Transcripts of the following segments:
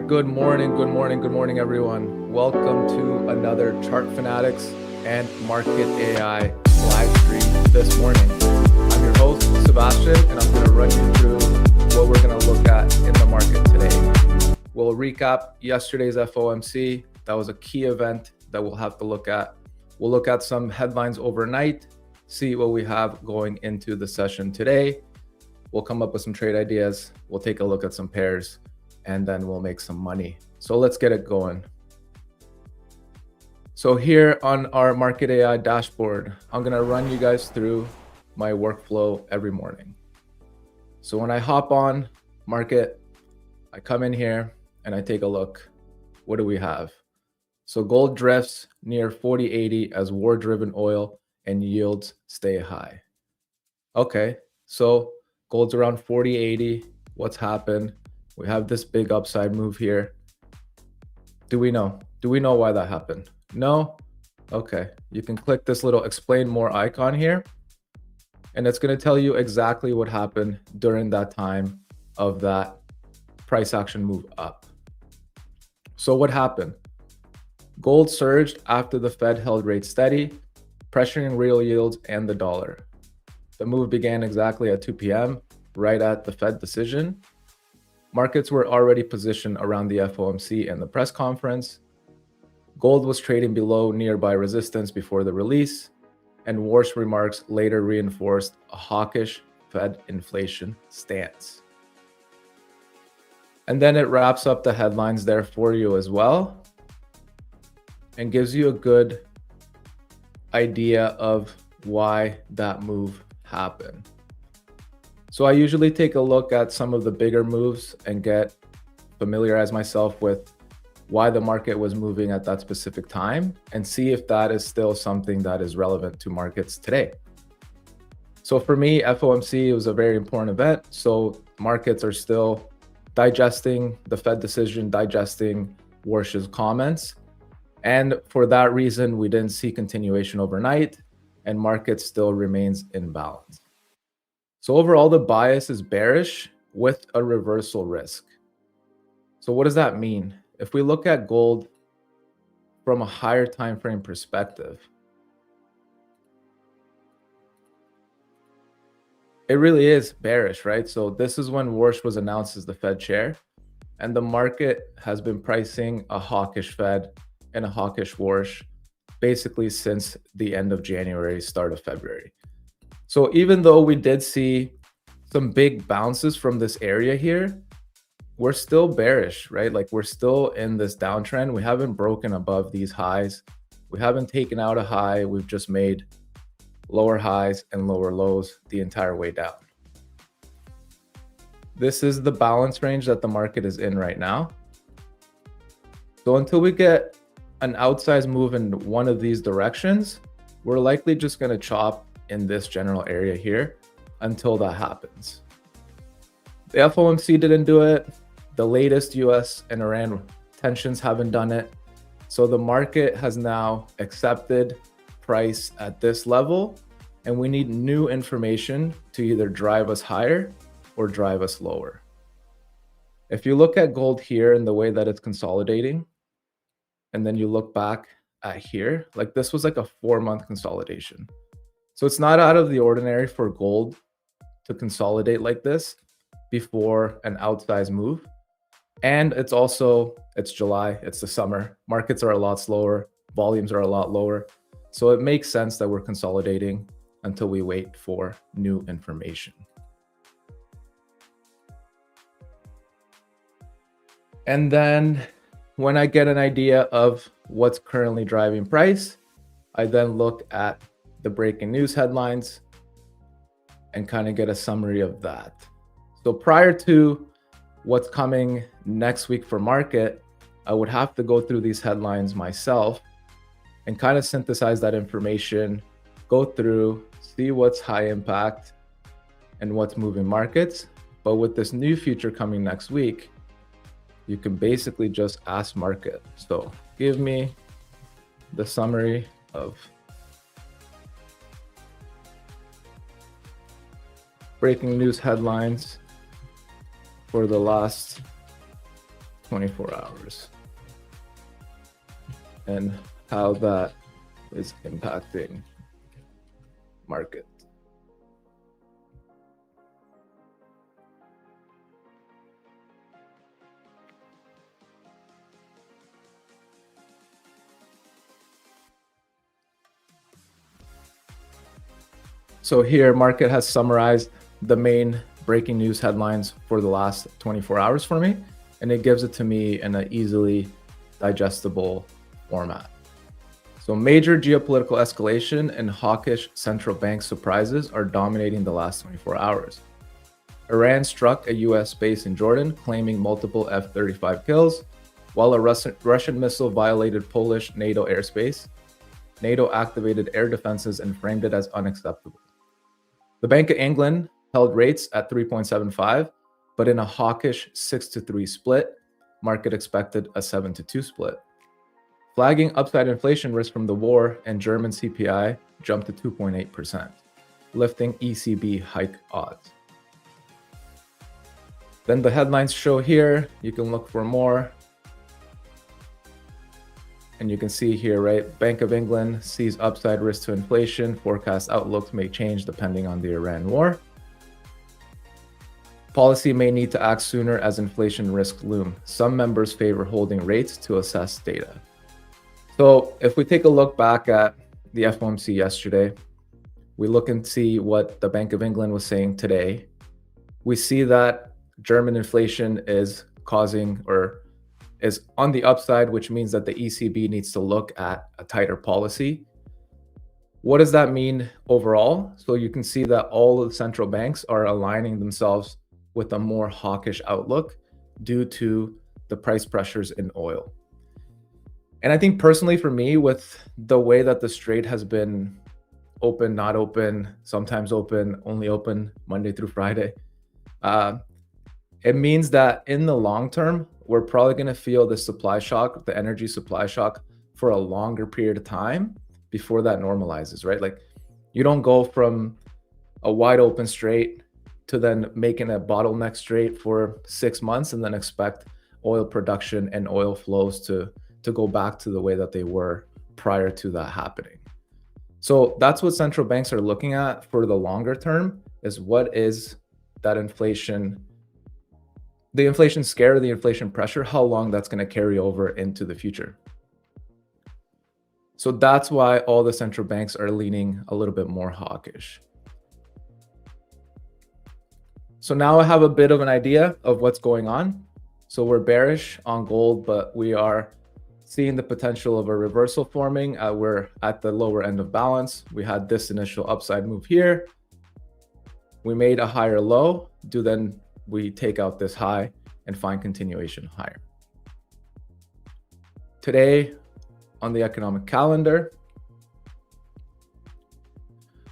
Good morning, everyone. Welcome to another Chart Fanatics and Market AI live stream this morning. I'm your host, Sebastian, and I'm going to run you through what we're going to look at in the market today. We'll recap yesterday's FOMC. That was a key event that we'll have to look at. We'll look at some headlines overnight, see what we have going into the session today. We'll come up with some trade ideas. We'll take a look at some pairs, and then we'll make some money. So let's get it going. So here on our Market AI dashboard, I'm gonna run you guys through my workflow every morning. So when I hop on market, I come in here and I take a look. What do we have? So gold drifts near 40.80 as war-driven oil and yields stay high. Okay, so gold's around 40.80. What's happened? We have this big upside move here. Do we know? Do we know why that happened? No? Okay. You can click this little explain more icon here, and it's going to tell you exactly what happened during that time of that price action move up. So what happened? Gold surged after the Fed held rates steady, pressuring real yields and the dollar. The move began exactly at 2 p.m., right at the Fed decision. Markets were already positioned around the FOMC and the press conference. Gold was trading below nearby resistance before the release, and Warsh's remarks later reinforced a hawkish Fed inflation stance. And then it wraps up the headlines there for you as well and gives you a good idea of why that move happened. So I usually take a look at some of the bigger moves and familiarize myself with why the market was moving at that specific time and see if that is still something that is relevant to markets today. So for me, FOMC was a very important event. So markets are still digesting the Fed decision, digesting Warsh's comments. And for that reason, we didn't see continuation overnight and market still remains in balance. So overall, the bias is bearish with a reversal risk. So what does that mean? If we look at gold from a higher time frame perspective, it really is bearish, right? So this is when Warsh was announced as the Fed chair, and the market has been pricing a hawkish Fed and a hawkish Warsh basically since the end of January, start of February. So even though we did see some big bounces from this area here, we're still bearish, right? Like we're still in this downtrend. We haven't broken above these highs. We haven't taken out a high. We've just made lower highs and lower lows the entire way down. This is the balance range that the market is in right now. So until we get an outsized move in one of these directions, we're likely just going to chop in this general area here until that happens. The FOMC didn't do it. The latest US and Iran tensions haven't done it. So the market has now accepted price at this level, and we need new information to either drive us higher or drive us lower. If you look at gold here and the way that it's consolidating, and then you look back at here, like this was like a 4-month consolidation. So it's not out of the ordinary for gold to consolidate like this before an outsized move. And it's July, it's the summer. Markets are a lot slower, volumes are a lot lower. So it makes sense that we're consolidating until we wait for new information. And then when I get an idea of what's currently driving price, I then look at the breaking news headlines and kind of get a summary of that. So prior to what's coming next week for market, I would have to go through these headlines myself and kind of synthesize that information, go through, see what's high impact and what's moving markets. But with this new feature coming next week, you can basically just ask market. So give me the summary of breaking news headlines for the last 24 hours and how that is impacting market. So here, market has summarized the main breaking news headlines for the last 24 hours for me, and it gives it to me in an easily digestible format. So major geopolitical escalation and hawkish central bank surprises are dominating the last 24 hours. Iran struck a US base in Jordan, claiming multiple F-35 kills, while a Russian missile violated Polish NATO airspace. NATO activated air defenses and framed it as unacceptable. The Bank of England held rates at 3.75, but in a hawkish 6-3 split, market expected a 7-2 split. Flagging upside inflation risk from the war, and German CPI jumped to 2.8%, lifting ECB hike odds. Then the headlines show here, you can look for more. And you can see here, right? Bank of England sees upside risk to inflation. Forecast outlooks may change depending on the Iran war. Policy may need to act sooner as inflation risks loom. Some members favor holding rates to assess data. So if we take a look back at the FOMC yesterday, we look and see what the Bank of England was saying today. We see that German inflation is causing or is on the upside, which means that the ECB needs to look at a tighter policy. What does that mean overall? So you can see that all of the central banks are aligning themselves with a more hawkish outlook due to the price pressures in oil. And I think personally for me, with the way that the Strait has been open, not open, sometimes open, only open Monday through Friday, it means that in the long term, we're probably going to feel the supply shock, the energy supply shock, for a longer period of time before that normalizes, right? Like, you don't go from a wide open strait to then making a bottleneck strait for 6 months and then expect oil production and oil flows to go back to the way that they were prior to that happening. So that's what central banks are looking at for the longer term, is what is that inflation, the inflation scare, the inflation pressure, how long that's going to carry over into the future. So that's why all the central banks are leaning a little bit more hawkish. So now I have a bit of an idea of what's going on. So we're bearish on gold, but we are seeing the potential of a reversal forming. We're at the lower end of balance. We had this initial upside move here. We made a higher low. Then we take out this high and find continuation higher. Today on the economic calendar,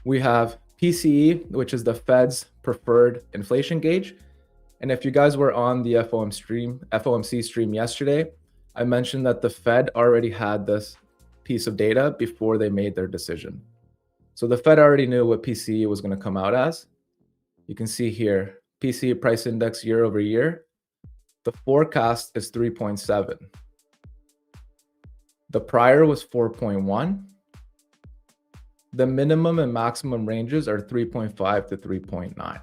we have PCE, which is the Fed's preferred inflation gauge. And if you guys were on the FOMC stream yesterday, I mentioned that the Fed already had this piece of data before they made their decision. So the Fed already knew what PCE was going to come out as. You can see here, PCE price index year over year, the forecast is 3.7. The prior was 4.1. The minimum and maximum ranges are 3.5 to 3.9.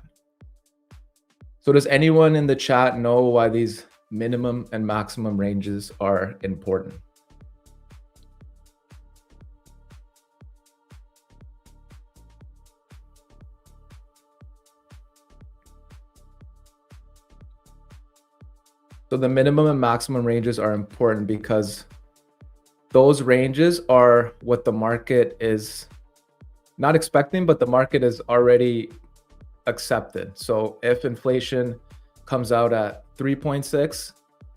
So does anyone in the chat know why these minimum and maximum ranges are important? So the minimum and maximum ranges are important because those ranges are what the market is not expecting, but the market is already accepted. So if inflation comes out at 3.6,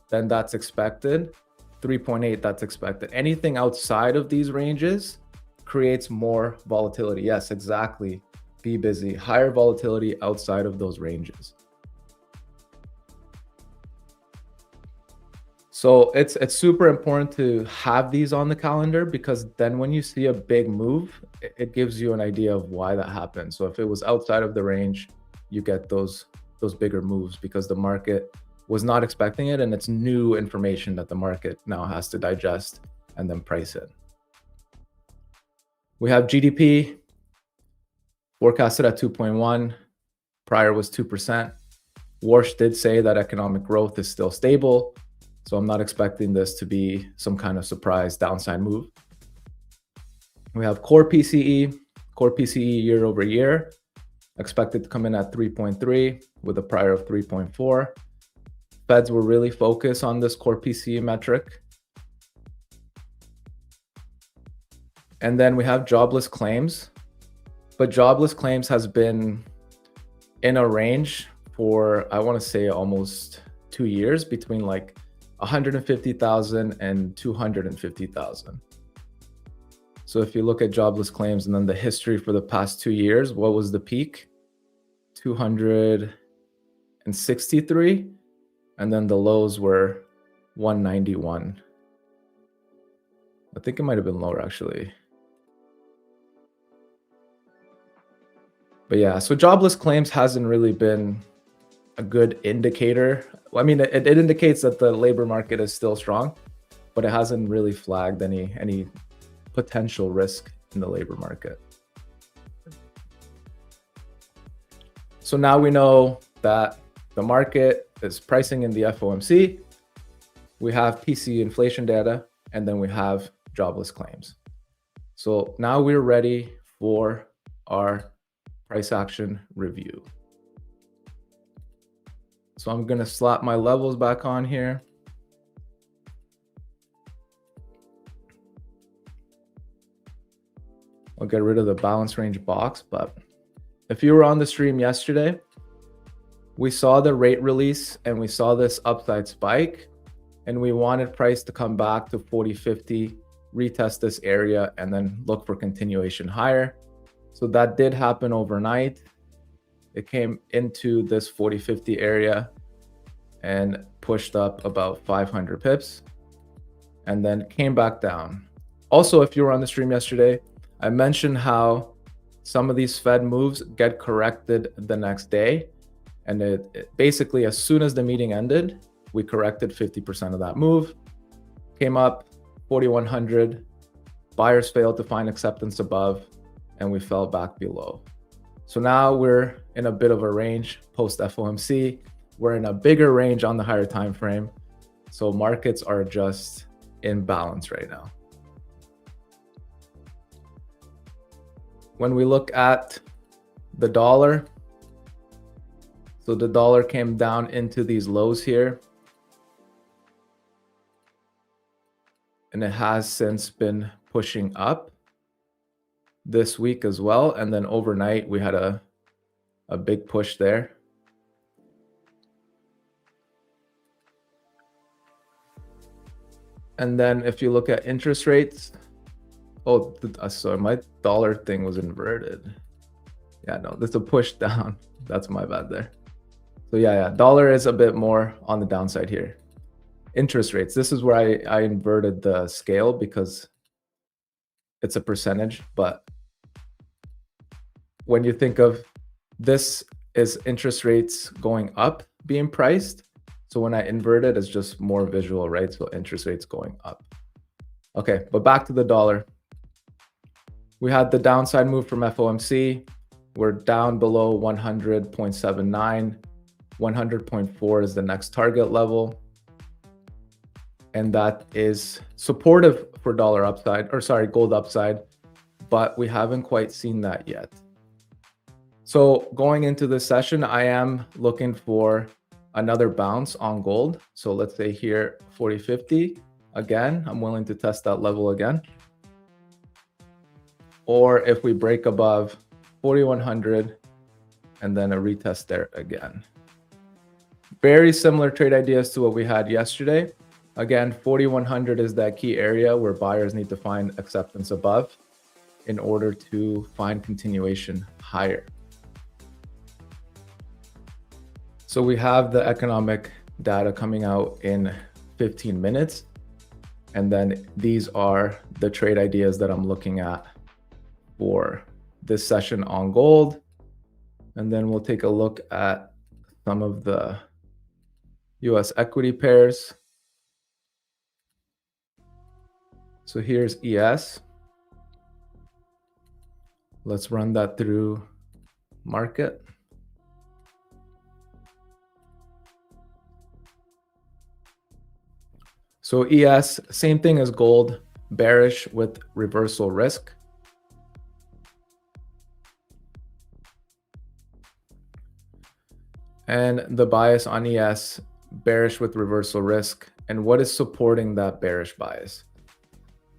then that's expected. 3.8, that's expected. Anything outside of these ranges creates more volatility. Yes, exactly. Be busy. Higher volatility outside of those ranges. So it's super important to have these on the calendar, because then when you see a big move, it gives you an idea of why that happened. So if it was outside of the range, you get those bigger moves because the market was not expecting it, and it's new information that the market now has to digest and then price in. We have GDP forecasted at 2.1. Prior was 2%. Warsh did say that economic growth is still stable, so I'm not expecting this to be some kind of surprise downside move. We have core PCE year over year, expected to come in at 3.3 with a prior of 3.4. Feds were really focused on this core PCE metric. And then we have jobless claims, but jobless claims has been in a range for, I want to say, almost 2 years, between like 150,000 and 250,000. So if you look at jobless claims and then the history for the past 2 years, what was the peak? 263, and then the lows were 191. I think it might have been lower actually. But yeah, so jobless claims hasn't really been a good indicator. I mean, it indicates that the labor market is still strong, but it hasn't really flagged any potential risk in the labor market. So now we know that the market is pricing in the FOMC. We have PCE inflation data, and then we have jobless claims. So now we're ready for our price action review. So I'm going to slap my levels back on here. I'll get rid of the balance range box, but if you were on the stream yesterday, we saw the rate release and we saw this upside spike, and we wanted price to come back to 40.50, retest this area, and then look for continuation higher. So that did happen overnight. It came into this 40.50 area and pushed up about 500 pips and then came back down. Also, if you were on the stream yesterday, I mentioned how some of these Fed moves get corrected the next day. And it basically, as soon as the meeting ended, we corrected 50% of that move. Came up 4,100. Buyers failed to find acceptance above, and we fell back below. So now we're in a bit of a range post FOMC. We're in a bigger range on the higher time frame. So markets are just in balance right now. When we look at the dollar, so the dollar came down into these lows here, and it has since been pushing up this week as well. And then overnight, we had a big push there. And then if you look at interest rates, oh, sorry, my dollar thing was inverted. Yeah, no, there's a push down. That's my bad there. So yeah, dollar is a bit more on the downside here. Interest rates, this is where I inverted the scale because it's a percentage, but when you think of this is interest rates going up being priced. So when I invert it, it's just more visual, right? So interest rates going up. Okay, but back to the dollar. We had the downside move from FOMC. We're down below 100.79. 100.4 is the next target level. And that is supportive for dollar upside, or sorry, gold upside, but we haven't quite seen that yet. So going into this session, I am looking for another bounce on gold. So let's say here, 40.50. Again, I'm willing to test that level again. Or if we break above 4,100 and then a retest there again. Very similar trade ideas to what we had yesterday. Again, 4,100 is that key area where buyers need to find acceptance above in order to find continuation higher. So we have the economic data coming out in 15 minutes. And then these are the trade ideas that I'm looking at for this session on gold. And then we'll take a look at some of the US equity pairs. So here's ES. Let's run that through market. So ES, same thing as gold, bearish with reversal risk. And the bias on ES, bearish with reversal risk. And what is supporting that bearish bias?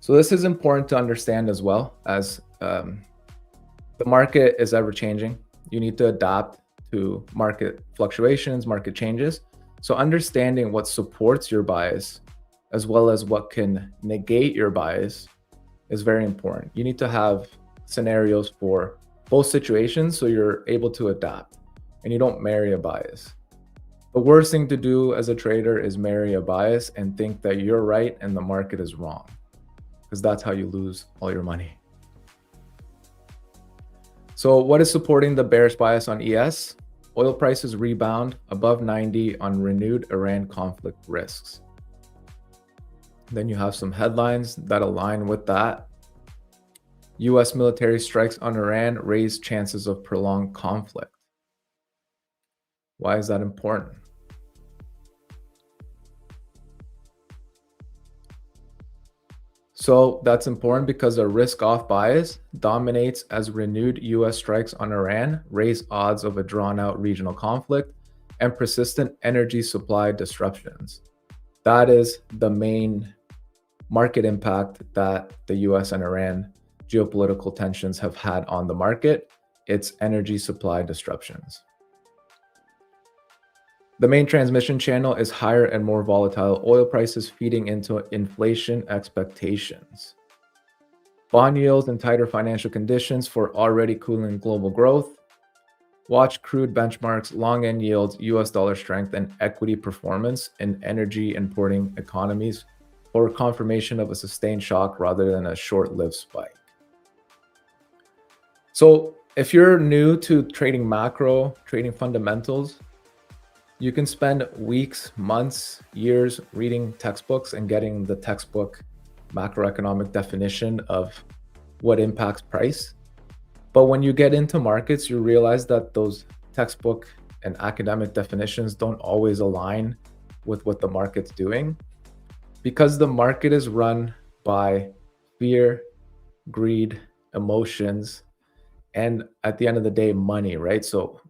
So this is important to understand as well, as the market is ever changing. You need to adapt to market fluctuations, market changes. So understanding what supports your bias, as well as what can negate your bias, is very important. You need to have scenarios for both situations so you're able to adapt and you don't marry a bias. The worst thing to do as a trader is marry a bias and think that you're right and the market is wrong, because that's how you lose all your money. So what is supporting the bearish bias on ES? Oil prices rebound above 90 on renewed Iran conflict risks. Then you have some headlines that align with that. US military strikes on Iran raise chances of prolonged conflict. Why is that important? So that's important because a risk-off bias dominates as renewed US strikes on Iran raise odds of a drawn-out regional conflict and persistent energy supply disruptions. That is the main market impact that the US and Iran geopolitical tensions have had on the market. It's energy supply disruptions. The main transmission channel is higher and more volatile oil prices feeding into inflation expectations. Bond yields and tighter financial conditions for already cooling global growth. Watch crude benchmarks, long end yields, US dollar strength, and equity performance in energy importing economies for confirmation of a sustained shock rather than a short-lived spike. So if you're new to trading macro, trading fundamentals, you can spend weeks, months, years reading textbooks and getting the textbook macroeconomic definition of what impacts price. But when you get into markets, you realize that those textbook and academic definitions don't always align with what the market's doing, because the market is run by fear, greed, emotions, and at the end of the day, money, right? So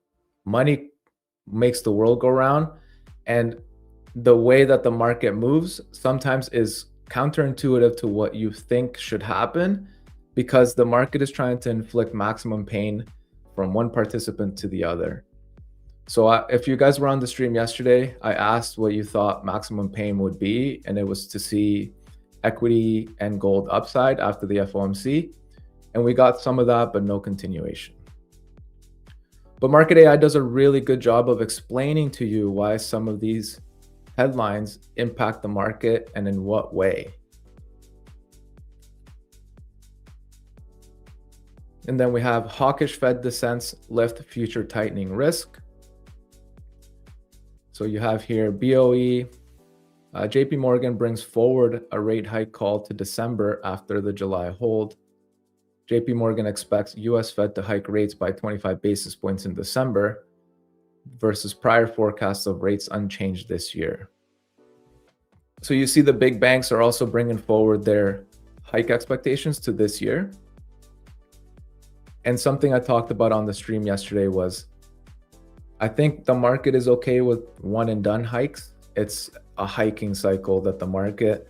money makes the world go round, and the way that the market moves sometimes is counterintuitive to what you think should happen, because the market is trying to inflict maximum pain from one participant to the other. So if you guys were on the stream yesterday, I asked what you thought maximum pain would be, and it was to see equity and gold upside after the FOMC, and we got some of that, but no continuation. But Market AI does a really good job of explaining to you why some of these headlines impact the market and in what way. And then we have hawkish Fed dissents lift future tightening risk. So you have here BOE, JP Morgan brings forward a rate hike call to December after the July hold. JP Morgan expects US Fed to hike rates by 25 basis points in December versus prior forecasts of rates unchanged this year. So you see the big banks are also bringing forward their hike expectations to this year. And something I talked about on the stream yesterday was, I think the market is okay with one and done hikes. It's a hiking cycle that the market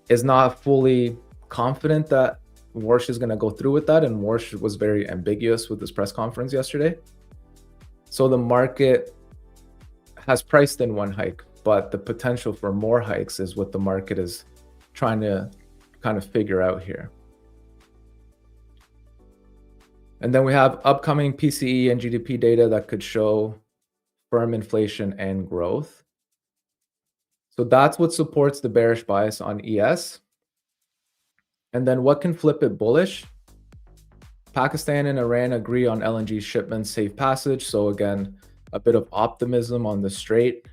is not fully confident that Warsh is going to go through with that, and Warsh was very ambiguous with his press conference yesterday. So the market has priced in one hike, but the potential for more hikes is what the market is trying to kind of figure out here. And then we have upcoming PCE and GDP data that could show firm inflation and growth. So that's what supports the bearish bias on ES. And then what can flip it bullish? Pakistan and Iran agree on LNG shipments safe passage. So again, a bit of optimism on the strait.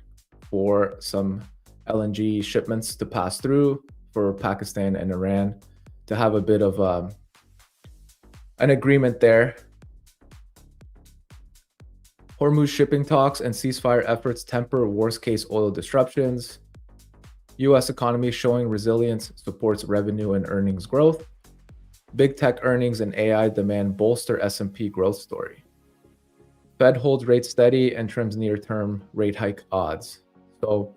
for some LNG shipments to pass through for Pakistan and Iran to have a bit of an agreement there. Hormuz shipping talks and ceasefire efforts temper worst-case oil disruptions. U.S. economy showing resilience supports revenue and earnings growth. Big tech earnings and AI demand bolster S&P growth story. Fed holds rates steady and trims near-term rate hike odds. So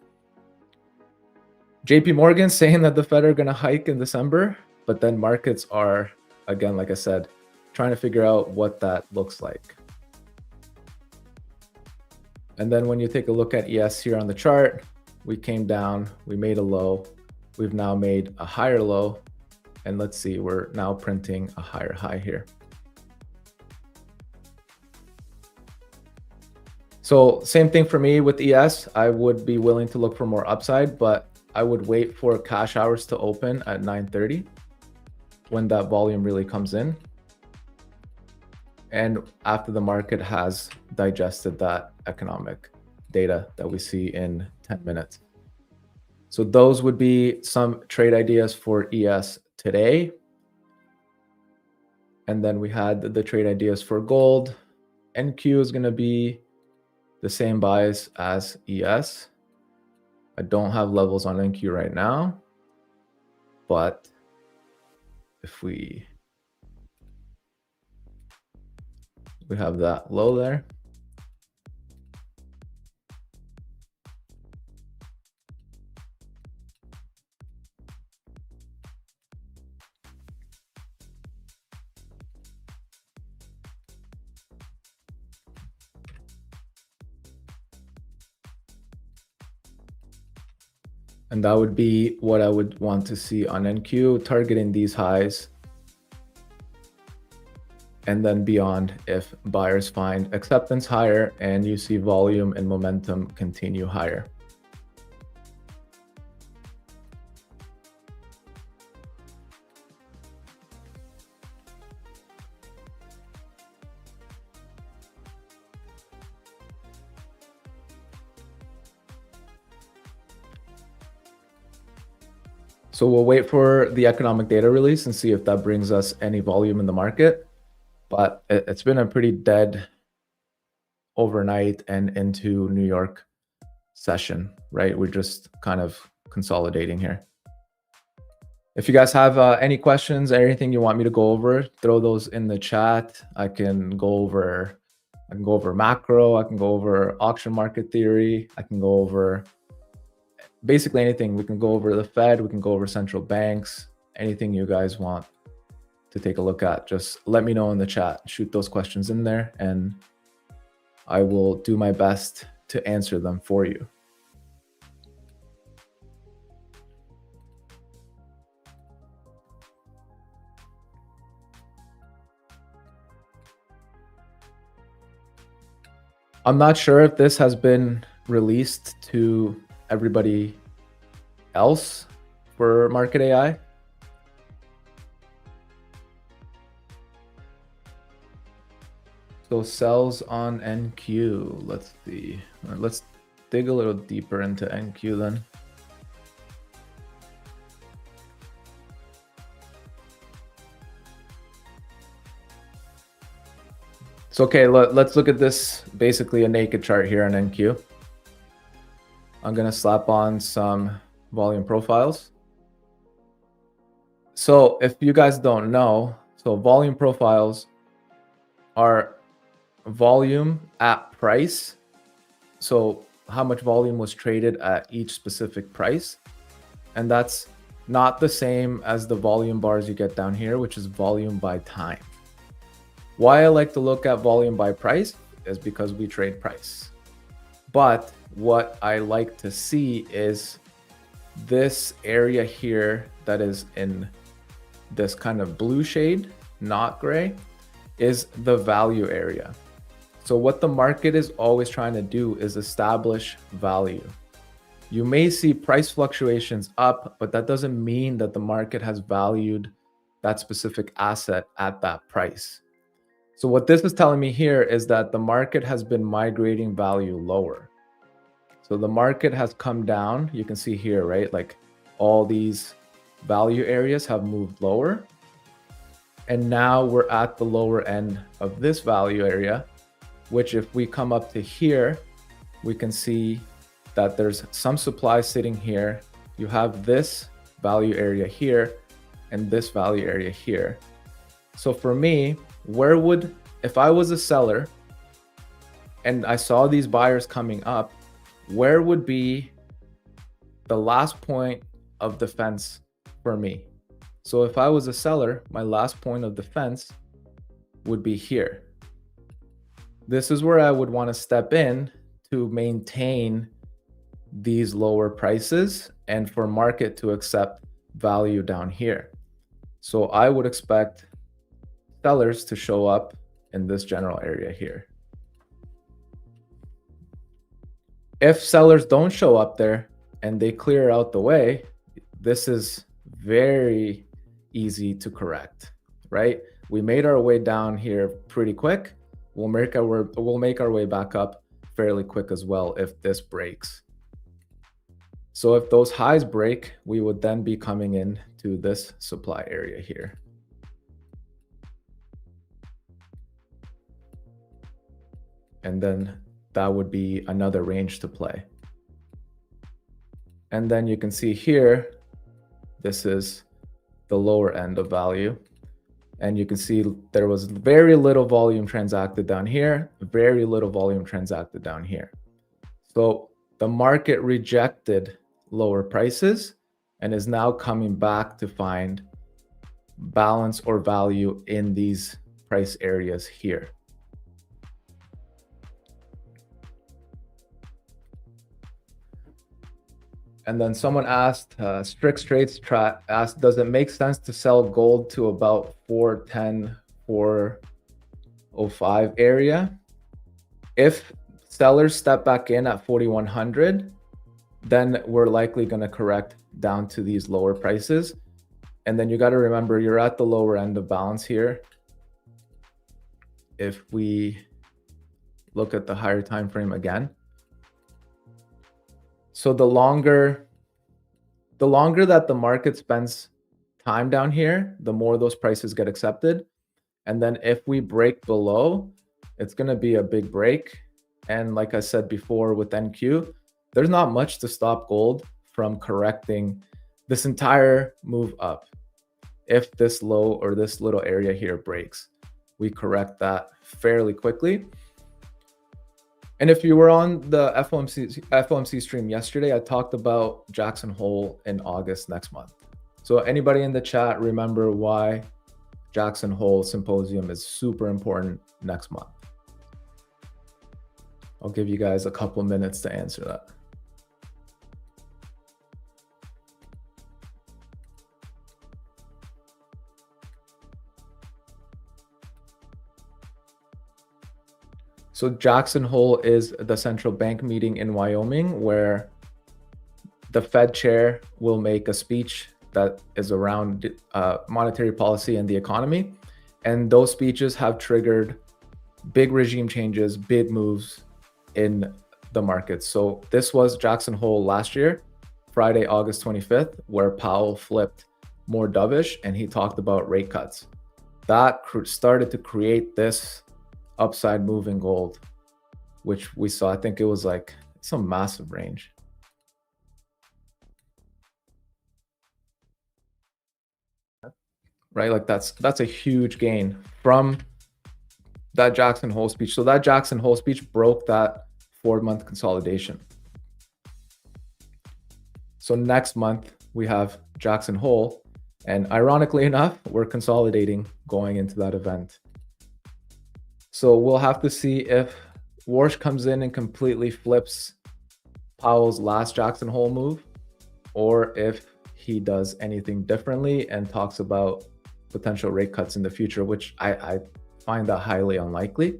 JP Morgan saying that the Fed are going to hike in December, but then markets are, again, like I said, trying to figure out what that looks like. And then when you take a look at ES here on the chart, we came down, we made a low, we've now made a higher low, and let's see, we're now printing a higher high here. So same thing for me with ES. I would be willing to look for more upside, but I would wait for cash hours to open at 9:30 when that volume really comes in, and after the market has digested that economic data that we see in 10 minutes. So those would be some trade ideas for ES today. And then we had the trade ideas for gold. NQ is going to be the same buys as ES. I don't have levels on NQ right now, but if we have that low there. And that would be what I would want to see on NQ, targeting these highs. And then beyond, if buyers find acceptance higher and you see volume and momentum continue higher. So we'll wait for the economic data release and see if that brings us any volume in the market. But it's been a pretty dead overnight and into New York session, right? We're just kind of consolidating here. If you guys have any questions, anything you want me to go over, throw those in the chat. I can go over macro, I can go over auction market theory, I can go over basically anything. We can go over the Fed, we can go over central banks, anything you guys want to take a look at. Just let me know in the chat, shoot those questions in there, and I will do my best to answer them for you. I'm not sure if this has been released to everybody else for Market AI. So sells on NQ, let's see. Let's dig a little deeper into NQ then. So okay, let's look at this, basically a naked chart here on NQ. I'm gonna slap on some volume profiles. So if you guys don't know, so volume profiles are volume at price. So how much volume was traded at each specific price. And that's not the same as the volume bars you get down here, which is volume by time. Why I like to look at volume by price is because we trade price. But what I like to see is this area here that is in this kind of blue shade, not gray, is the value area. So what the market is always trying to do is establish value. You may see price fluctuations up, but that doesn't mean that the market has valued that specific asset at that price. So what this is telling me here is that the market has been migrating value lower. So the market has come down. You can see here, right? Like all these value areas have moved lower. And now we're at the lower end of this value area, which if we come up to here, we can see that there's some supply sitting here. You have this value area here and this value area here. So for me, if I was a seller and I saw these buyers coming up, where would be the last point of defense for me? So if I was a seller, my last point of defense would be here. This is where I would want to step in to maintain these lower prices and for market to accept value down here. So I would expect sellers to show up in this general area here. If sellers don't show up there and they clear out the way, this is very easy to correct, right? We made our way down here pretty quick. We'll make our way back up fairly quick as well if this breaks. So if those highs break, we would then be coming in to this supply area here. And then that would be another range to play. And then you can see here, this is the lower end of value. And you can see there was very little volume transacted down here, very little volume transacted down here. So the market rejected lower prices and is now coming back to find balance or value in these price areas here. And then someone asked, Strict Straits asked, does it make sense to sell gold to about 410, 405 area? If sellers step back in at 4,100, then we're likely going to correct down to these lower prices. And then you got to remember, you're at the lower end of balance here. If we look at the higher time frame again. So the longer that the market spends time down here, the more those prices get accepted. And then if we break below, it's going to be a big break. And like I said before with NQ, there's not much to stop gold from correcting this entire move up. If this low or this little area here breaks, we correct that fairly quickly. And if you were on the FOMC stream yesterday, I talked about Jackson Hole in August next month. So anybody in the chat remember why Jackson Hole Symposium is super important next month? I'll give you guys a couple minutes to answer that. So Jackson Hole is the central bank meeting in Wyoming where the Fed chair will make a speech that is around monetary policy and the economy. And those speeches have triggered big regime changes, big moves in the markets. So this was Jackson Hole last year, Friday, August 25th, where Powell flipped more dovish and he talked about rate cuts. That started to create this upside move in gold, which we saw. I think it was like some massive range. Right, like that's a huge gain from that Jackson Hole speech. So that Jackson Hole speech broke that 4-month consolidation. So next month we have Jackson Hole, and ironically enough, we're consolidating going into that event. So we'll have to see if Warsh comes in and completely flips Powell's last Jackson Hole move, or if he does anything differently and talks about potential rate cuts in the future, which I find that highly unlikely.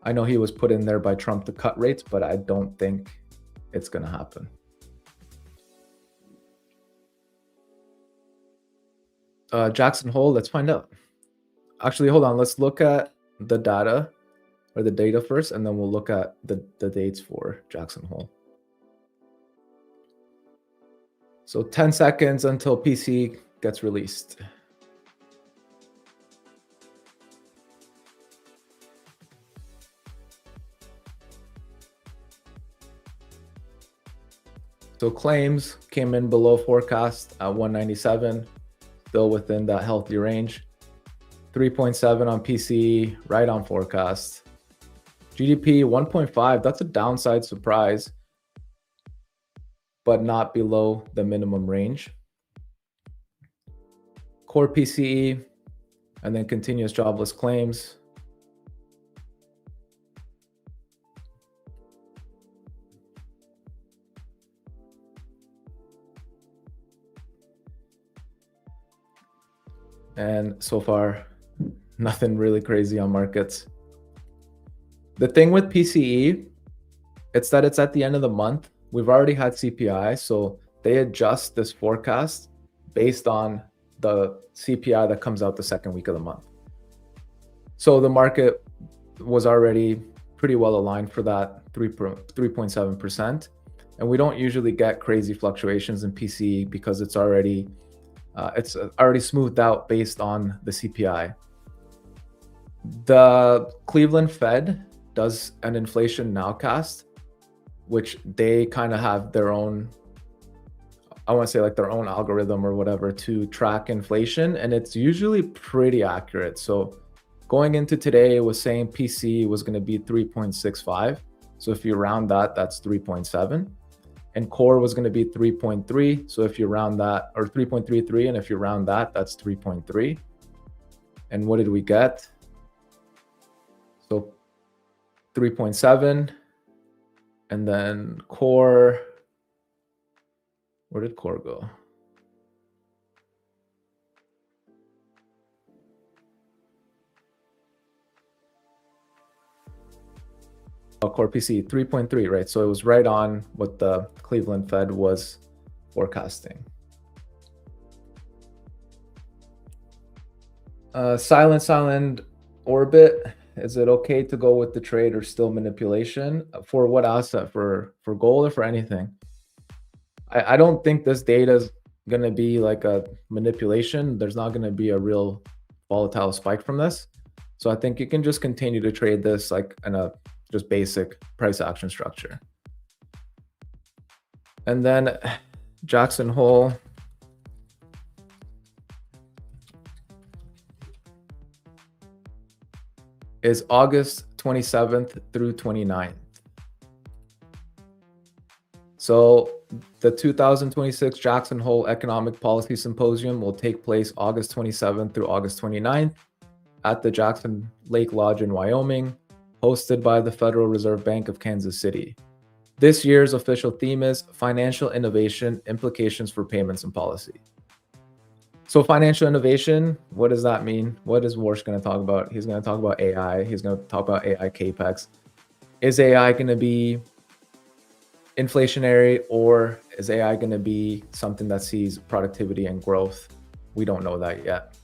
I know he was put in there by Trump to cut rates, but I don't think it's going to happen. Jackson Hole, let's find out. Actually, hold on. Let's look at the data first, and then we'll look at the dates for Jackson Hole. So 10 seconds until PC gets released. So claims came in below forecast at 197, still within that healthy range. 3.7 on PCE, right on forecast. GDP 1.5, that's a downside surprise, but not below the minimum range. Core PCE, and then continuous jobless claims. And so far, nothing really crazy on markets. The thing with PCE, it's that it's at the end of the month. We've already had CPI, so they adjust this forecast based on the CPI that comes out the second week of the month. So the market was already pretty well aligned for that 3.7%. And we don't usually get crazy fluctuations in PCE because it's already smoothed out based on the CPI. The Cleveland Fed does an inflation nowcast, which they kind of have their own, I want to say like their own algorithm or whatever to track inflation. And it's usually pretty accurate. So going into today, it was saying PC was going to be 3.65. So if you round that, that's 3.7. And core was going to be 3.3. So if you round that, or 3.33, and if you round that, that's 3.3. And what did we get? So 3.7. And then core, where did core go? Core PC 3.3, right? So it was right on what the Cleveland Fed was forecasting. Silent orbit. Is it okay to go with the trade or still manipulation? For what asset? For gold or for anything? I don't think this data is going to be like a manipulation. There's not going to be a real volatile spike from this. So I think you can just continue to trade this like in a just basic price action structure. And then Jackson Hole. Is August 27th through 29th. So the 2026 Jackson Hole Economic Policy Symposium will take place August 27th through August 29th at the Jackson Lake Lodge in Wyoming, hosted by the Federal Reserve Bank of Kansas City. This year's official theme is Financial Innovation, Implications for Payments and Policy. So financial innovation, what does that mean? What is Warsh going to talk about? He's going to talk about AI. He's going to talk about AI CAPEX. Is AI going to be inflationary, or is AI going to be something that sees productivity and growth? We don't know that yet.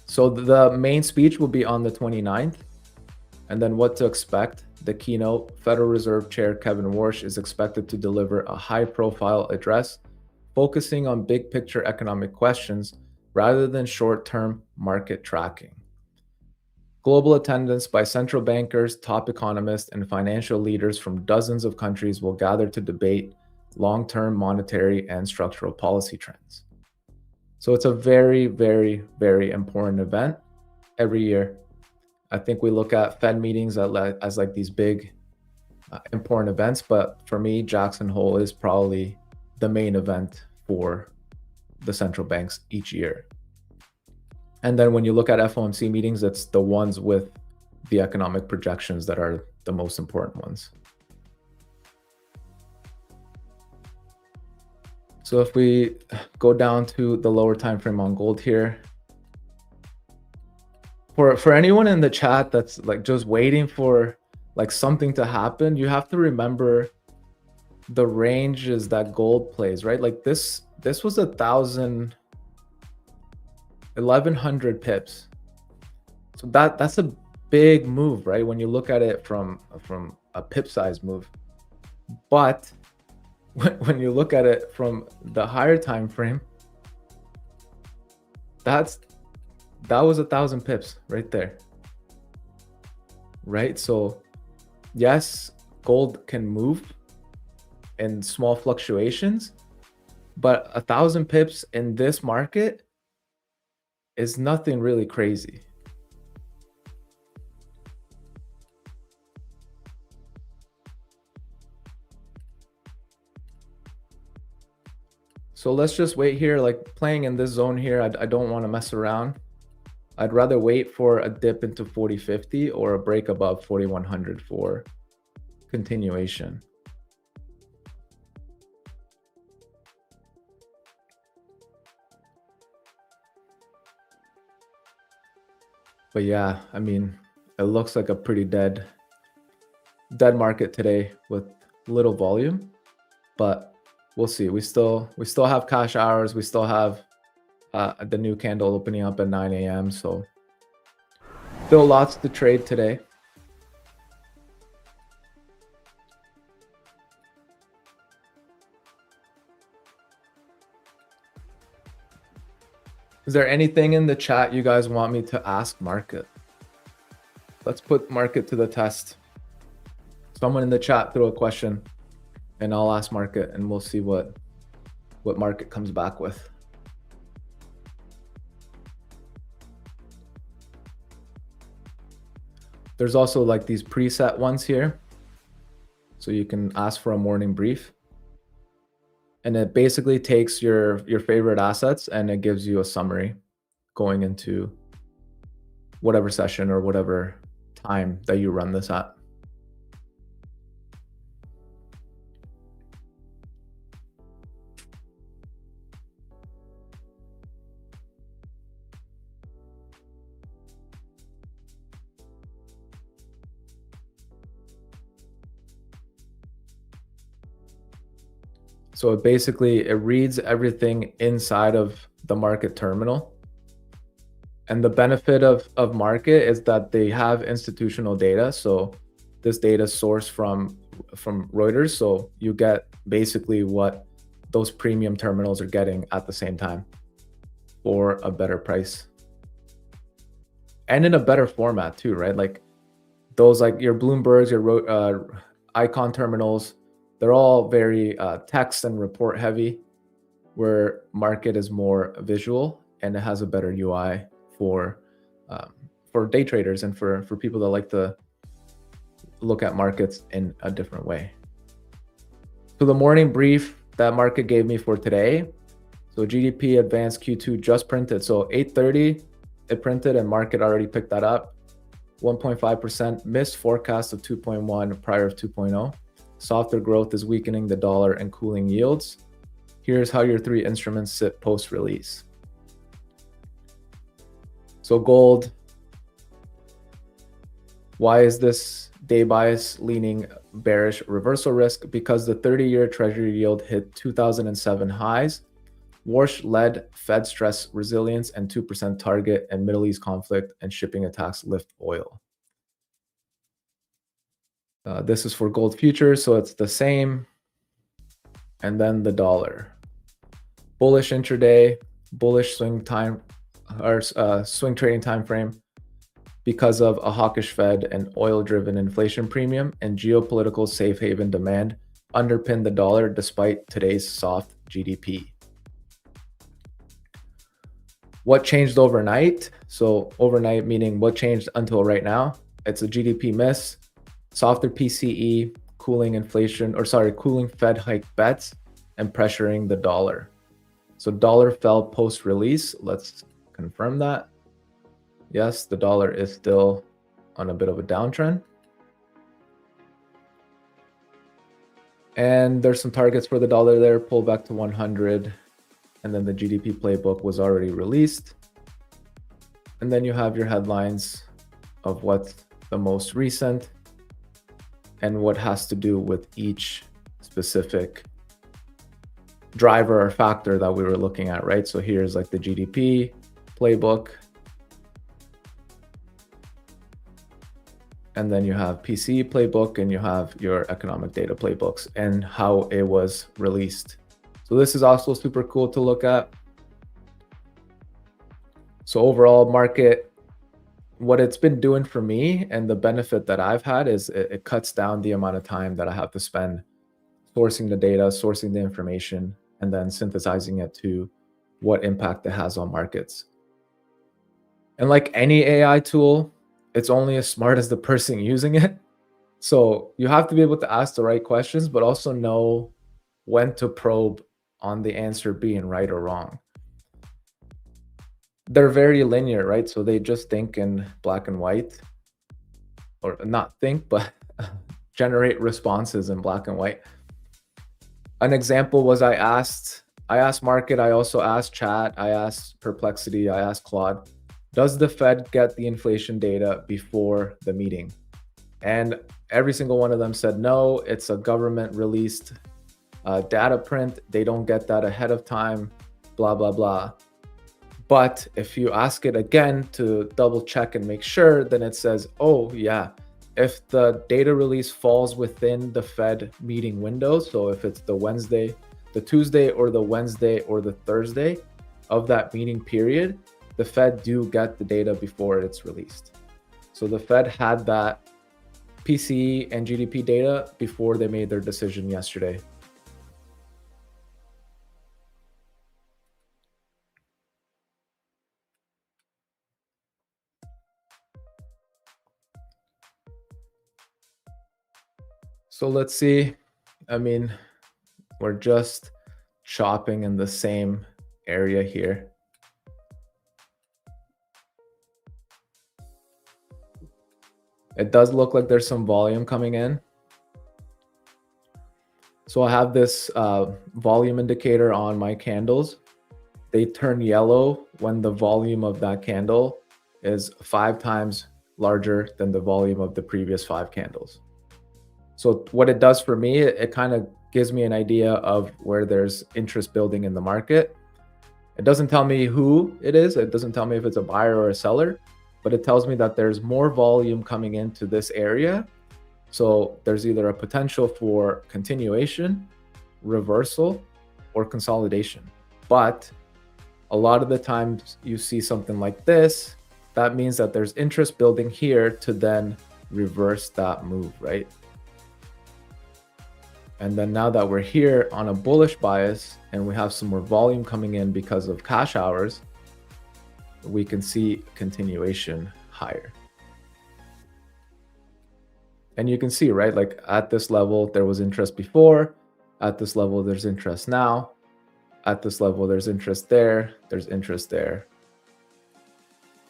So the main speech will be on the 29th. And then what to expect. The keynote, Federal Reserve Chair Kevin Warsh is expected to deliver a high-profile address focusing on big picture economic questions rather than short-term market tracking. Global attendance by central bankers, top economists, and financial leaders from dozens of countries will gather to debate long-term monetary and structural policy trends. So it's a very, very, very important event every year. I think we look at Fed meetings as like these big important events, but for me, Jackson Hole is probably the main event for the central banks each year. And then when you look at FOMC meetings, it's the ones with the economic projections that are the most important ones. So if we go down to the lower time frame on gold here, for anyone in the chat that's like just waiting for like something to happen, you have to remember the ranges that gold plays, right? Like this was 1100 pips. So that's a big move, right? When you look at it from a pip size move. But when you look at it from the higher time frame, that was 1,000 pips right there, right? So yes, gold can move in small fluctuations, but 1,000 pips in this market is nothing really crazy. So let's just wait here, like playing in this zone here. I don't want to mess around. I'd rather wait for a dip into 40.50 or a break above 4,100 for continuation. But yeah, I mean, it looks like a pretty dead market today with little volume, but we'll see. We still have cash hours. We still have the new candle opening up at 9 a.m. So still lots to trade today. Is there anything in the chat you guys want me to ask market? Let's put market to the test. Someone in the chat throw a question and I'll ask market and we'll see what market comes back with. There's also like these preset ones here. So you can ask for a morning brief. And it basically takes your favorite assets and it gives you a summary going into whatever session or whatever time that you run this at. So it basically, it reads everything inside of the market terminal. And the benefit of market is that they have institutional data. So this data is sourced from Reuters. So you get basically what those premium terminals are getting at the same time for a better price. And in a better format too, right? Like those, like your Bloombergs, your icon terminals, they're all very text and report heavy, where market is more visual and it has a better UI for day traders and for people that like to look at markets in a different way. So the morning brief that market gave me for today, so GDP advanced Q2 just printed. So 8:30 it printed and market already picked that up. 1.5% missed forecast of 2.1 prior of 2.0. Softer growth is weakening the dollar and cooling yields. Here's how your three instruments sit post-release. So gold, why is this day bias leaning bearish? Reversal risk, because the 30-year treasury yield hit 2007 highs. Warsh-led Fed stress resilience and 2% target, and Middle East conflict and shipping attacks lift oil. This is for gold futures, so it's the same. And then the dollar. Bullish intraday, bullish swing time, or swing trading time frame, because of a hawkish Fed and oil-driven inflation premium and geopolitical safe haven demand underpin the dollar despite today's soft GDP. What changed overnight? So overnight meaning what changed until right now? It's a GDP miss, softer PCE, cooling inflation, or sorry, cooling Fed hike bets and pressuring the dollar. So dollar fell post-release. Let's confirm that. Yes, the dollar is still on a bit of a downtrend. And there's some targets for the dollar there, pull back to 100. And then the GDP playbook was already released. And then you have your headlines of what's the most recent and what has to do with each specific driver or factor that we were looking at, right? So here's like the GDP playbook. and then you have PCE playbook, and you have your economic data playbooks and how it was released. So this is also super cool to look at. So overall market, what it's been doing for me and the benefit that I've had is it cuts down the amount of time that I have to spend sourcing the data, sourcing the information, and then synthesizing it to what impact it has on markets. And like any AI tool, it's only as smart as the person using it. So you have to be able to ask the right questions, but also know when to probe on the answer being right or wrong. They're very linear, right? So they just think in black and white, or not think, but generate responses in black and white. An example was I asked Market, I also asked Chat, I asked Perplexity, I asked Claude, does the Fed get the inflation data before the meeting? And every single one of them said no, it's a government released data print. They don't get that ahead of time, blah, blah, blah. But if you ask it again to double check and make sure, then it says, oh yeah, if the data release falls within the Fed meeting window, so if it's the Wednesday, the Tuesday, or the Wednesday or the Thursday of that meeting period, the Fed do get the data before it's released. So the Fed had that PCE and GDP data before they made their decision yesterday. So let's see. I mean, we're just chopping in the same area here. It does look like there's some volume coming in. So I have this volume indicator on my candles. They turn yellow when the volume of that candle is 5 times larger than the volume of the previous 5 candles. So what it does for me, it kind of gives me an idea of where there's interest building in the market. It doesn't tell me who it is. It doesn't tell me if it's a buyer or a seller, but it tells me that there's more volume coming into this area. So there's either a potential for continuation, reversal, or consolidation. But a lot of the times you see something like this, that means that there's interest building here to then reverse that move, right? And then now that we're here on a bullish bias and we have some more volume coming in because of cash hours, we can see continuation higher. And you can see, right, like at this level, there was interest before. At this level, there's interest now. At this level, there's interest there. There's interest there.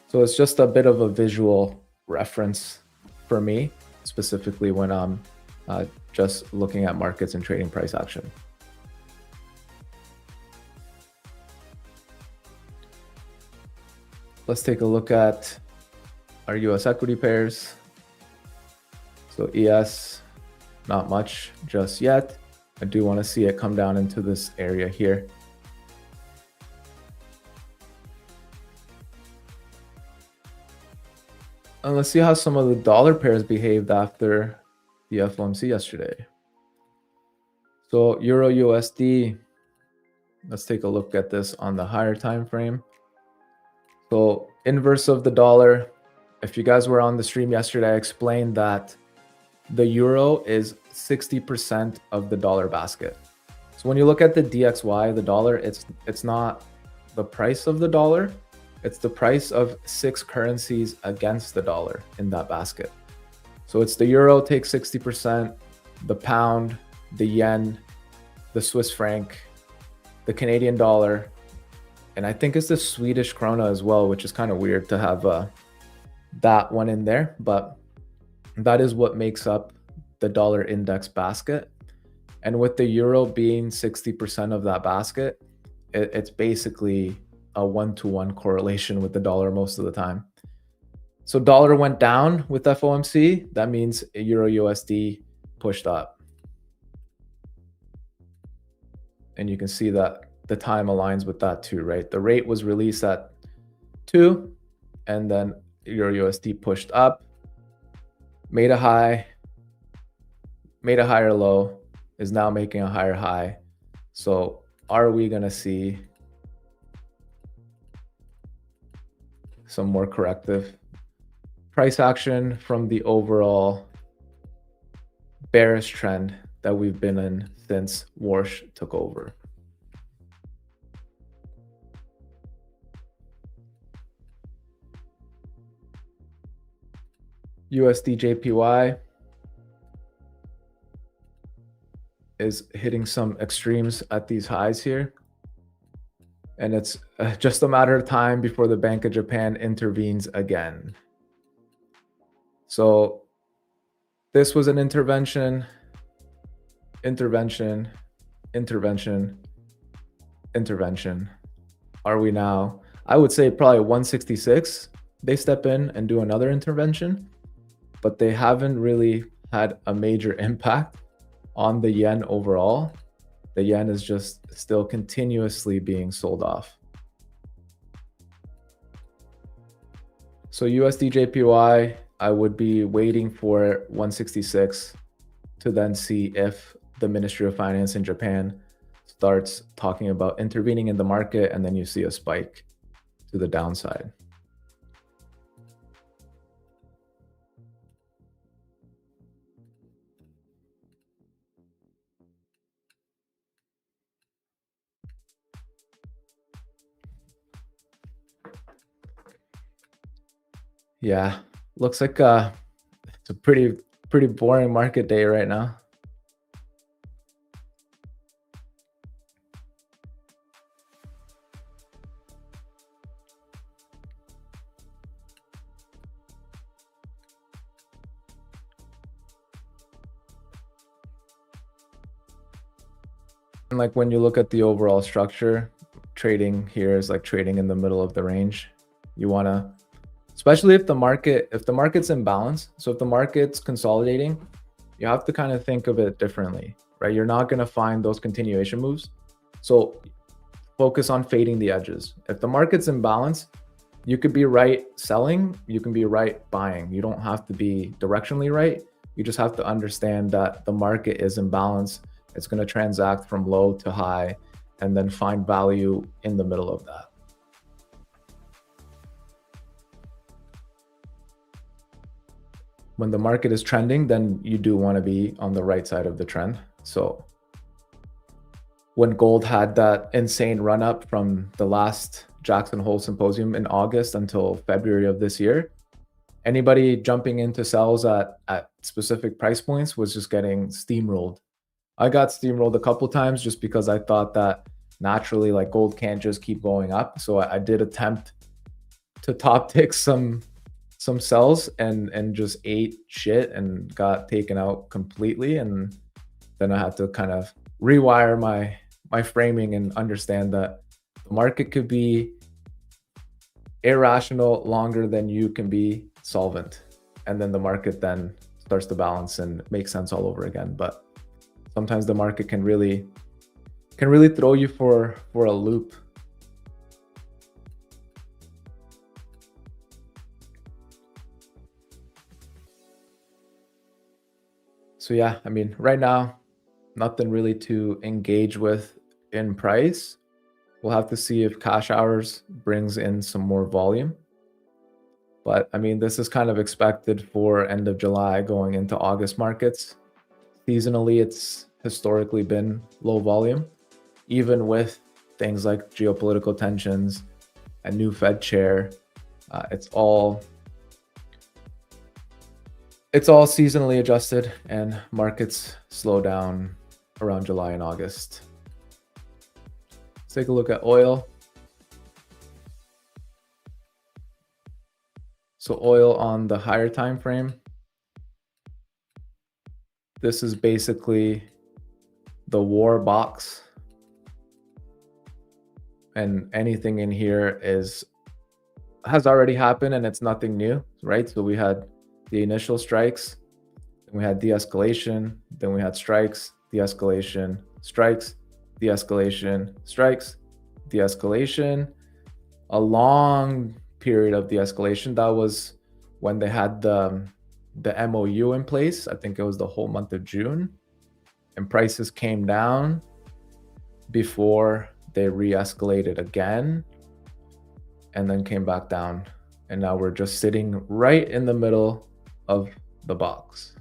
So it's just a bit of a visual reference for me, specifically when I'm just looking at markets and trading price action. Let's take a look at our US equity pairs. So ES, not much just yet. I do want to see it come down into this area here. And let's see how some of the dollar pairs behaved after the FOMC yesterday. So Euro USD, let's take a look at this on the higher time frame. So inverse of the dollar, if you guys were on the stream yesterday, I explained that the euro is 60% of the dollar basket. So when you look at the DXY, the dollar, it's not the price of the dollar, it's the price of 6 currencies against the dollar in that basket. So it's the euro takes 60%, the pound, the yen, the Swiss franc, the Canadian dollar, and I think it's the Swedish krona as well, which is kind of weird to have that one in there, but that is what makes up the dollar index basket. And with the euro being 60% of that basket, it's basically a 1-to-1 correlation with the dollar most of the time. So dollar went down with FOMC. That means Euro USD pushed up. And you can see that the time aligns with that too, right? The rate was released at 2, and then Euro USD pushed up. made a high, made a higher low, is now making a higher high. So are we going to see some more corrective price action from the overall bearish trend that we've been in since Warsh took over? USD JPY is hitting some extremes at these highs here. And it's just a matter of time before the Bank of Japan intervenes again. So this was an intervention, intervention, intervention, intervention. Are we now? I would say probably 166. They step in and do another intervention, but they haven't really had a major impact on the yen overall. The yen is just still continuously being sold off. So USD JPY, I would be waiting for 166 to then see if the Ministry of Finance in Japan starts talking about intervening in the market, and then you see a spike to the downside. Yeah, looks like it's a pretty boring market day right now. And like when you look at the overall structure, trading here is like trading in the middle of the range. You want to, especially if the market's in balance. So if the market's consolidating, you have to kind of think of it differently, right? You're not going to find those continuation moves. So focus on fading the edges. If the market's in balance, you could be right selling, you can be right buying. You don't have to be directionally right. You just have to understand that the market is in balance. It's going to transact from low to high and then find value in the middle of that. When the market is trending, then you do want to be on the right side of the trend. So when gold had that insane run up from the last Jackson Hole Symposium in August until February of this year, anybody jumping into sells at specific price points was just getting steamrolled. I got steamrolled a couple times just because I thought that naturally like gold can't just keep going up. So I did attempt to top tick some sells and just ate shit and got taken out completely. And then I had to kind of rewire my framing and understand that the market could be irrational longer than you can be solvent. And then the market then starts to balance and make sense all over again. But sometimes the market can really throw you for a loop. So yeah, I mean, right now, nothing really to engage with in price. We'll have to see if cash hours brings in some more volume. But I mean, this is kind of expected for end of July going into August markets. Seasonally, it's historically been low volume, even with things like geopolitical tensions, a new Fed chair. It's all seasonally adjusted, and markets slow down around July and August. Let's take a look at oil. So oil on the higher time frame. This is basically the war box, and anything in here has already happened and it's nothing new, right? So we had the initial strikes, then we had de-escalation, then we had strikes, de-escalation, strikes, de-escalation, strikes, de-escalation, a long period of de-escalation. That was when they had the the MOU in place. I think it was the whole month of June, and prices came down before they re-escalated again and then came back down. And now we're just sitting right in the middle of the box.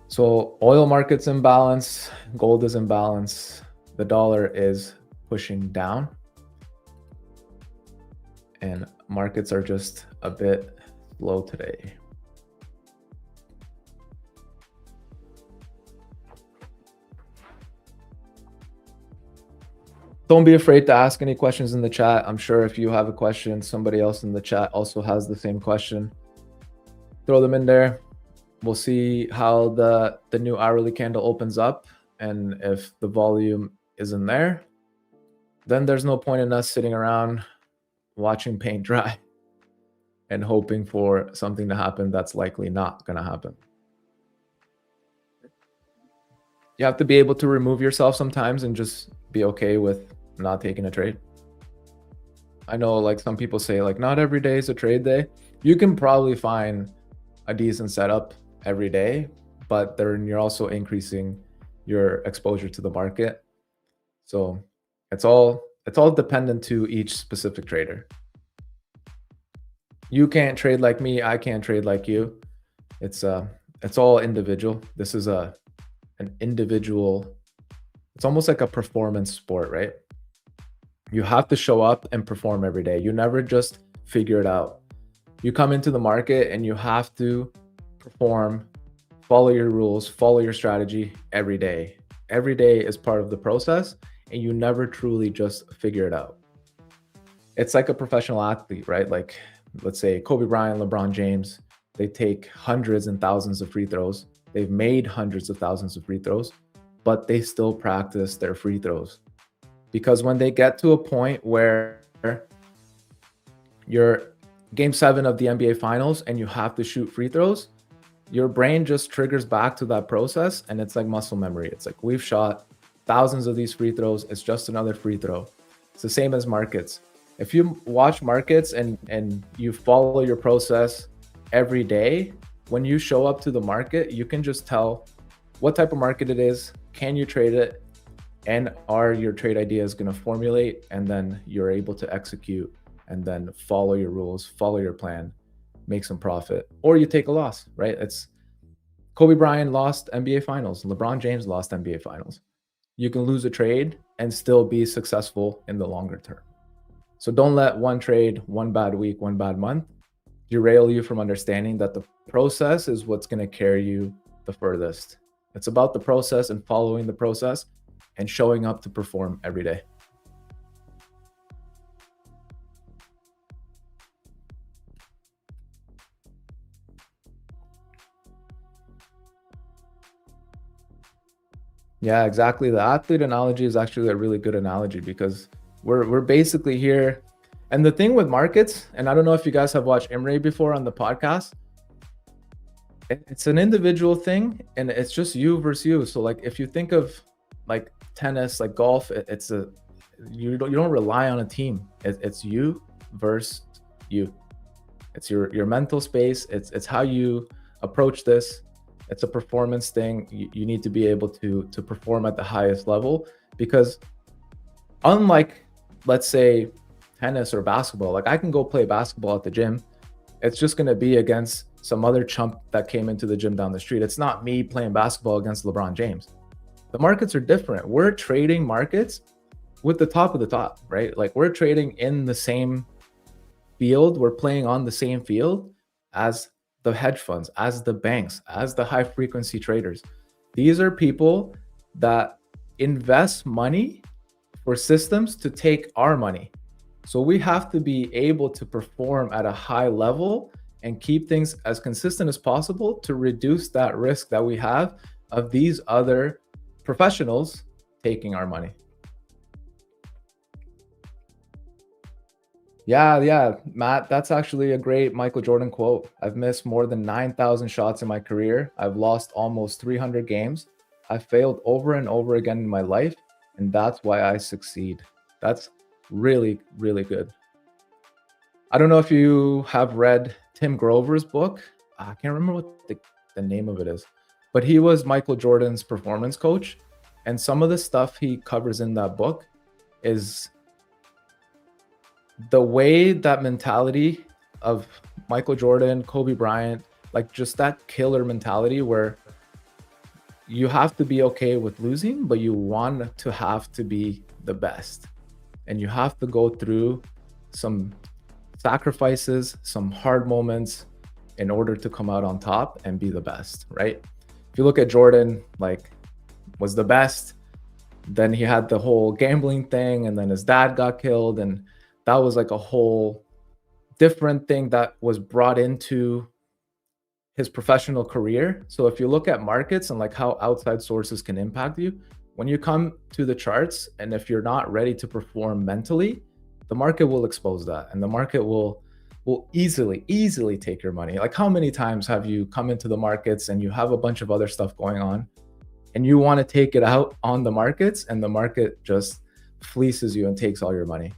So oil market's in balance, gold is in balance, the dollar is pushing down, and markets are just a bit slow today. Don't be afraid to ask any questions in the chat. I'm sure if you have a question, somebody else in the chat also has the same question. Throw them in there. We'll see how the new hourly candle opens up, and if the volume isn't there, then there's no point in us sitting around watching paint dry and hoping for something to happen that's likely not going to happen. You have to be able to remove yourself sometimes and just be okay with not taking a trade. I know like some people say like not every day is a trade day. You can probably find a decent setup every day, but then you're also increasing your exposure to the market. So it's all dependent to each specific trader. You can't trade like me, I can't trade like you. It's all individual. This is an individual, it's almost like a performance sport, right? You have to show up and perform every day. You never just figure it out. You come into the market and you have to perform, follow your rules, follow your strategy every day. Every day is part of the process, and you never truly just figure it out. It's like a professional athlete, right? Like let's say Kobe Bryant, LeBron James, they take hundreds and thousands of free throws. They've made hundreds of thousands of free throws, but they still practice their free throws. Because when they get to a point where you're game 7 of the NBA finals and you have to shoot free throws, your brain just triggers back to that process, and it's like muscle memory. It's like we've shot thousands of these free throws. It's just another free throw. It's the same as markets. If you watch markets and you follow your process every day, when you show up to the market, you can just tell what type of market it is, can you trade it, and are your trade ideas going to formulate, and then you're able to execute and then follow your rules, follow your plan, make some profit, or you take a loss, right? It's Kobe Bryant lost NBA finals, LeBron James lost NBA finals. You can lose a trade and still be successful in the longer term. So don't let one trade, one bad week, one bad month derail you from understanding that the process is what's going to carry you the furthest. It's about the process and following the process and showing up to perform every day. Yeah, exactly. The athlete analogy is actually a really good analogy because we're basically here. And the thing with markets, and I don't know if you guys have watched Imre before on the podcast, it's an individual thing and it's just you versus you. So like if you think of like tennis, like golf, it's a you don't rely on a team. It's you versus you. It's your mental space. It's how you approach this. It's a performance thing. You need to be able to perform at the highest level, because unlike, let's say, tennis or basketball, like I can go play basketball at the gym. It's just going to be against some other chump that came into the gym down the street. It's not me playing basketball against LeBron James. The markets are different. We're trading markets with the top of the top, right? Like we're trading in the same field. We're playing on the same field as the hedge funds, as the banks, as the high frequency traders. These are people that invest money for systems to take our money. So we have to be able to perform at a high level and keep things as consistent as possible to reduce that risk that we have of these other professionals taking our money. Yeah, Matt, that's actually a great Michael Jordan quote. I've missed more than 9,000 shots in my career. I've lost almost 300 games. I've failed over and over again in my life, and that's why I succeed. That's really, really good. I don't know if you have read Tim Grover's book. I can't remember what the name of it is, but he was Michael Jordan's performance coach. And some of the stuff he covers in that book is the way that mentality of Michael Jordan, Kobe Bryant, like just that killer mentality where you have to be okay with losing, but you want to have to be the best. And you have to go through some sacrifices, some hard moments in order to come out on top and be the best, right? If you look at Jordan, like was the best, then he had the whole gambling thing, and then his dad got killed, and that was like a whole different thing that was brought into his professional career. So if you look at markets and like how outside sources can impact you, when you come to the charts and if you're not ready to perform mentally, the market will expose that, and the market will easily take your money. Like how many times have you come into the markets and you have a bunch of other stuff going on and you want to take it out on the markets and the market just fleeces you and takes all your money?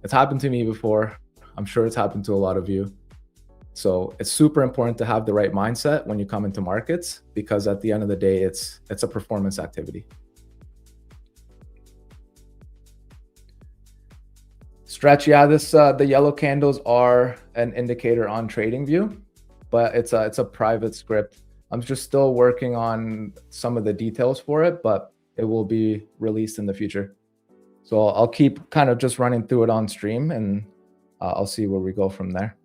It's happened to me before. I'm sure it's happened to a lot of you. So it's super important to have the right mindset when you come into markets, because at the end of the day, it's a performance activity. Stretch, yeah, this the yellow candles are an indicator on TradingView, but it's a private script. I'm just still working on some of the details for it, but it will be released in the future. So I'll keep kind of just running through it on stream, and I'll see where we go from there.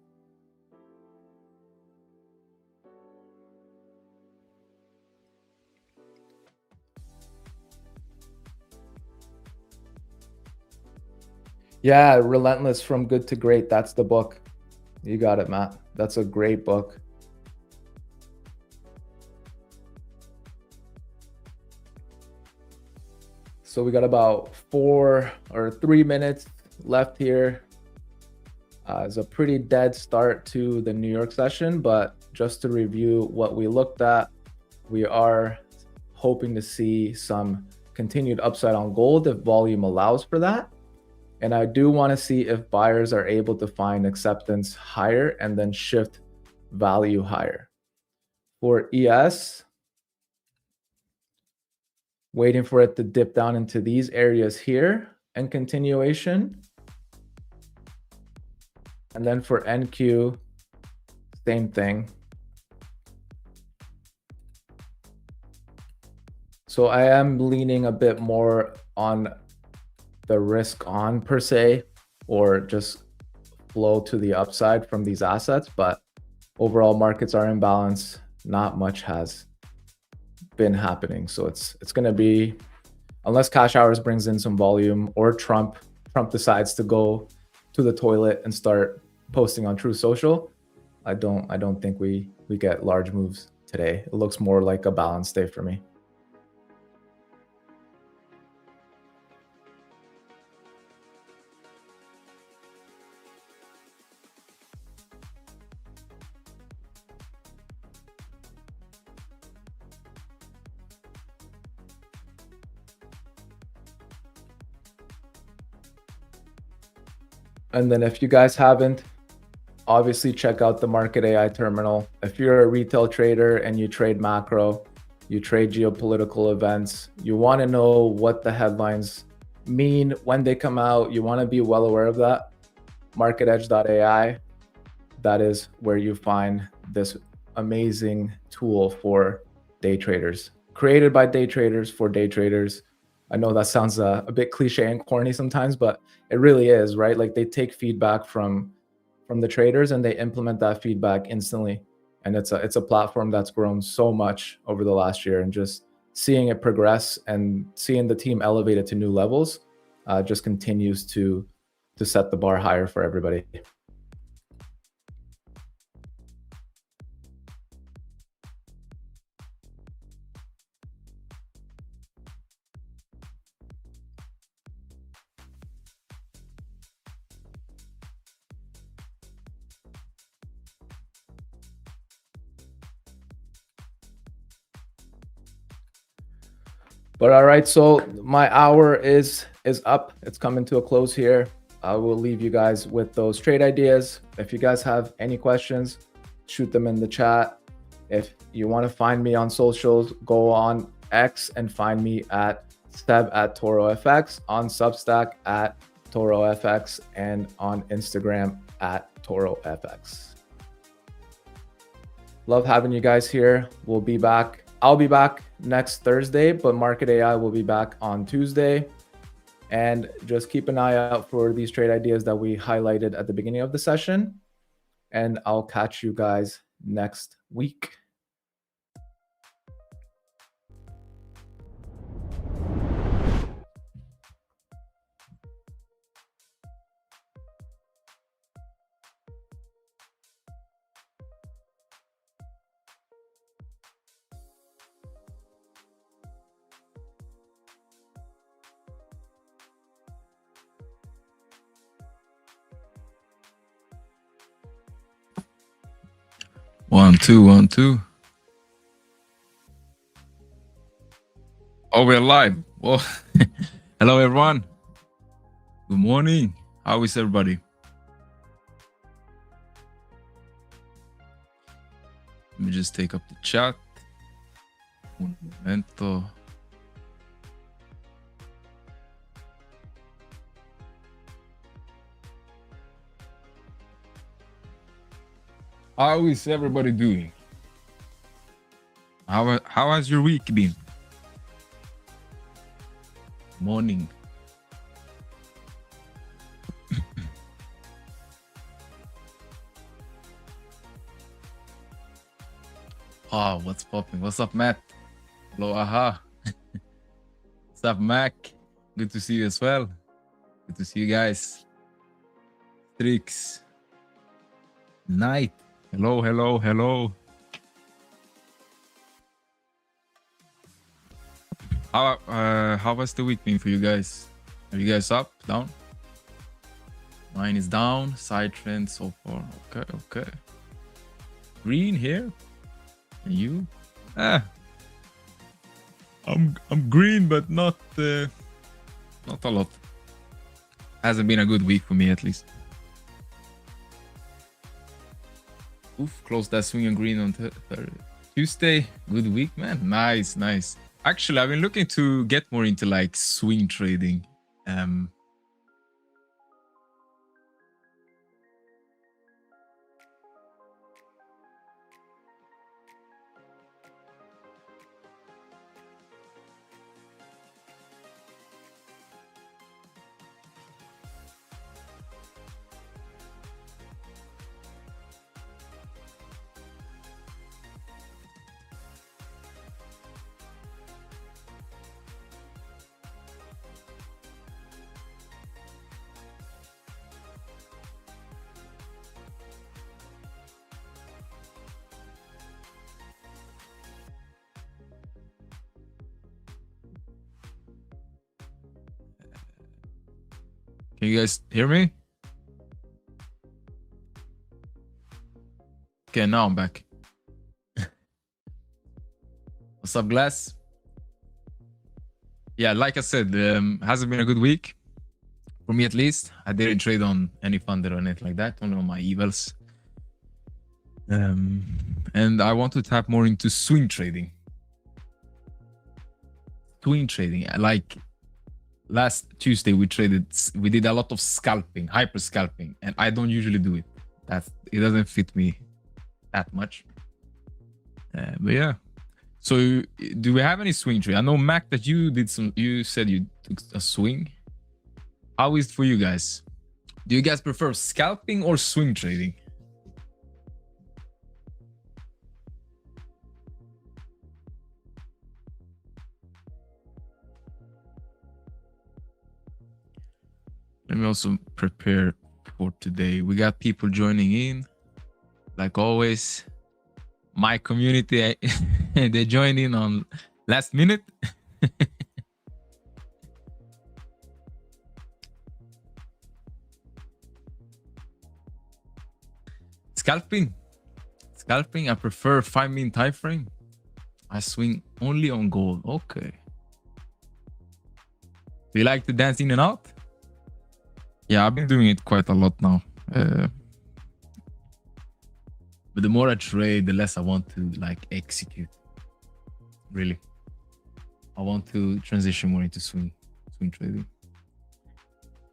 Yeah, Relentless from Good to Great. That's the book. You got it, Matt. That's a great book. So we got about 4 or 3 minutes left here. It's a pretty dead start to the New York session, but just to review what we looked at, we are hoping to see some continued upside on gold if volume allows for that. And I do want to see if buyers are able to find acceptance higher and then shift value higher. For ES, waiting for it to dip down into these areas here and continuation. And then for NQ, same thing. So I am leaning a bit more on the risk on per se, or just flow to the upside from these assets, but overall markets are in balance. Not much has been happening. So it's going to be, unless cash hours brings in some volume or Trump decides to go to the toilet and start posting on True Social, I don't think we get large moves today. It looks more like a balanced day for me. And then if you guys haven't, obviously check out the Market AI terminal. If you're a retail trader and you trade macro, you trade geopolitical events, you want to know what the headlines mean when they come out, you want to be well aware of that, marketedge.ai, that is where you find this amazing tool for day traders, created by day traders for day traders. I know that sounds a bit cliche and corny sometimes, but it really is, right? Like they take feedback from the traders and they implement that feedback instantly. And it's a platform that's grown so much over the last year, and just seeing it progress and seeing the team elevate it to new levels just continues to set the bar higher for everybody. But all right, so my hour is up. It's coming to a close here. I will leave you guys with those trade ideas. If you guys have any questions, shoot them in the chat. If you want to find me on socials, go on X and find me at Seb@ToroFX, on Substack at ToroFX, and on Instagram at ToroFX. Love having you guys here. We'll be back. I'll be back next Thursday, but Market AI will be back on Tuesday. And just keep an eye out for these trade ideas that we highlighted at the beginning of the session. And I'll catch you guys next week. One, two. Oh, we're live. Well, hello, everyone. Good morning. How is everybody? Let me just take up the chat. Un momento. How is everybody doing? How has your week been? Morning. Oh, what's popping? What's up, Matt? Hello, aha. What's up, Mac? Good to see you as well. Good to see you guys. Trix. Night. Hello. How has the week been for you guys? Are you guys up, down? Mine is down. Side trend so far. Okay. Green here. And you? I'm green, but not a lot. Hasn't been a good week for me, at least. Oof, close that swing on green on Tuesday. Good week, man. Nice. Actually, I've been looking to get more into like swing trading. Can you guys hear me? Okay, now I'm back. What's up, Glass? Yeah, like I said, hasn't been a good week. For me, at least. I didn't trade on any funder or anything like that. Only on my evals. And I want to tap more into swing trading. Like last Tuesday, we did a lot of scalping, hyper scalping, and I don't usually do it. It doesn't fit me that much. But yeah. So do we have any swing trade? I know, Mac, that you said you took a swing. How is it for you guys? Do you guys prefer scalping or swing trading? Let me also prepare for today. We got people joining in, like always. My community, they joined in on last minute. Scalping, I prefer 5-minute time frame. I swing only on gold. Okay. Do you like to dance in and out? Yeah, I've been doing it quite a lot now. But the more I trade, the less I want to like execute. Really, I want to transition more into swing trading.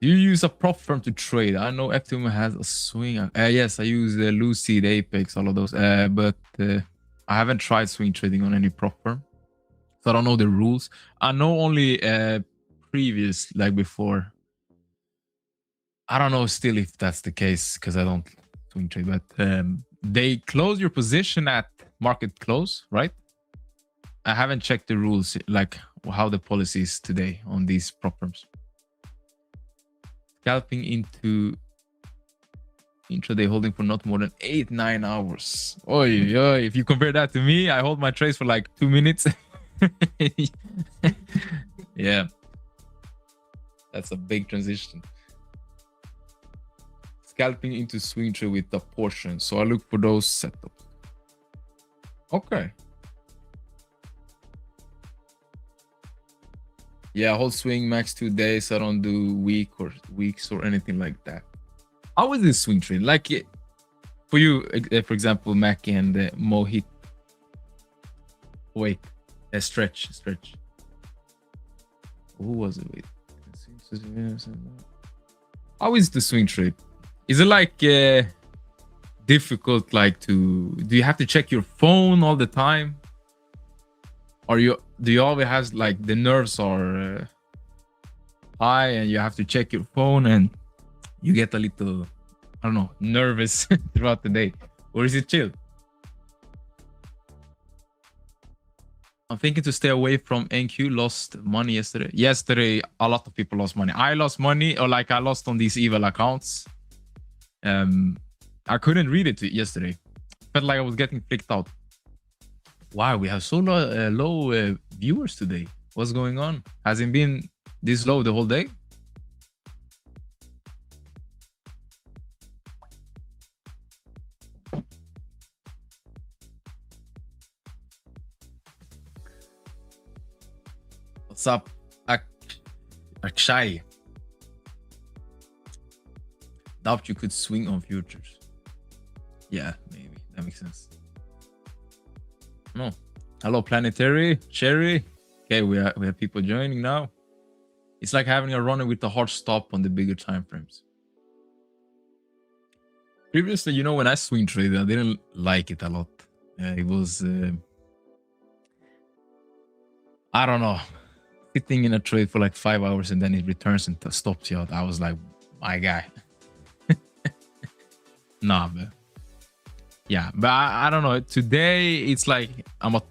Do you use a prop firm to trade? I know FTM has a swing. Yes, I use Lucid, Apex, all of those. But I haven't tried swing trading on any prop firm, so I don't know the rules. I know only previous, like before. I don't know still if that's the case because I don't swing trade, but they close your position at market close, right? I haven't checked the rules, like how the policy is today on these prop firms. Scalping into intraday holding for not more than 8-9 hours. Oy, oy. If you compare that to me, I hold my trades for like 2 minutes. Yeah, that's a big transition. Scalping into swing trade with a portion. So I look for those setups. Okay. Yeah, hold swing max 2 days. I don't do weeks or anything like that. How is this swing trade? Like for you, for example, Mac and Mohit. Wait, stretch. Who was it? Wait. How is the swing trade? Is it like difficult? Like do you have to check your phone all the time? Or do you always have like the nerves are high and you have to check your phone and you get a little, I don't know, nervous throughout the day? Or is it chill? I'm thinking to stay away from NQ. Lost money yesterday. Yesterday, a lot of people lost money. I lost money, or like I lost on these evil accounts. I couldn't read it yesterday. Felt like I was getting flicked out. Wow, we have so low viewers today. What's going on? Has it been this low the whole day? What's up, Akshay? Doubt you could swing on futures. Yeah, maybe. That makes sense. No. Hello, Planetary, Cherry. Okay, we have people joining now. It's like having a runner with a hard stop on the bigger time frames. Previously, you know, when I swing traded, I didn't like it a lot. It was, I don't know, sitting in a trade for like 5 hours and then it returns and stops you out. I was like, my guy. Nah, man. Yeah, but I don't know. Today, it's like I'm a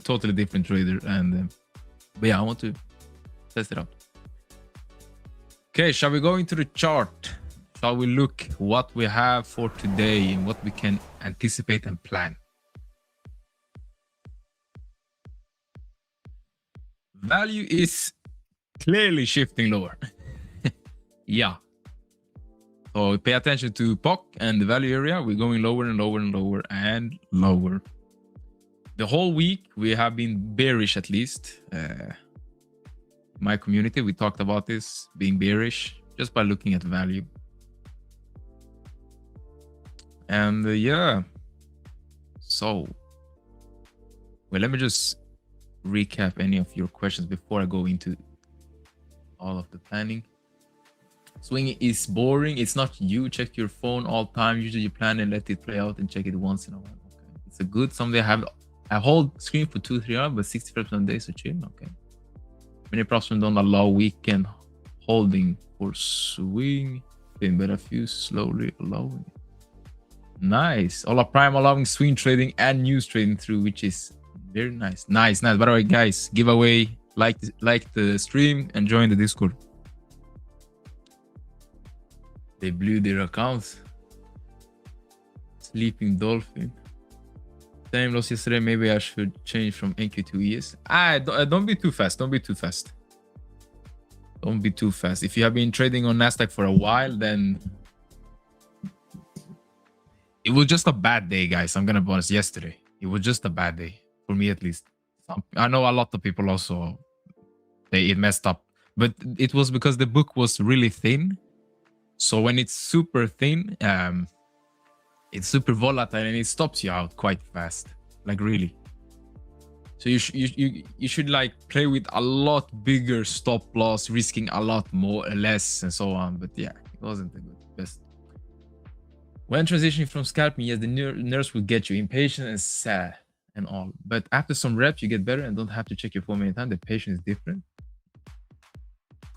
totally different trader. And but yeah, I want to test it out. Okay, shall we go into the chart? Shall we look what we have for today and what we can anticipate and plan? Value is clearly shifting lower. Yeah. So pay attention to POC and the value area. We're going lower and lower and lower and lower. The whole week, we have been bearish at least. My community, we talked about this, being bearish just by looking at value. And yeah. So, well, let me just recap any of your questions before I go into all of the planning. Swing is boring. It's not you. Check your phone all time. Usually you plan and let it play out and check it once in a while. Okay. It's a good. Someday I hold screen for 2-3 hours, but 60% of the day, so chill. Okay. Many props don't allow weekend holding for swing. But a few slowly allowing. Nice. All our prime allowing swing trading and news trading through, which is very nice. Nice. By the way, guys, giveaway, like the stream and join the Discord. They blew their accounts. Sleeping Dolphin. Same loss yesterday. Maybe I should change from NQ to ES. Don't be too fast. Don't be too fast. Don't be too fast. If you have been trading on Nasdaq for a while, then it was just a bad day, guys. I'm gonna be honest. Yesterday, it was just a bad day for me, at least. I know a lot of people also it messed up, but it was because the book was really thin. So when it's super thin, it's super volatile and it stops you out quite fast, like really. So you should like play with a lot bigger stop loss, risking a lot more less and so on. But yeah, it wasn't the best. When transitioning from scalping, yes, the nerves will get you impatient and sad and all. But after some reps, you get better and don't have to check your phone many times. The patience is different.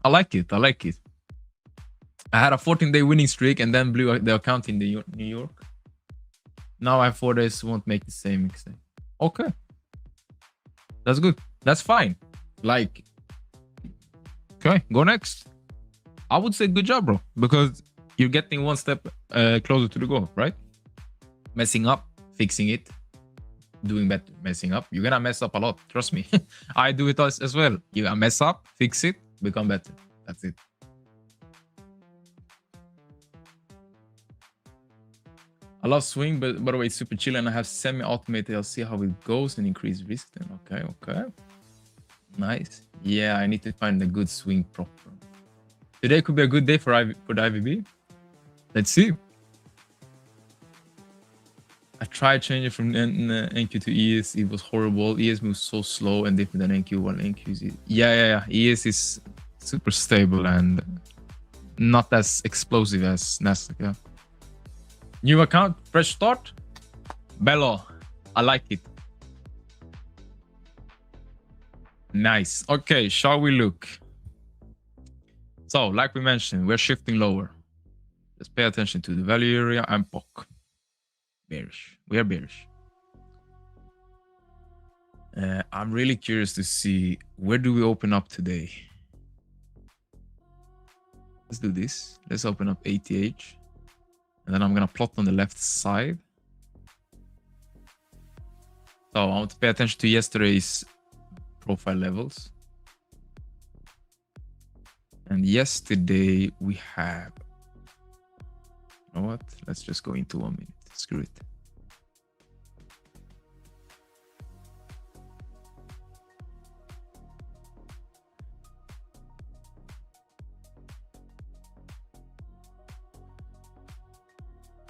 I like it. I like it. I had a 14-day winning streak and then blew the account in New York. Now I have 4 days, won't make the same mistake. Okay. That's good. That's fine. Like, okay, go next. I would say good job, bro, because you're getting one step closer to the goal, right? Messing up, fixing it, doing better. Messing up, you're gonna mess up a lot. Trust me. I do it as well. You gotta mess up, fix it, become better. That's it. I love swing, but by the way, it's super chill and I have semi-automated. I'll see how it goes and increase risk then. Okay, okay. Nice. Yeah, I need to find a good swing prop. Today could be a good day for the IVB. Let's see. I tried changing from NQ to ES. It was horrible. ES moves so slow and different than NQ. While NQ is... Yeah. ES is super stable and not as explosive as Nasdaq. Yeah. New account, fresh start. Bello. I like it. Nice. Okay, shall we look? So, like we mentioned, we're shifting lower. Let's pay attention to the value area and POC. Bearish. We are bearish. I'm really curious to see where do we open up today. Let's do this. Let's open up ATH. And then I'm going to plot on the left side. So I want to pay attention to yesterday's profile levels. And yesterday we have... You know what? Let's just go into 1 minute. Screw it.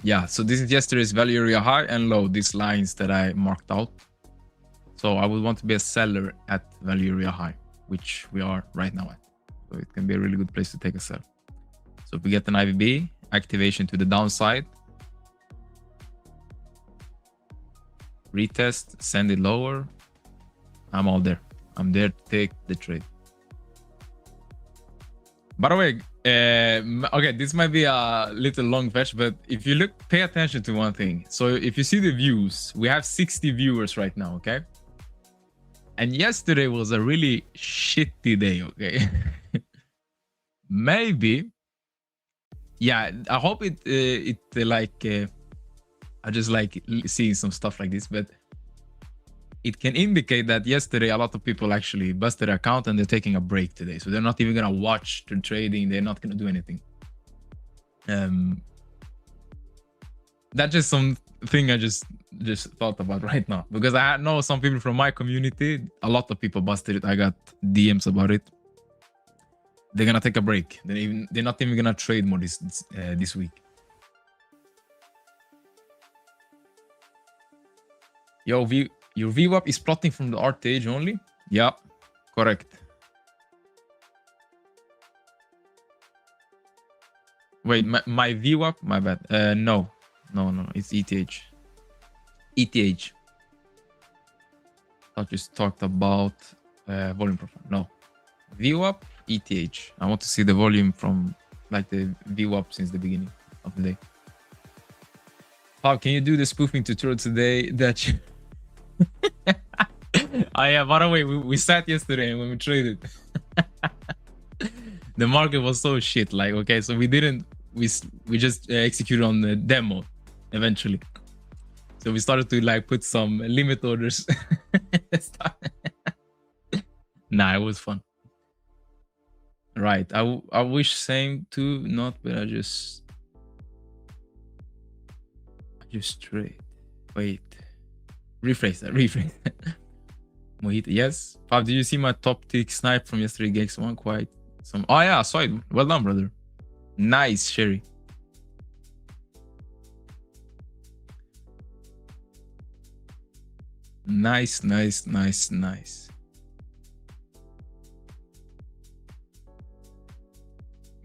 Yeah, so this is yesterday's value area high and low, these lines that I marked out. So I would want to be a seller at value area high, which we are right now at. So it can be a really good place to take a sell. So if we get an IVB, activation to the downside, retest, send it lower, I'm all there. I'm there to take the trade. By the way, okay, this might be a little long fetch, but if you look, pay attention to one thing. So if you see the views, we have 60 viewers right now, okay? And yesterday was a really shitty day, okay? Maybe, yeah, I hope I just like seeing some stuff like this, but it can indicate that yesterday a lot of people actually busted their account and they're taking a break today. So they're not even gonna watch the trading. They're not gonna do anything. That's just something I just thought about right now, because I know some people from my community, a lot of people busted it. I got DMs about it. They're gonna take a break. They're not even gonna trade more this week. Yo, your VWAP is plotting from the RTH only? Yeah, correct. Wait, my VWAP? My bad. No, it's ETH. ETH. I just talked about volume profile. No, VWAP, ETH. I want to see the volume from like the VWAP since the beginning of the day. How can you do the spoofing tutorial today? That you... By the way, we sat yesterday when we traded. The market was so shit. Like, okay, so we just executed on the demo eventually. So we started to like put some limit orders. Nah, it was fun. Right. I wish same too, not, but I just trade. Wait. Rephrase that. Mojito, yes. Pav, did you see my top tick snipe from yesterday? Gex one quite some. Oh yeah, I saw it. Well done, brother. Nice, Sherry. Nice.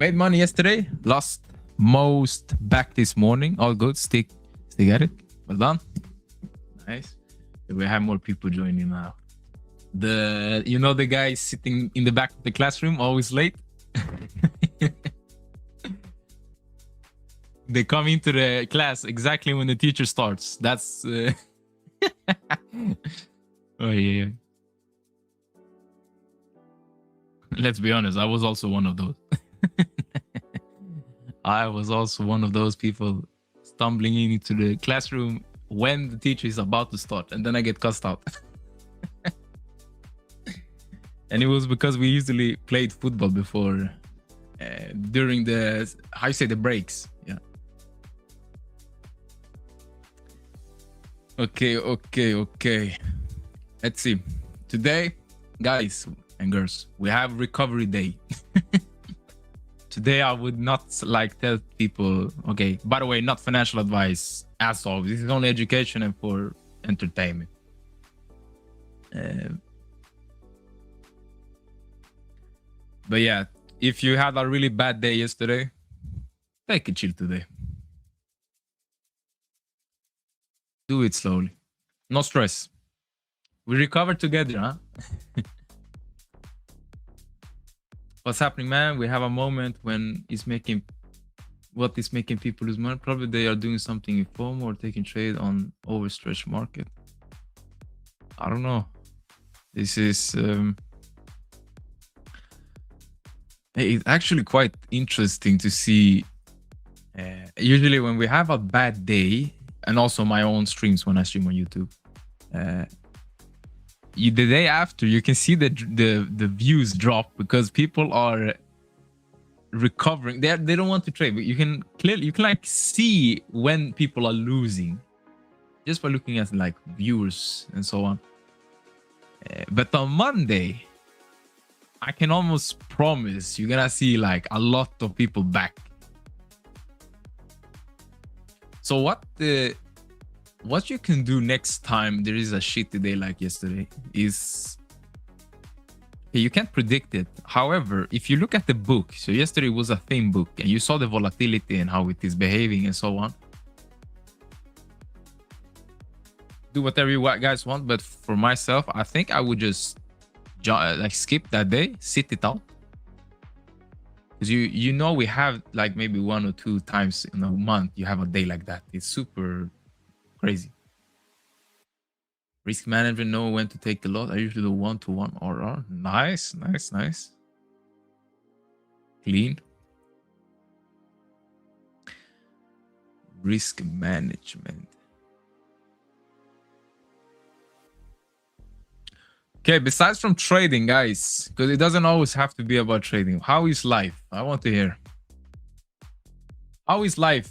Made money yesterday. Lost most back this morning. All good. Stick at it. Well done. Nice. We have more people joining now. The guy sitting in the back of the classroom, always late. They come into the class exactly when the teacher starts. That's oh yeah. Let's be honest, I was also one of those. I was also one of those people stumbling into the classroom when the teacher is about to start, and then I get cussed out. And it was because we usually played football before, during the, how you say, the breaks. Yeah. Okay. Let's see. Today, guys and girls, we have recovery day. Today, I would not like tell people, okay, by the way, not financial advice as always. This is only education and for entertainment. But yeah, if you had a really bad day yesterday, take a chill today. Do it slowly. No stress. We recover together, huh? What's happening, man? We have a moment when what is making people lose money. Probably they are doing something in FOMO or taking trade on overstretched market. I don't know. This is it's actually quite interesting to see. Usually when we have a bad day, and also my own streams when I stream on YouTube, the day after you can see the views drop because people are recovering. They don't want to trade, but you can like see when people are losing just by looking at like viewers and so on. But on Monday, I can almost promise you're gonna see like a lot of people back. So what you can do next time there is a shitty day like yesterday is, you can't predict it. However, if you look at the book, so yesterday was a theme book and you saw the volatility and how it is behaving and so on. Do whatever you guys want, but for myself, I think I would just like skip that day, sit it out. Because you know we have like maybe 1 or 2 times in a month you have a day like that. It's super crazy. Risk management, know when to take the lot. I usually do 1-to-1 RR. Nice. Clean. Risk management. Okay, besides from trading, guys, because it doesn't always have to be about trading. How is life? I want to hear. How is life?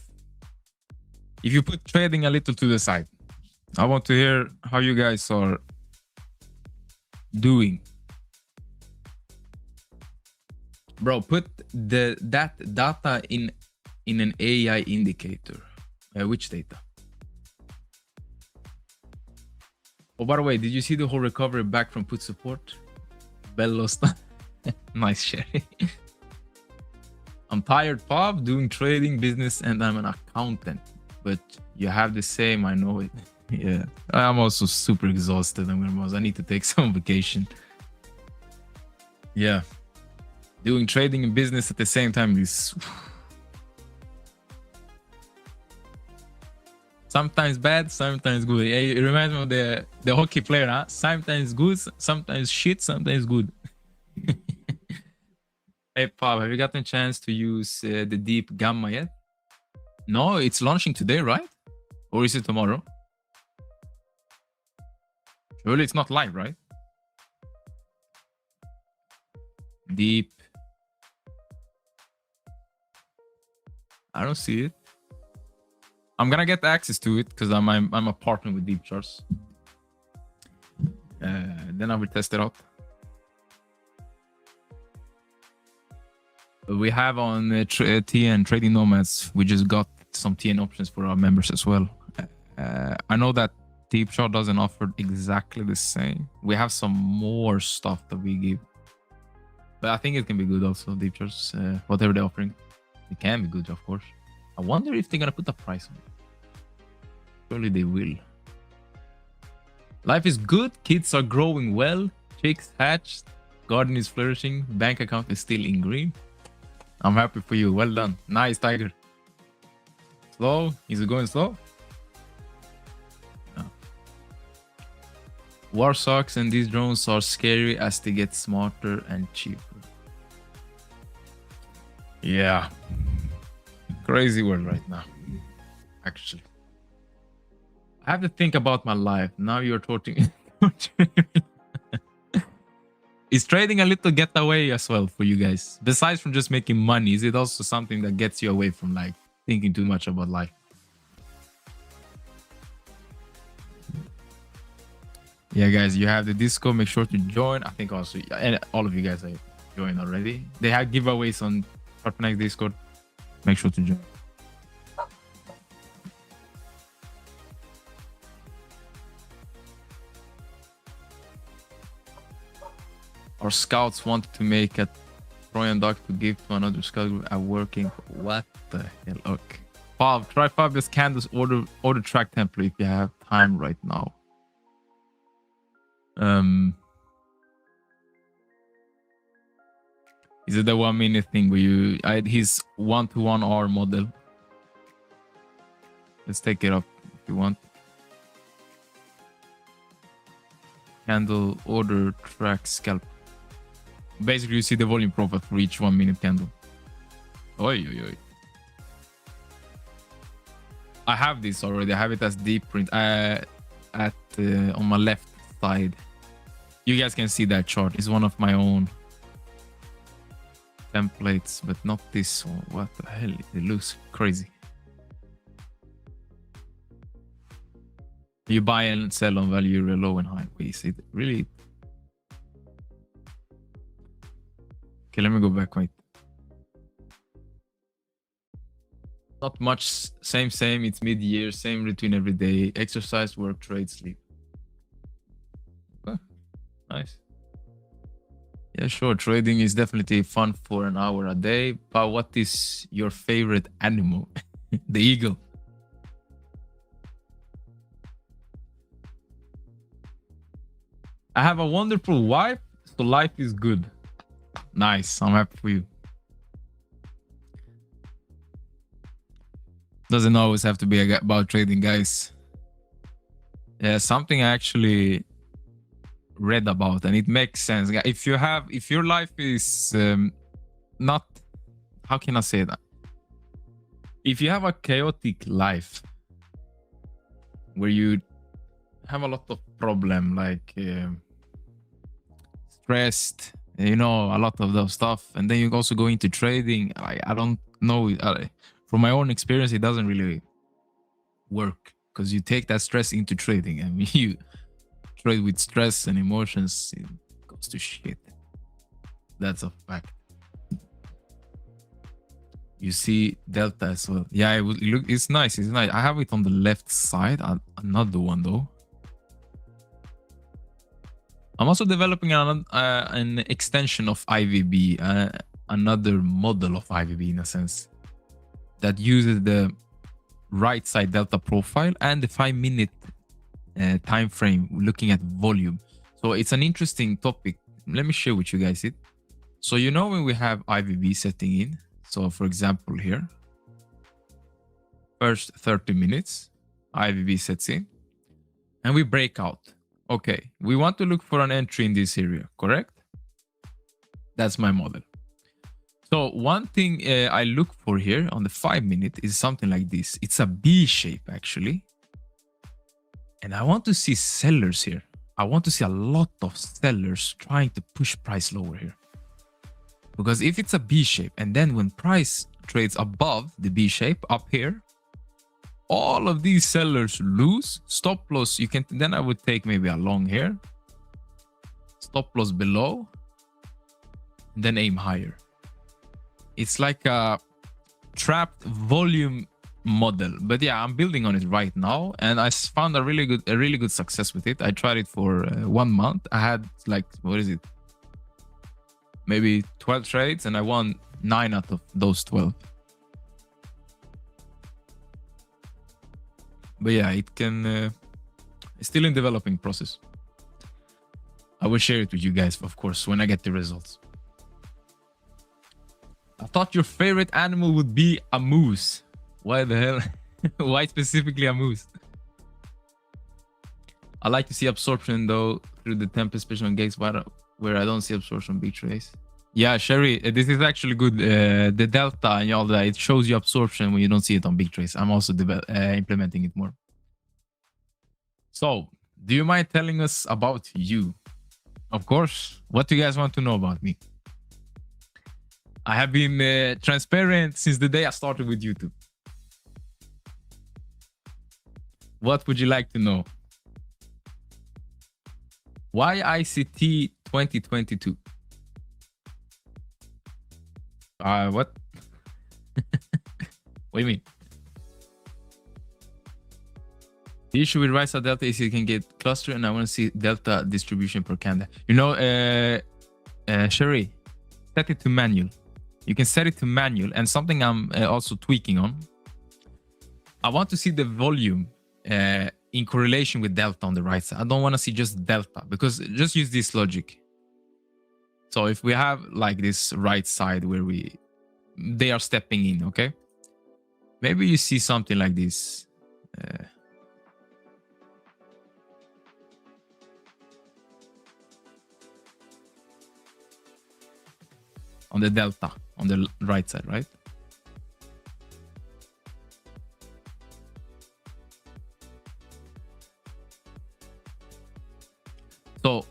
If you put trading a little to the side, I want to hear how you guys are doing. Bro, put that data in an AI indicator. Which data? Oh, by the way, did you see the whole recovery back from put support? Bellows. Nice, Sherry. I'm tired, Pop, doing trading business, and I'm an accountant. But you have the same, I know it. Yeah, I'm also super exhausted. I need to take some vacation. Yeah, doing trading and business at the same time is sometimes bad, sometimes good. It reminds me of the hockey player, huh? Sometimes good, sometimes shit, sometimes good. Hey, Pop, have you gotten a chance to use the deep gamma yet? No, it's launching today, right? Or is it tomorrow? Surely it's not live, right? Deep. I don't see it. I'm gonna get access to it because I'm a partner with Deep Charts. Then I will test it out. We have on TN Trading Nomads, we just got some TN options for our members as well. I know that Deep Shot doesn't offer exactly the same. We have some more stuff that we give. But I think it can be good also, Deep Shots, whatever they're offering. It can be good, of course. I wonder if they're going to put a price on it. Surely they will. Life is good. Kids are growing well. Chicks hatched. Garden is flourishing. Bank account is still in green. I'm happy for you. Well done. Nice, Tiger. Slow. Is it going slow? No. War socks and these drones are scary as they get smarter and cheaper. Yeah. Crazy world right now. Actually. I have to think about my life. Now you're torturing. Is trading a little getaway as well for you guys? Besides from just making money, is it also something that gets you away from like thinking too much about life? Yeah, guys, you have the Discord. Make sure to join. I think also, and all of you guys are joined already. They have giveaways on Fanatics Discord. Make sure to join. Our scouts wanted to make a Trojan duck to give to another scout group at working. What the hell? Okay. Fav, try Fabius Candace order track template if you have time right now. Is it the 1 minute thing where you his 1-to-1 R model? Let's take it up if you want. Candle order track scalp. Basically, you see the volume profile for each 1 minute candle. Oi, oi, oi. I have this already. I have it as deep print on my left side. You guys can see that chart. It's one of my own templates, but not this one. What the hell? It looks crazy. You buy and sell on value low and high. Wait, is it really? Okay, let me go back. Wait. Not much. Same. It's mid-year. Same routine every day. Exercise, work, trade, sleep. Oh, nice. Yeah, sure. Trading is definitely fun for an hour a day. But what is your favorite animal? The eagle. I have a wonderful wife, so life is good. Nice. I'm happy for you. Doesn't always have to be about trading, guys. Yeah, something I actually read about, and it makes sense. If your life is not, how can I say that? If you have a chaotic life where you have a lot of problem, like stressed, you know, a lot of those stuff, and then you also go into trading. I don't know. From my own experience, it doesn't really work because you take that stress into trading, and when you trade with stress and emotions, it goes to shit. That's a fact. You see Delta as well. Yeah, it's nice. It's nice. I have it on the left side. Another one though. I'm also developing an extension of IVB, another model of IVB in a sense, that uses the right side delta profile and the 5-minute time frame looking at volume. So it's an interesting topic. Let me share with you guys it. So you know when we have IVB setting in, so for example here, first 30 minutes, IVB sets in, and we break out. Okay, we want to look for an entry in this area, correct? That's my model. So one thing I look for here on the 5-minute is something like this. It's a B shape actually. And I want to see sellers here. I want to see a lot of sellers trying to push price lower here. Because if it's a B shape, and then when price trades above the B shape up here, all of these sellers lose. Stop loss, you can, then I would take maybe a long here. Stop loss below, then aim higher. it's like a trapped volume model. But yeah, I'm building on it right now, and I found a really good success with it. I tried it for 1 month. I had like, what is it, maybe 12 trades, and I won 9 out of those 12. But yeah, it can it's still in developing process. I will share it with you guys, of course, when I get the results. I thought your favorite animal would be a moose. Why the hell? Why specifically a moose? I like to see absorption though through the temp, especially on gates where I don't see absorption big trays. Yeah, Sherry, this is actually good. The delta and all that, it shows you absorption when you don't see it on big trays. I'm also implementing it more. So, do you mind telling us about you? Of course. What do you guys want to know about me? I have been transparent since the day I started with YouTube. What would you like to know? Why ICT 2022? What? What do you mean? The issue with Risa Delta is you can get cluster, and I want to see Delta distribution per candle. You know, Sherry, set it to manual. You can set it to manual, and something I'm also tweaking on. I want to see the volume in correlation with delta on the right side. I don't want to see just delta, because just use this logic. So if we have like this right side where they are stepping in, okay? Maybe you see something like this. On the delta, on the right side, right? So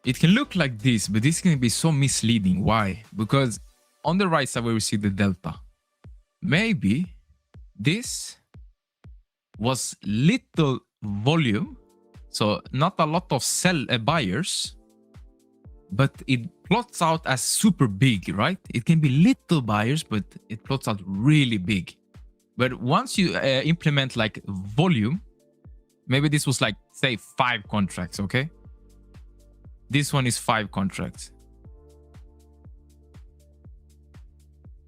it can look like this, but this can be so misleading. Why? Because on the right side where we see the delta, maybe this was little volume, so not a lot of buyers, but it plots out as super big, right? It can be little buyers, but it plots out really big. But once you implement like volume, maybe this was like, say, 5 contracts, okay? This one is 5 contracts.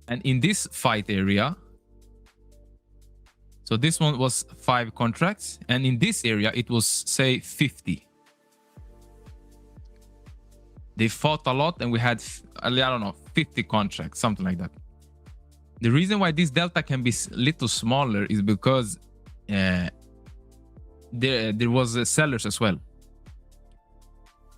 And in this fight area, so this one was 5 contracts, and in this area, it was, say, 50. They fought a lot, and we had, I don't know, 50 contracts, something like that. The reason why this delta can be a little smaller is because there was sellers as well.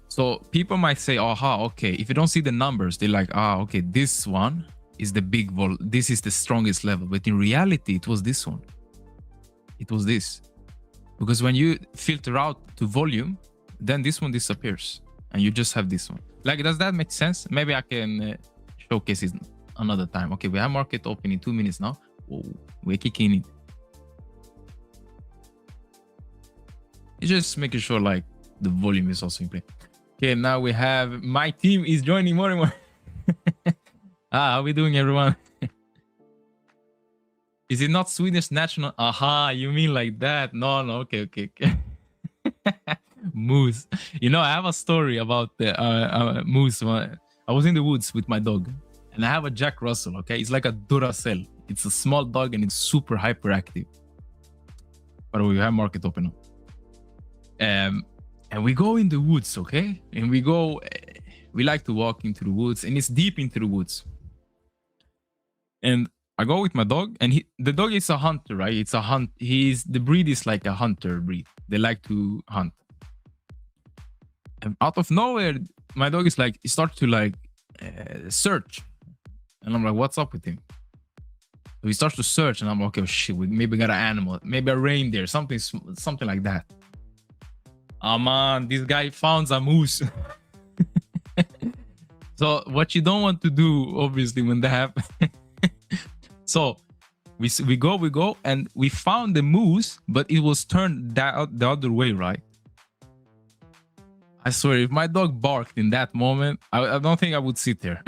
So people might say, aha, okay, if you don't see the numbers, they're like, okay, this one is the big vol, this is the strongest level. But in reality, it was this one. It was this. Because when you filter out to volume, then this one disappears. And you just have this one. Like, does that make sense? Maybe I can showcase it another time. Okay, we have market open in 2 minutes now. Whoa, we're kicking it. It's just making sure like the volume is also in play. Okay, now we have my team is joining more and more. How are we doing, everyone? Is it not Swedish national? Aha, you mean like that? No, okay. Moose. You know, I have a story about the moose. I was in the woods with my dog, and I have a Jack Russell, okay? It's like a Duracell. It's a small dog, and it's super hyperactive. But we have market open up. And we go in the woods, okay? And we like to walk into the woods, and it's deep into the woods. And I go with my dog, and the dog is a hunter, right? It's a hunt. The breed is like a hunter breed. They like to hunt. And out of nowhere, my dog is like, he starts to like search. And I'm like, what's up with him? So he starts to search, and I'm like, okay, oh, shit, we maybe got an animal, maybe a reindeer, something like that. Oh man, this guy found a moose. So what you don't want to do, obviously, when that happens. So we go, and we found the moose, but it was turned the other way, right? I swear, if my dog barked in that moment, I don't think I would sit there.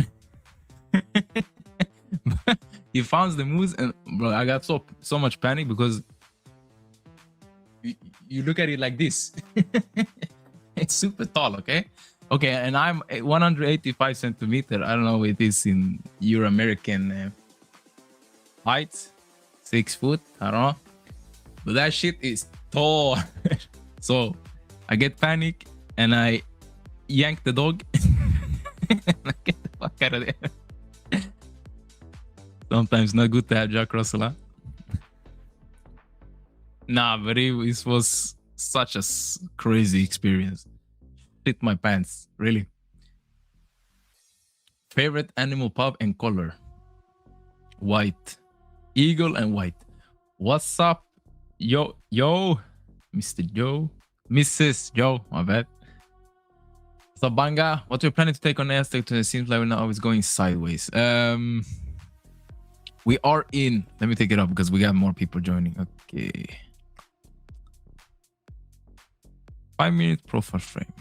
he found the moves, and bro, I got so much panic because you look at it like this. It's super tall, okay? Okay, and I'm 185 centimeter. I don't know what it is in your American height, 6 foot. I don't know, but that shit is tall. So I get panic and I yank the dog. And I get the fuck out of there. Sometimes not good to have Jack Russell, huh? Nah, but it was such a crazy experience. Fit my pants, really. Favorite animal pup and color? White. Eagle and white. What's up? Yo, Mr. Joe. Mrs. Joe, my bad. So Banga, what you're planning to take on Aztec? It seems like we're now always going sideways. We are in. Let me take it up because we got more people joining. Okay. 5-minute profile frame.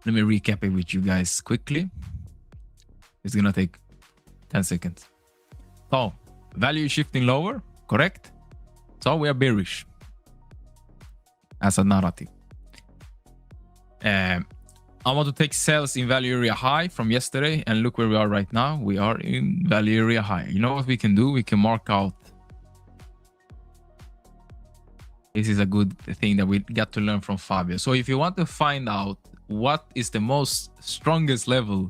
Let me recap it with you guys quickly. It's gonna take 10 seconds. So, value is shifting lower, correct? So we are bearish as a narrative. I want to take sales in value area high from yesterday, and look where we are right now. We are in value area high. You know what we can do? We can mark out. This is a good thing that we got to learn from Fabio. So if you want to find out what is the most strongest level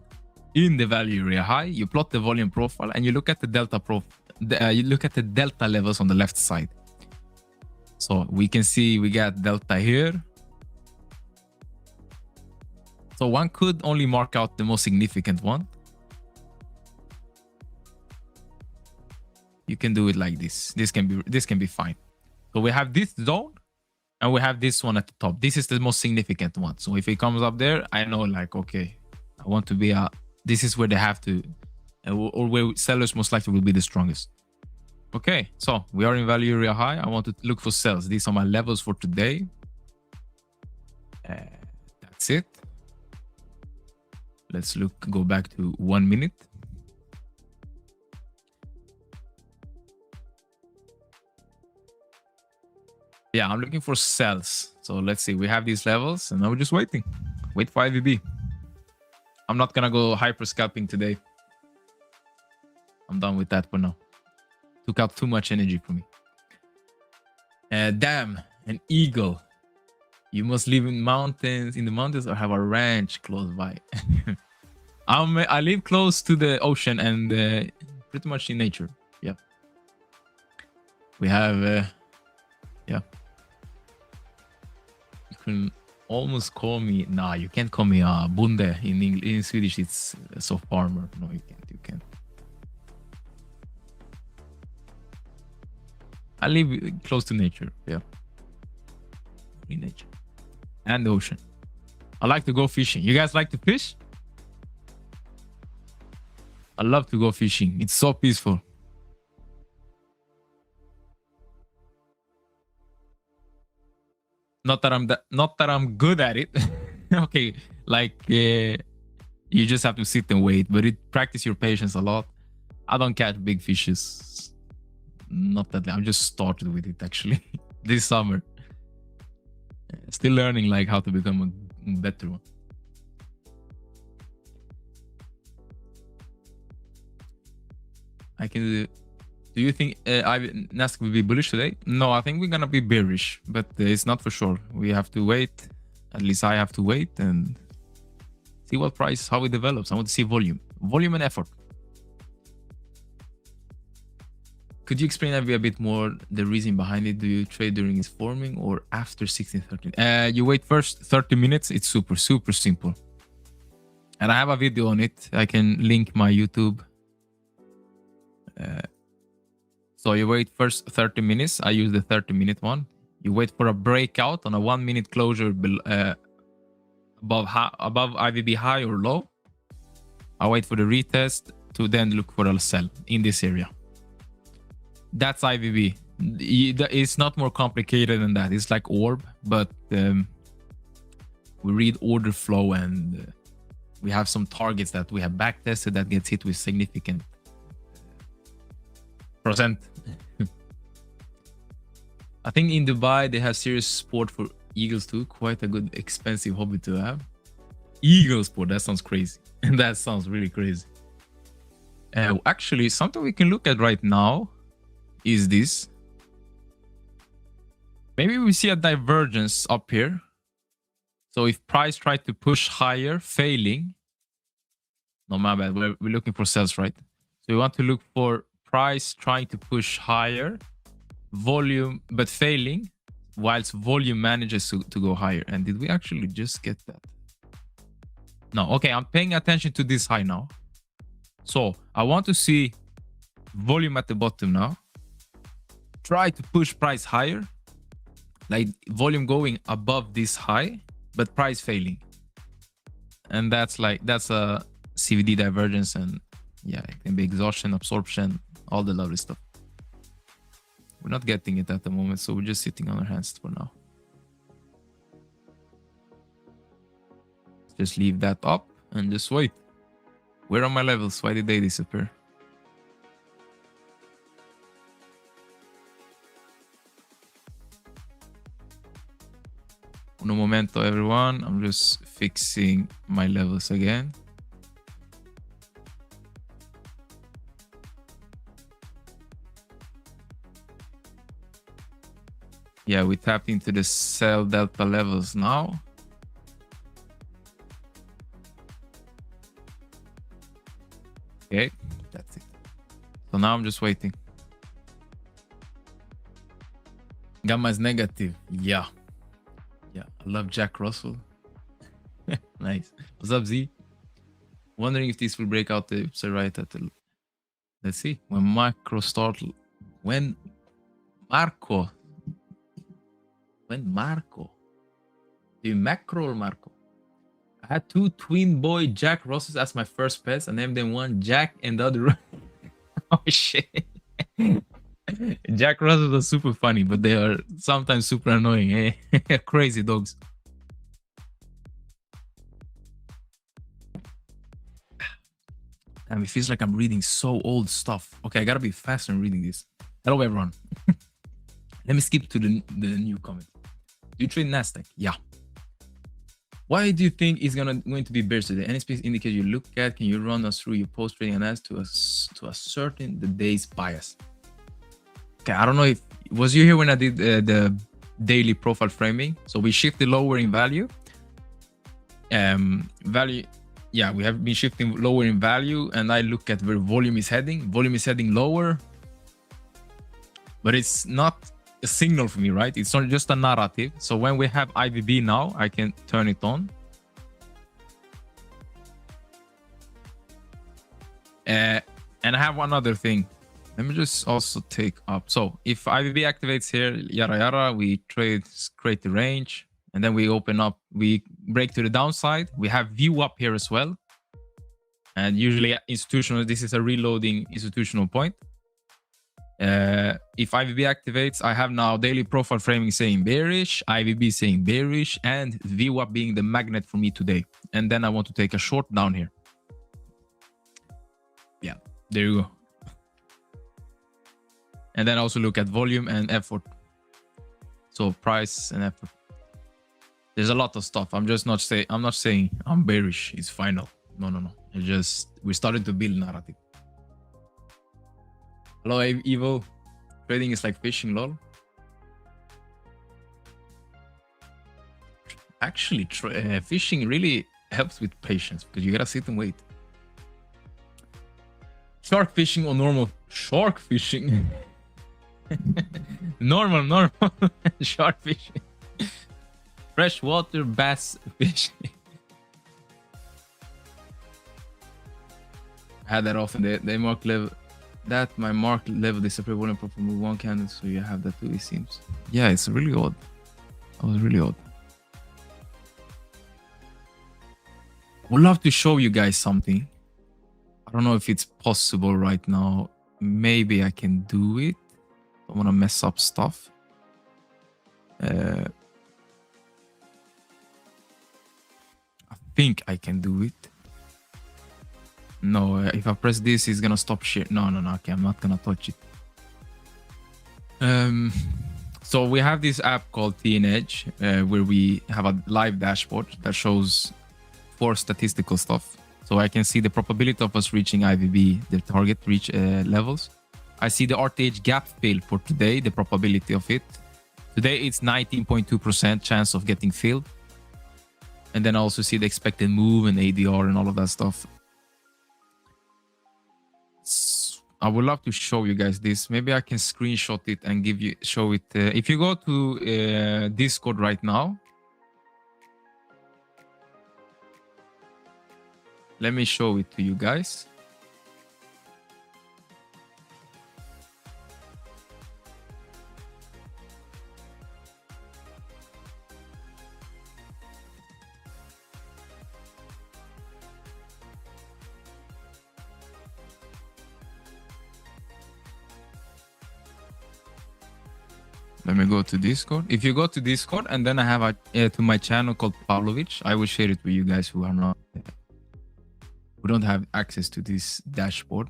in the value area high, you plot the volume profile and you look at the delta you look at the delta levels on the left side. So we can see we got delta here. So one could only mark out the most significant one. You can do it like this. This can be fine. So we have this zone and we have this one at the top. This is the most significant one. So if it comes up there, I know like, okay, I want to be this is where they have to, or where sellers most likely will be the strongest. Okay, so we are in value area high. I want to look for sales. These are my levels for today. That's it. Let's go back to 1 minute. Yeah, I'm looking for sales. So let's see. We have these levels and now we're just waiting. Wait for IVB. I'm not gonna go hyper scalping today. I'm done with that for now. Took out too much energy for me. Damn, an eagle. You must live in the mountains or have a ranch close by. I live close to the ocean and pretty much in nature. Yeah. We have, yeah. You can almost call me, nah, you can't call me bonde in English. In Swedish, it's so farmer. No, you can't. You can't. I live close to nature. Yeah. In nature. And the ocean. I like to go fishing. You guys like to fish? I love to go fishing. It's so peaceful. Not that I'm good at it. Okay, like you just have to sit and wait, but it practice your patience a lot. I don't catch big fishes. Not that I'm just started with it actually this summer. Still learning like how to become a better one. I can. Do you think Nasdaq will be bullish today? No, I think we're gonna be bearish, but it's not for sure. We have to wait. At least I have to wait and see what price, how it develops. I want to see volume and effort. Could you explain a bit more the reason behind it? Do you trade during its forming or after 1613? You wait first 30 minutes. It's super simple. And I have a video on it. I can link my YouTube. So you wait first 30 minutes. I use the 30-minute one. You wait for a breakout on a 1 minute closure above IVB high or low. I wait for the retest to then look for a sell in this area. That's IVB. It's not more complicated than that. It's like orb, but we read order flow and we have some targets that we have back tested that gets hit with significant percent. I think in Dubai they have serious sport for eagles too. Quite a good expensive hobby to have. Eagle sport, that sounds crazy. That sounds really crazy. Actually, something we can look at right now is this. Maybe we see a divergence up here. So if price try to push higher, failing. No, my bad. We're looking for sales, right? So we want to look for price trying to push higher, volume, but failing, whilst volume manages to go higher. And did we actually just get that? No. Okay, I'm paying attention to this high now. So I want to see volume at the bottom now. Try to push price higher. Like volume going above this high, but price failing. And that's a CVD divergence, and yeah, it can be exhaustion, absorption, all the lovely stuff. We're not getting it at the moment, so we're just sitting on our hands for now. Just leave that up and just wait. Where are my levels? Why did they disappear? Uno momento, everyone. I'm just fixing my levels again. Yeah, we tapped into the sell delta levels now. Okay, that's it. So now I'm just waiting. Gamma is negative. Yeah. Yeah, I love Jack Russell. Nice. What's up, Z? Wondering if this will break out the upside right at the... Let's see. When Marco... Do you macro or Marco? I had two twin boy Jack Russells as my first pets. I named them one Jack and the other... Oh, shit. Jack Russells are super funny, but they are sometimes super annoying. Eh? Crazy dogs. Damn, it feels like I'm reading so old stuff. Okay, I gotta be faster in reading this. Hello, everyone. Let me skip to the new comment. Do you trade Nasdaq? Yeah. Why do you think it's going to be bearish today? Any specific indicator you look at? Can you run us through your post trading analysis to ascertain the day's bias? Okay, I don't know if was you here when I did the daily profile framing. So we shifted lower in value. Yeah, we have been shifting lower in value, and I look at where volume is heading. Volume is heading lower, but it's not a signal for me, right? It's not just a narrative. So when we have IVB now, I can turn it on. And I have one other thing. Let me just also take up. So if IVB activates here, yada yada, we create the range, and then we open up, we break to the downside. We have view up here as well. And usually institutional, this is a reloading institutional point. If IVB activates, I have now daily profile framing saying bearish, IVB saying bearish, and VWAP being the magnet for me today. And then I want to take a short down here. Yeah, there you go. And then also look at volume and effort. So price and effort. There's a lot of stuff. I'm not saying I'm bearish. It's final. No. It's just we're starting to build narrative. Hello, Evo. Trading is like fishing, lol. Actually, fishing really helps with patience because you gotta sit and wait. Shark fishing or normal shark fishing? normal shark fishing. Freshwater bass fishing. I had that often. They mark level. That my mark level disappear volume proper move one candle, so you have that too, it seems. Yeah, it's really odd. That was really odd. Would love to show you guys something. I don't know if it's possible right now. Maybe I can do it. Don't want to mess up stuff. I think I can do it. No, if I press this, it's gonna stop share. No. Okay, I'm not gonna touch it. So we have this app called TN Edge, where we have a live dashboard that shows 4 statistical stuff. So I can see the probability of us reaching IVB, the target reach levels. I see the RTH gap fill for today, the probability of it. Today it's 19.2% chance of getting filled. And then I also see the expected move and ADR and all of that stuff. I would love to show you guys this. Maybe I can screenshot it and show it. If you go to Discord right now, let me show it to you guys. Let me go to Discord. If you go to Discord and then I have to my channel called Pavlovich, I will share it with you guys who are not, who don't have access to this dashboard.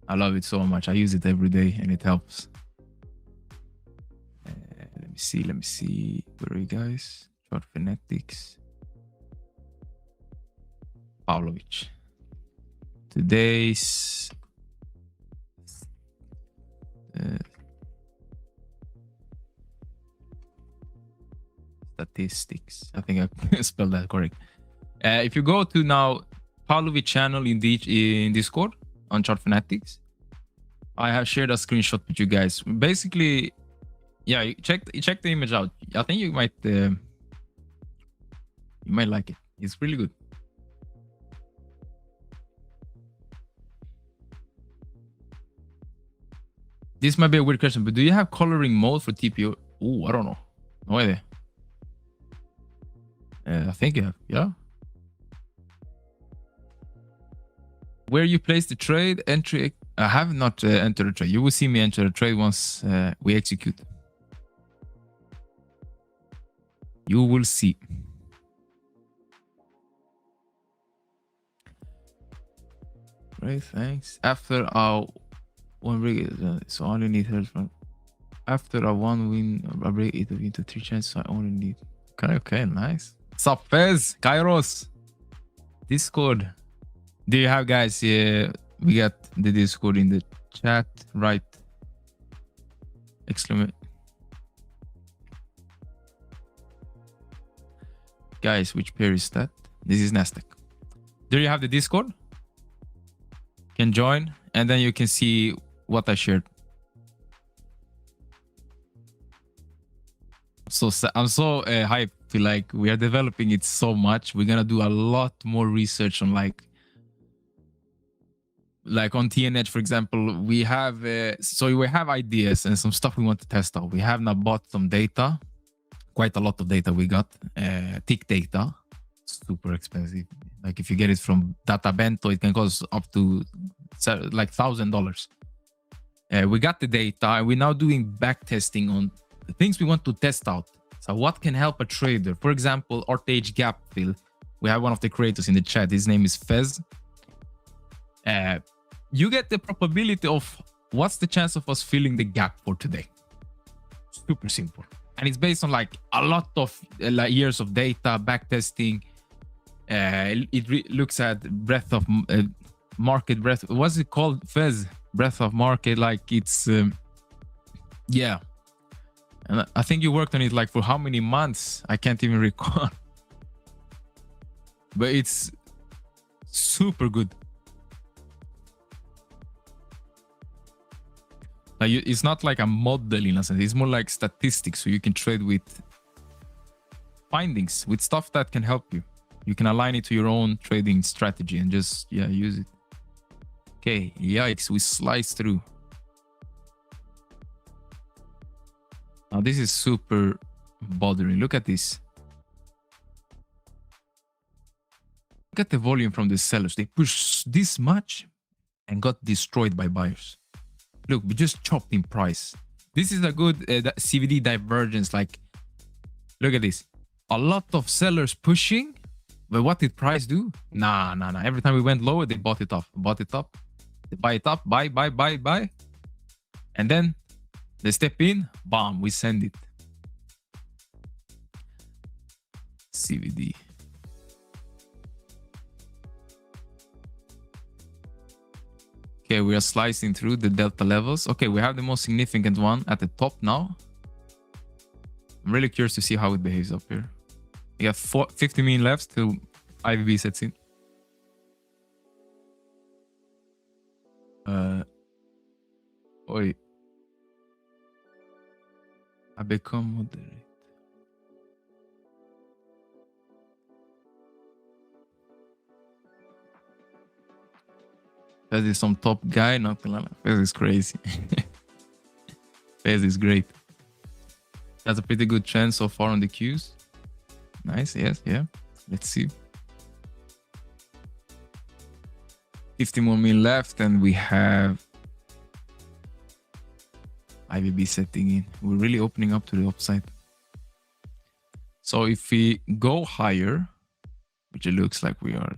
I love it so much. I use it every day and it helps. Let me see. Where are you guys? Short Fanatics. Pavlovich. Today's statistics. I think I spelled that correct. If you go to now Pavlovich channel in Discord on Chart Fanatics, I have shared a screenshot with you guys. Basically, yeah, check the image out. I think you might like it. It's really good. This might be a weird question, but do you have coloring mode for TPO? Oh, I don't know. No idea. I think you have, yeah. Where you place the trade entry, I have not entered a trade. You will see me enter a trade once we execute. You will see. Great, thanks. After our one rig, so I only need help from. After a 1 win, I break it into 3 chances. So I only need. Okay, nice. What's up, Fez? Kairos. Discord. Do you have guys? We got the Discord in the chat, right? Exclamation. Guys, which pair is that? This is Nasdaq. There you have the Discord. Can join, and then you can see what I shared. So I'm so hyped. Feel like we are developing it so much. We're gonna do a lot more research on like on TNH, for example. We have so we have ideas and some stuff we want to test out. We have now bought some data, quite a lot of data. We got tick data, super expensive. Like if you get it from Data Bento, it can cost up to like $1,000. We got the data, and we're now doing back testing on the things we want to test out. So what can help a trader? For example, RTH gap fill. We have one of the creators in the chat. His name is Fez. You get the probability of what's the chance of us filling the gap for today. Super simple. And it's based on like a lot of like years of data, back testing. It looks at breadth of market breadth. What's it called? Fez, breadth of market. Like it's, yeah. And I think you worked on it like for how many months? I can't even recall. But it's super good. Like it's not like a model in a sense. It's more like statistics. So you can trade with findings, with stuff that can help you. You can align it to your own trading strategy and just, yeah, use it. Okay, yikes, we slice through. Now this is super bothering. Look at this. Look at the volume from the sellers. They pushed this much and got destroyed by buyers. Look, we just chopped in price. This is a good CVD divergence. Like, look at this. A lot of sellers pushing, but what did price do? Nah. Every time we went lower, they bought it up. Bought it up. They buy it up. Buy. And then They step in, bam, we send it. CVD. Okay, we are slicing through the delta levels. Okay, we have the most significant one at the top now. I'm really curious to see how it behaves up here. We got 50 min left till IVB sets in. Oi. I become moderate. Fez is some top guy, not gonna lie. Fez is crazy. Fez is great. That's a pretty good trend so far on the queues. Nice, yes, yeah. Let's see. 50 more min left, and we have IVB setting in. We're really opening up to the upside. So if we go higher, which it looks like we are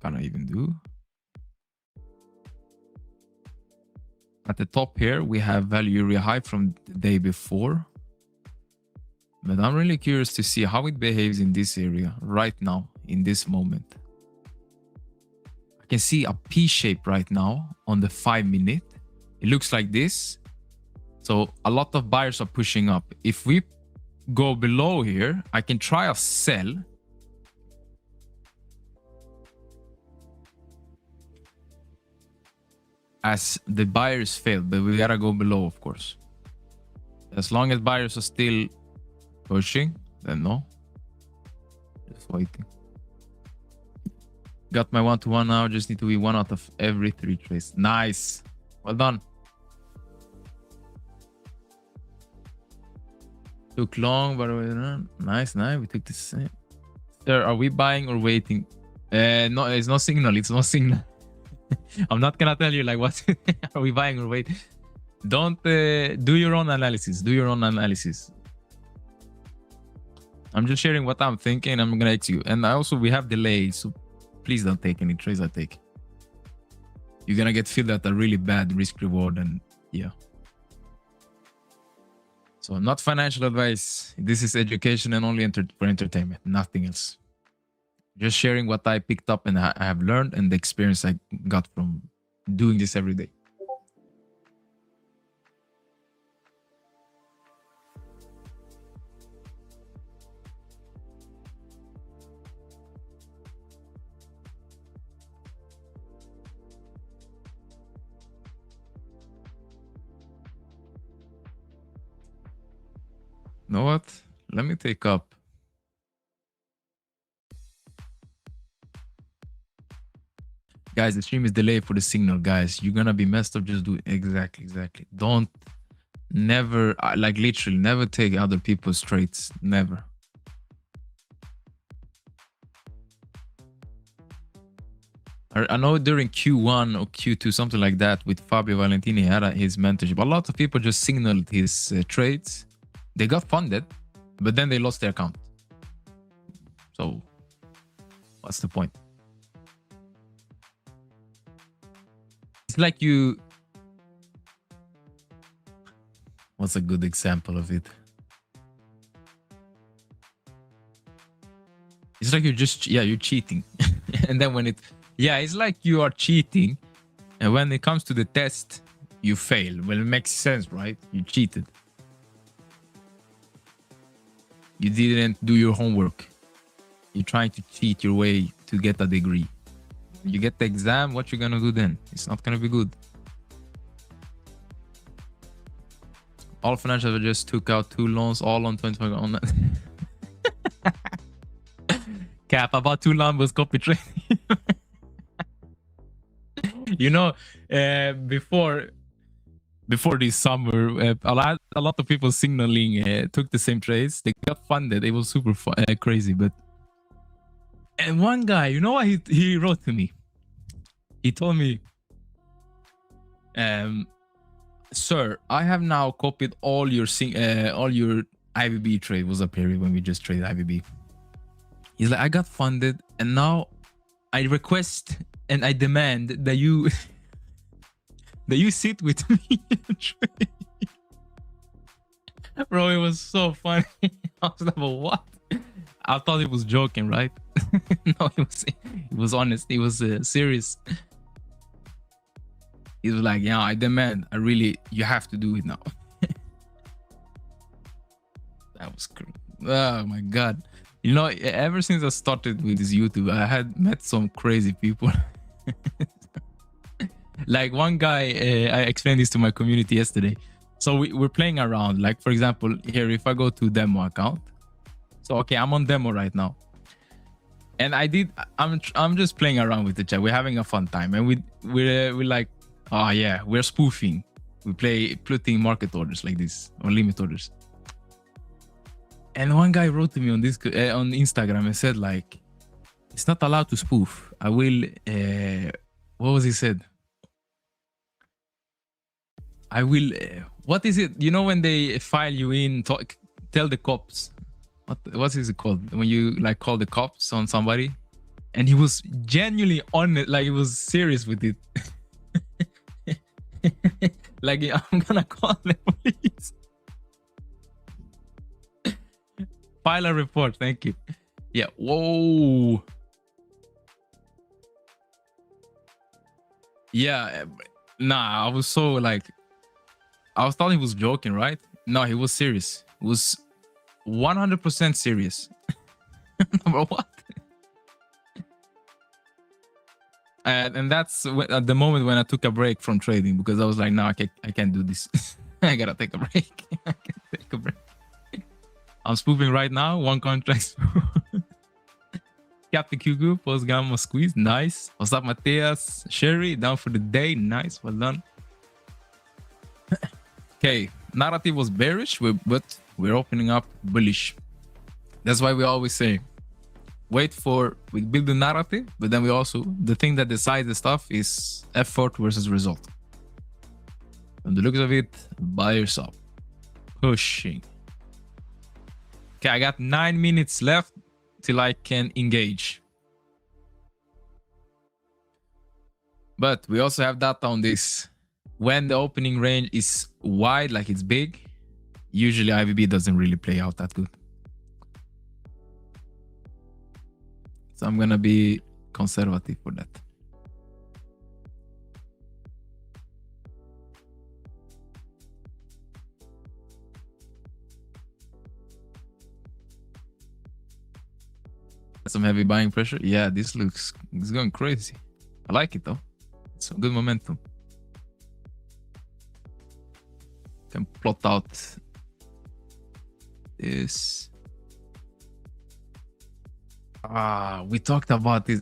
gonna even do. At the top here, we have value area high from the day before. But I'm really curious to see how it behaves in this area right now, in this moment. I can see a P shape right now on the 5 minute. It looks like this. So a lot of buyers are pushing up. If we go below here, I can try a sell. As the buyers failed, but we gotta go below, of course. As long as buyers are still pushing, then no. Just waiting. Got my 1-to-1 now. Just need to be 1 out of every 3 trades. Nice. Well done. Took long, but nice. We took this. Sir, are we buying or waiting? No, it's no signal. It's no signal. I'm not gonna tell you like what are we buying or wait. Don't do your own analysis. Do your own analysis. I'm just sharing what I'm thinking. I'm gonna execute. And also we have delays, so please don't take any trades I take. You're gonna get filled at a really bad risk reward, and yeah. So not financial advice. This is education and only for entertainment, nothing else. Just sharing what I picked up and I have learned and the experience I got from doing this every day. You know what? Let me take up. Guys, the stream is delayed for the signal, guys. You're gonna be messed up. Just do it. Exactly. Don't never, like literally, never take other people's trades. Never. I know during Q1 or Q2, something like that, with Fabio Valentini, he had his mentorship. A lot of people just signaled his trades. They got funded, but then they lost their account. So, what's the point? It's like you... What's a good example of it? It's like you're just... Yeah, you're cheating. And then when it... Yeah, it's like you are cheating. And when it comes to the test, you fail. Well, it makes sense, right? You cheated. You didn't do your homework. You're trying to cheat your way to get a degree. You get the exam, what you gonna do then? It's not gonna be good. All financial advisors took out 2 loans, all on 25 on that. Cap, about 2 Lambos copy trading. You know, before this summer, a lot of people signaling took the same trades. They got funded. It was super crazy. And one guy, you know what he wrote to me? He told me, "Sir, I have now copied all your IVB trade." Was a period when we just traded IVB. He's like, "I got funded, and now I request and I demand that you." That you sit with me and trade. Bro, it was so funny. I was like, what? I thought he was joking, right? No, he was honest. He was serious. He was like, yeah, I demand. You have to do it now. That was crazy. Oh my god. You know, ever since I started with this YouTube, I had met some crazy people. Like one guy, I explained this to my community yesterday. So we're playing around. Like, for example, here, if I go to demo account. So, okay, I'm on demo right now. And I'm just playing around with the chat. We're having a fun time. And we're like, oh yeah, we're spoofing. We play putting market orders like this, or limit orders. And one guy wrote to me on this on Instagram and said, like, it's not allowed to spoof. I will, what was he said? I will, what is it? You know, when they file you in, tell the cops, what is it called? When you like call the cops on somebody? And he was genuinely on it, like he was serious with it. Like, I'm gonna call the police. File a report, thank you. Yeah, whoa. Yeah, nah, I was so like, I was thought he was joking, right? No, he was serious. It was 100% serious. Number what? And that's at the moment when I took a break from trading, because I was like, no, I can't do this. I gotta take a break. I can take a break. I'm spoofing right now. One contract. Captain Q Group, post gamma squeeze. Nice. What's up, Mateus? Sherry, down for the day. Nice. Well done. Okay. Narrative was bearish, but we're opening up bullish. That's why we always say, we build the narrative, but then the thing that decides the stuff is effort versus result. From the looks of it, buyers up. Pushing. Okay, I got 9 minutes left till I can engage. But we also have data on this. When the opening range is wide, like it's big, usually IVB doesn't really play out that good. So I'm gonna be conservative for that. Some heavy buying pressure. Yeah, it's going crazy. I like it though. It's some good momentum. Can plot out this. We talked about this.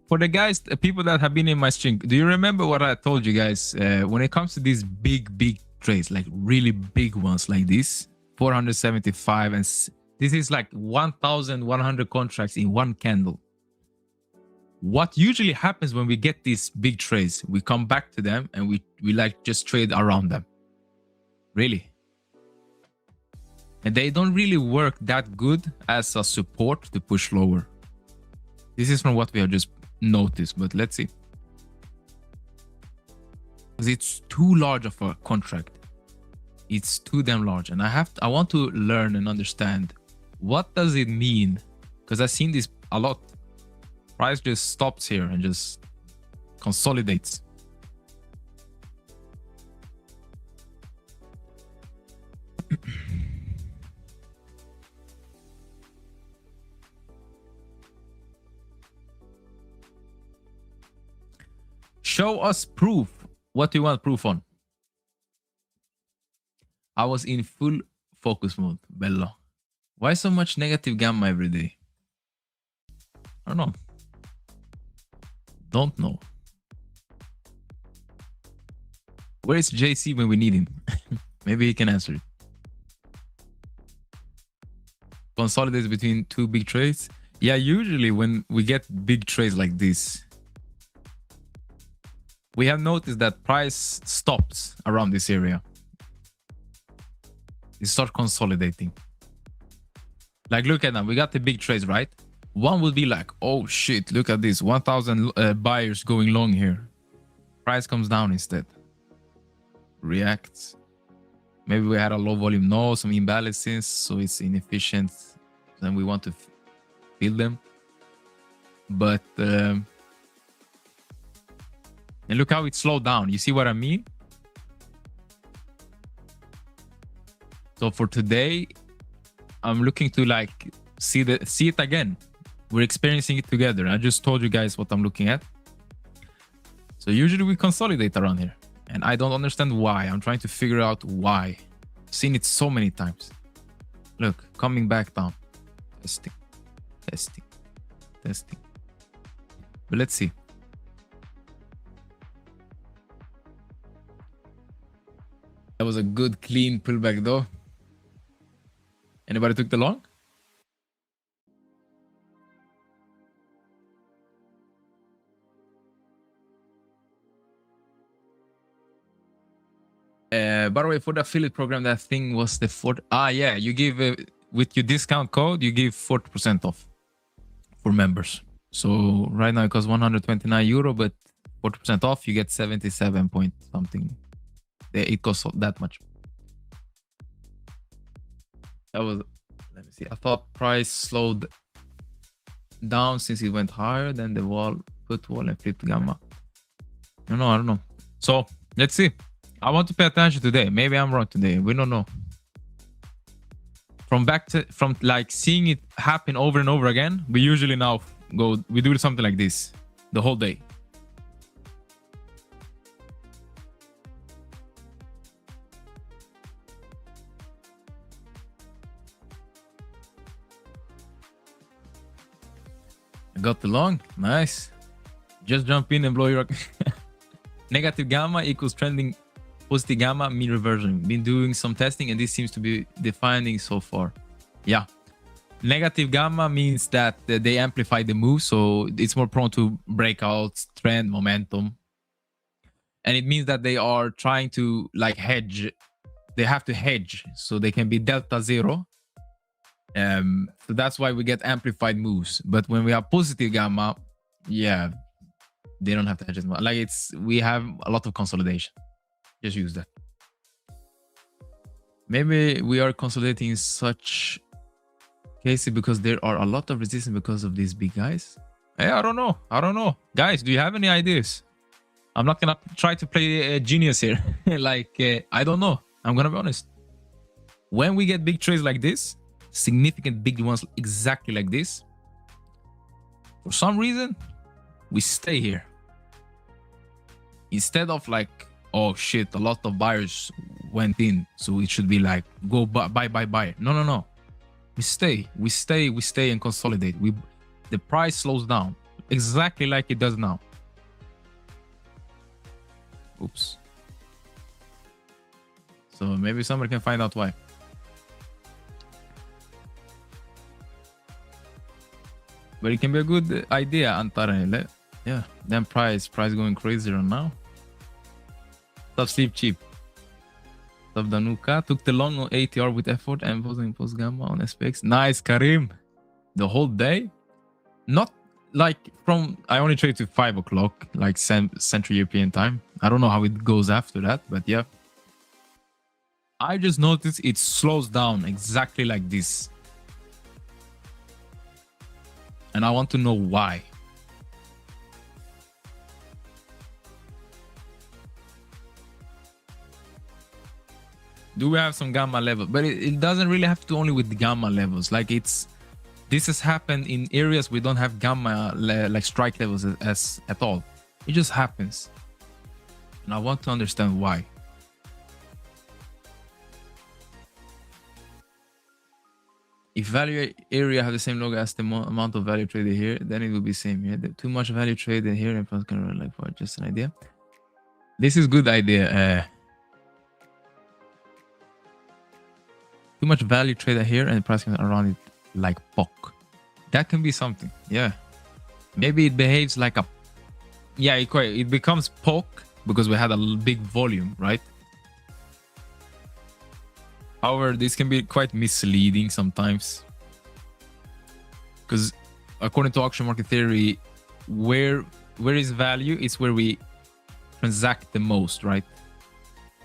For the guys, the people that have been in my stream, do you remember what I told you guys? When it comes to these big trades, like really big ones like this, 475, and this is like 1,100 contracts in one candle. What usually happens when we get these big trades, we come back to them and we like just trade around them. Really. And they don't really work that good as a support to push lower. This is from what we have just noticed, but let's see. Because it's too large of a contract. It's too damn large. And I want to learn and understand, what does it mean? Because I've seen this a lot. Price just stops here and just consolidates. Show us proof. What do you want proof on? I was in full focus mode, Bello. Why so much negative gamma every day? I don't know. Don't know. Where is JC when we need him? Maybe he can answer it. Consolidates between two big trades. Yeah, usually when we get big trades like this, we have noticed that price stops around this area. It starts consolidating. Like, look at them. We got the big trades, right? One would be like, oh shit, look at this. 1,000 buyers going long here. Price comes down instead. Reacts. Maybe we had a low volume node, some imbalances, so it's inefficient. Then we want to fill them. But and look how it slowed down. You see what I mean? So for today, I'm looking to like see it again. We're experiencing it together. I just told you guys what I'm looking at. So usually we consolidate around here, and I don't understand why. I'm trying to figure out why. I've seen it so many times. Look, coming back down. Testing, testing, testing. But let's see. That was a good clean pullback though. Anybody took the long? By the way, for the affiliate program, that thing was the 40. Yeah, you give with your discount code, you give 40% off for members. So right now it costs 129 euro, but 40% off, you get 77 point something. It costs that much. That was, let me see. I thought price slowed down since it went higher than the put wall and flipped gamma. I don't know. So let's see. I want to pay attention today. Maybe I'm wrong today. We don't know. From like seeing it happen over and over again, we usually now we do something like this the whole day. I got the long. Nice. Just jump in and blow your negative gamma equals trending positive gamma mean reversion. Been doing some testing and this seems to be defining so far. Yeah. Negative gamma means that they amplify the move, so it's more prone to breakouts, trend, momentum. And it means that they are trying to like hedge. They have to hedge so they can be delta zero. So that's why we get amplified moves. But when we have positive gamma, yeah, they don't have to hedge as much. Like we have a lot of consolidation. Just use that. Maybe we are consolidating in such cases because there are a lot of resistance because of these big guys. Hey, I don't know. Guys, do you have any ideas? I'm not gonna try to play a genius here. I don't know. I'm gonna be honest. When we get big trades like this, significant big ones exactly like this, for some reason, we stay here. Instead of like, oh shit, a lot of buyers went in, so it should be like go buy. No. We stay and consolidate. The price slows down exactly like it does now. Oops. So maybe somebody can find out why. But it can be a good idea, Antare. Yeah, then price going crazy right now. Stop sleep cheap. Stop Danuka. Took the long on ATR with effort and post gamma on SPX. Nice, Karim. The whole day? Not like I only trade to 5 o'clock, like Central European time. I don't know how it goes after that, but yeah. I just noticed it slows down exactly like this. And I want to know why. Do we have some gamma level? But it doesn't really have to only with the gamma levels. Like this has happened in areas we don't have gamma like strike levels as at all. It just happens. And I want to understand why. If value area have the same logo as the amount of value traded here, then it will be same here. Too much value traded here and price can run like for just an idea. This is good idea. Too much value traded here and the price can around it like POC. That can be something. Yeah. Maybe it behaves like a. Yeah, it becomes POC because we had a big volume, right? However, this can be quite misleading sometimes. Because according to auction market theory, where is value is where we transact the most, right?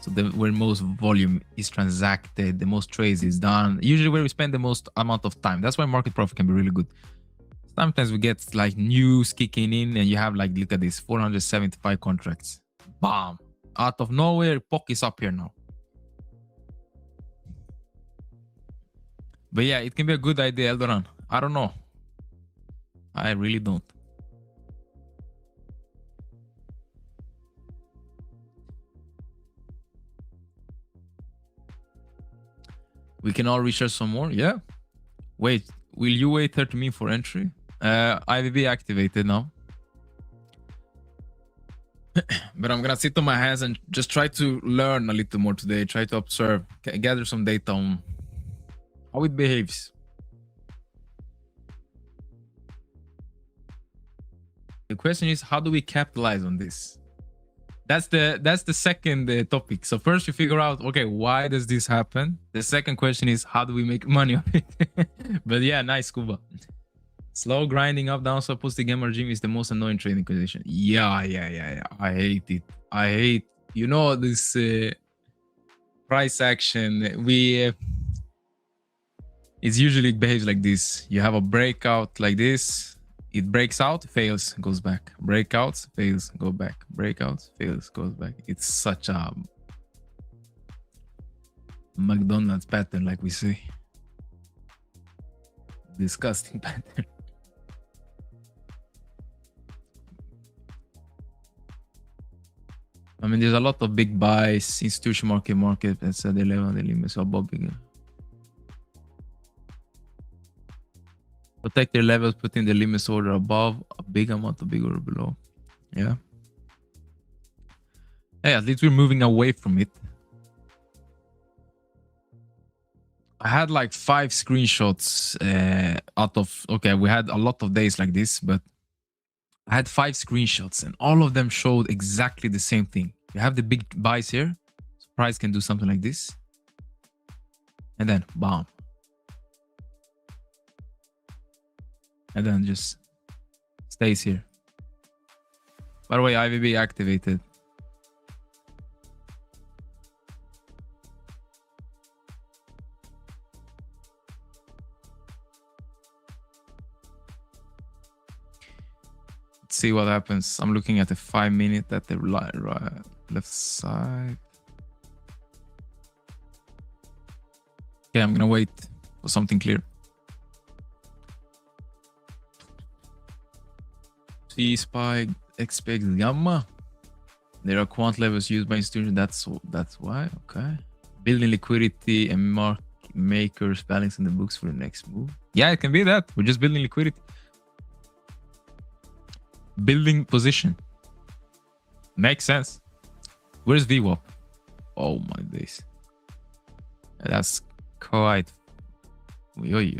So where most volume is transacted, the most trades is done, usually where we spend the most amount of time. That's why market profit can be really good. Sometimes we get like news kicking in and you have like, look at this, 475 contracts. Bam. Out of nowhere, POC is up here now. But yeah, it can be a good idea, Eldoran. I don't know. I really don't. We can all research some more. Yeah. Wait, will you wait 30 minutes for entry? IVB activated now. But I'm gonna sit on my hands and just try to learn a little more today. Try to observe, gather some data on how it behaves. The question is, how do we capitalize on this? That's the second topic. So first you figure out, okay, why does this happen? The second question is, how do we make money on it? But yeah, nice, Kuba. Slow grinding up down so posting gamer gym is the most annoying trading condition. Yeah. I hate it. I hate, you know, this price action. It usually behaves like this. You have a breakout like this. It breaks out, fails, goes back. Breakouts, fails, go back. Breakouts, fails, goes back. It's such a McDonald's pattern, like we say. Disgusting pattern. I mean, there's a lot of big buys, institutional market, that's at the level of the limits are bigger. Protect their levels, put in the limits order above, a big amount of big order below. Yeah. Hey, at least we're moving away from it. I had like 5 screenshots out of, okay, we had a lot of days like this, but I had 5 screenshots and all of them showed exactly the same thing. You have the big buys here. So price can do something like this. And then, bam. And then just stays here. By the way, IVB activated. Let's see what happens. I'm looking at the 5 minute at the left side. Okay, I'm gonna wait for something clear. C spike, expect gamma. There are quant levels used by institutions. That's why. Okay. Building liquidity and market makers balancing the books for the next move. Yeah, it can be that. We're just building liquidity. Building position. Makes sense. Where's VWAP? Oh my days. That's quite. Oy.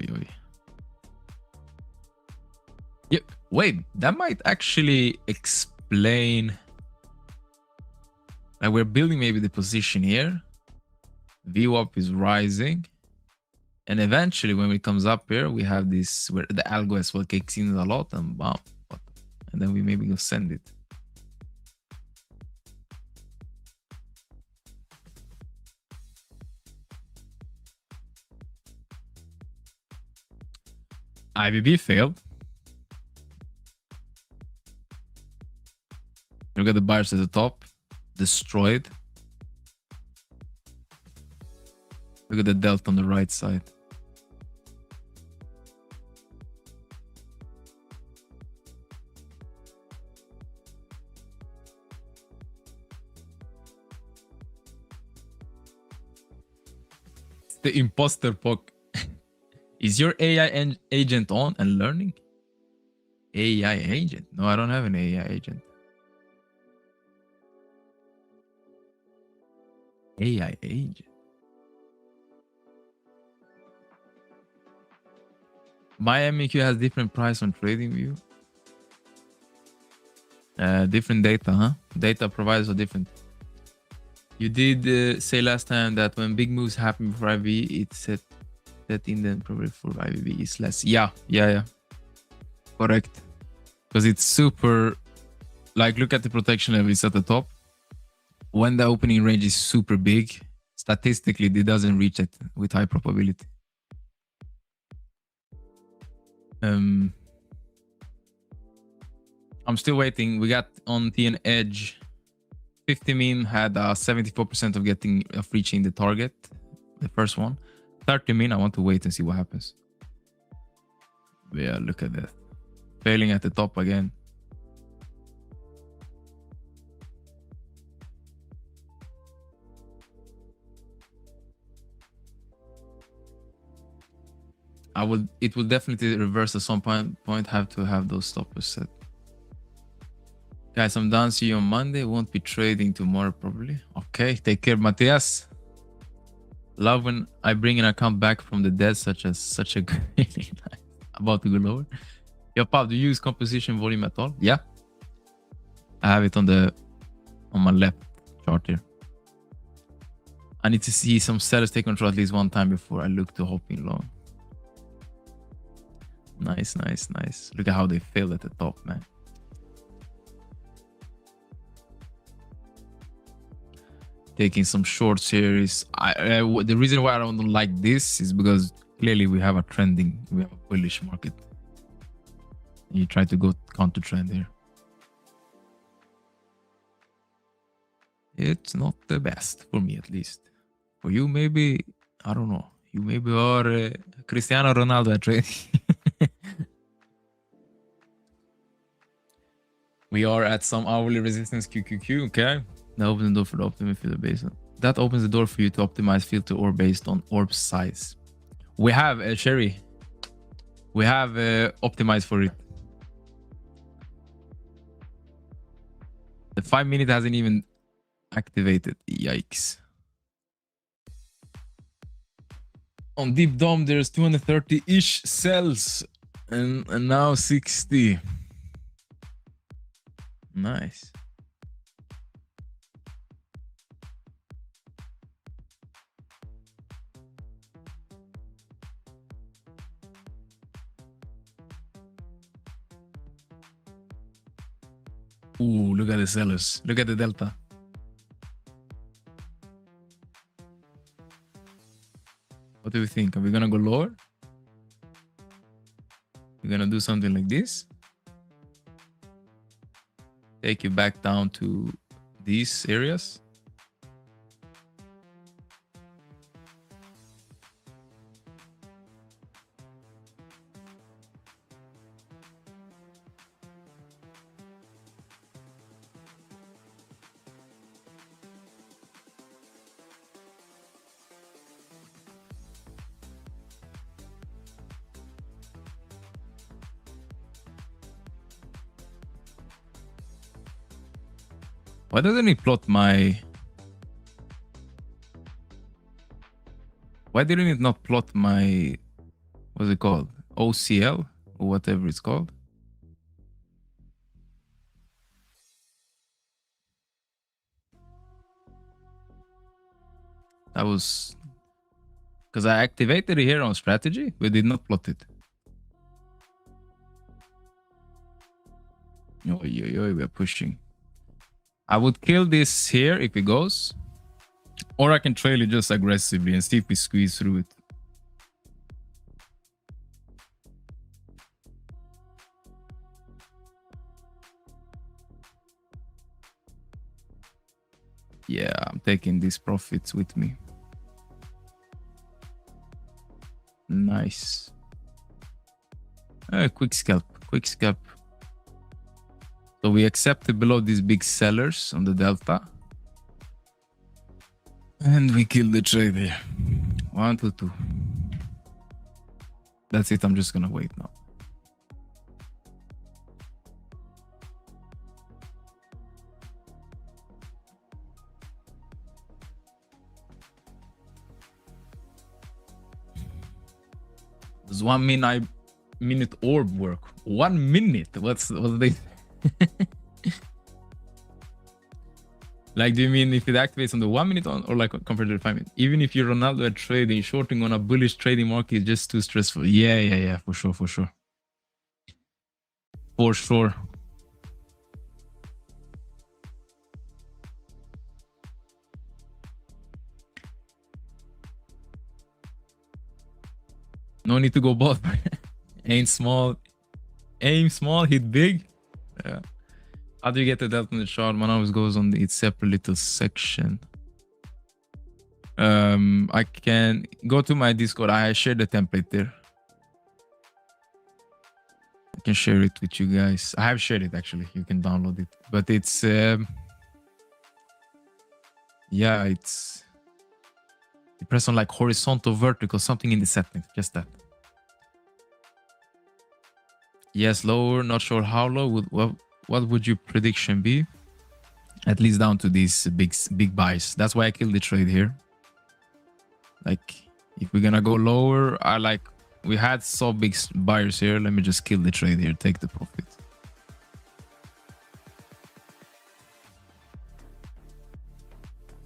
Yeah, wait, that might actually explain. Like we're building maybe the position here. VWAP is rising. And eventually when it comes up here, we have this where the algo as well kicks in a lot and bam. And then we maybe go send it. IVB failed. Look at the buyers at the top. Destroyed. Look at the delta on the right side. The imposter poke. Is your AI agent on and learning? AI agent? No, I don't have an AI agent. AI agent. My MEQ has different price on TradingView. Different data, huh? Data providers are different. You did say last time that when big moves happen before IVB, it's set in the probably for IVB is less. Yeah. Correct. Because it's super, like look at the protection level, it's at the top. when the opening range is super big, statistically, it doesn't reach it with high probability. I'm still waiting. We got on TN Edge. 50 min had 74% of reaching the target, the first one. 30 min, I want to wait and see what happens. But yeah, look at that. Failing at the top again. It will definitely reverse at some point. Have to have those stoppers set. Guys, I'm done. See you on Monday. Won't be trading tomorrow probably. Okay, take care, Matthias. Love when I bring an account back from the dead, such a great about to go lower. Yo, Pop, do you use composition volume at all? Yeah. I have it on my left chart here. I need to see some sellers take control at least one time before I look to hop in long. Nice. Look at how they failed at the top, man. Taking some short series. The reason why I don't like this is because clearly we have a bullish market. You try to go counter trend here. It's not the best for me, at least. For you, maybe, I don't know. You maybe are Cristiano Ronaldo at trading. We are at some hourly resistance QQQ, okay? That opens the door for the optimum filter based on. That opens the door for you to optimize filter orb based on orb size. We have Sherry. We have optimized for it. The 5 minute hasn't even activated. Yikes. On Deep Dome, there's 230-ish cells. And now 60. Nice. Ooh, look at the sellers. Look at the delta. What do we think? Are we gonna go lower? We're gonna do something like this. Take you back down to these areas. Why doesn't it plot my... Why didn't it not plot my... What's it called? OCL? Or whatever it's called? That was... Because I activated it here on strategy, but did not plot it. We're pushing. I would kill this here if it goes. Or I can trail it just aggressively and see if we squeeze through it. Yeah, I'm taking these profits with me. Nice. Quick scalp. So we accepted below these big sellers on the delta. And we killed the trade here. 1, 2, 2. That's it. I'm just gonna wait now. Does 1 minute orb work? 1 minute? What's they? Like, do you mean if it activates on the 1 minute on, or like compared to the 5 minute? Even if you're Ronaldo at trading, shorting on a bullish trading market is just too stressful. Yeah, for sure. For sure. No need to go both. Aim small, hit big. Yeah. How do you get the delta in the chart? One always goes on its separate little section. I can go to my Discord. I shared the template there. I can share it with you guys. I have shared it actually. You can download it, but it's yeah, it's you press on like horizontal, vertical, something in the settings. Just that. Yes, lower. Not sure how low. What would your prediction be? At least down to these big buys. That's why I killed the trade here. Like, if we're gonna go lower, we had so big buyers here. Let me just kill the trade here, take the profit.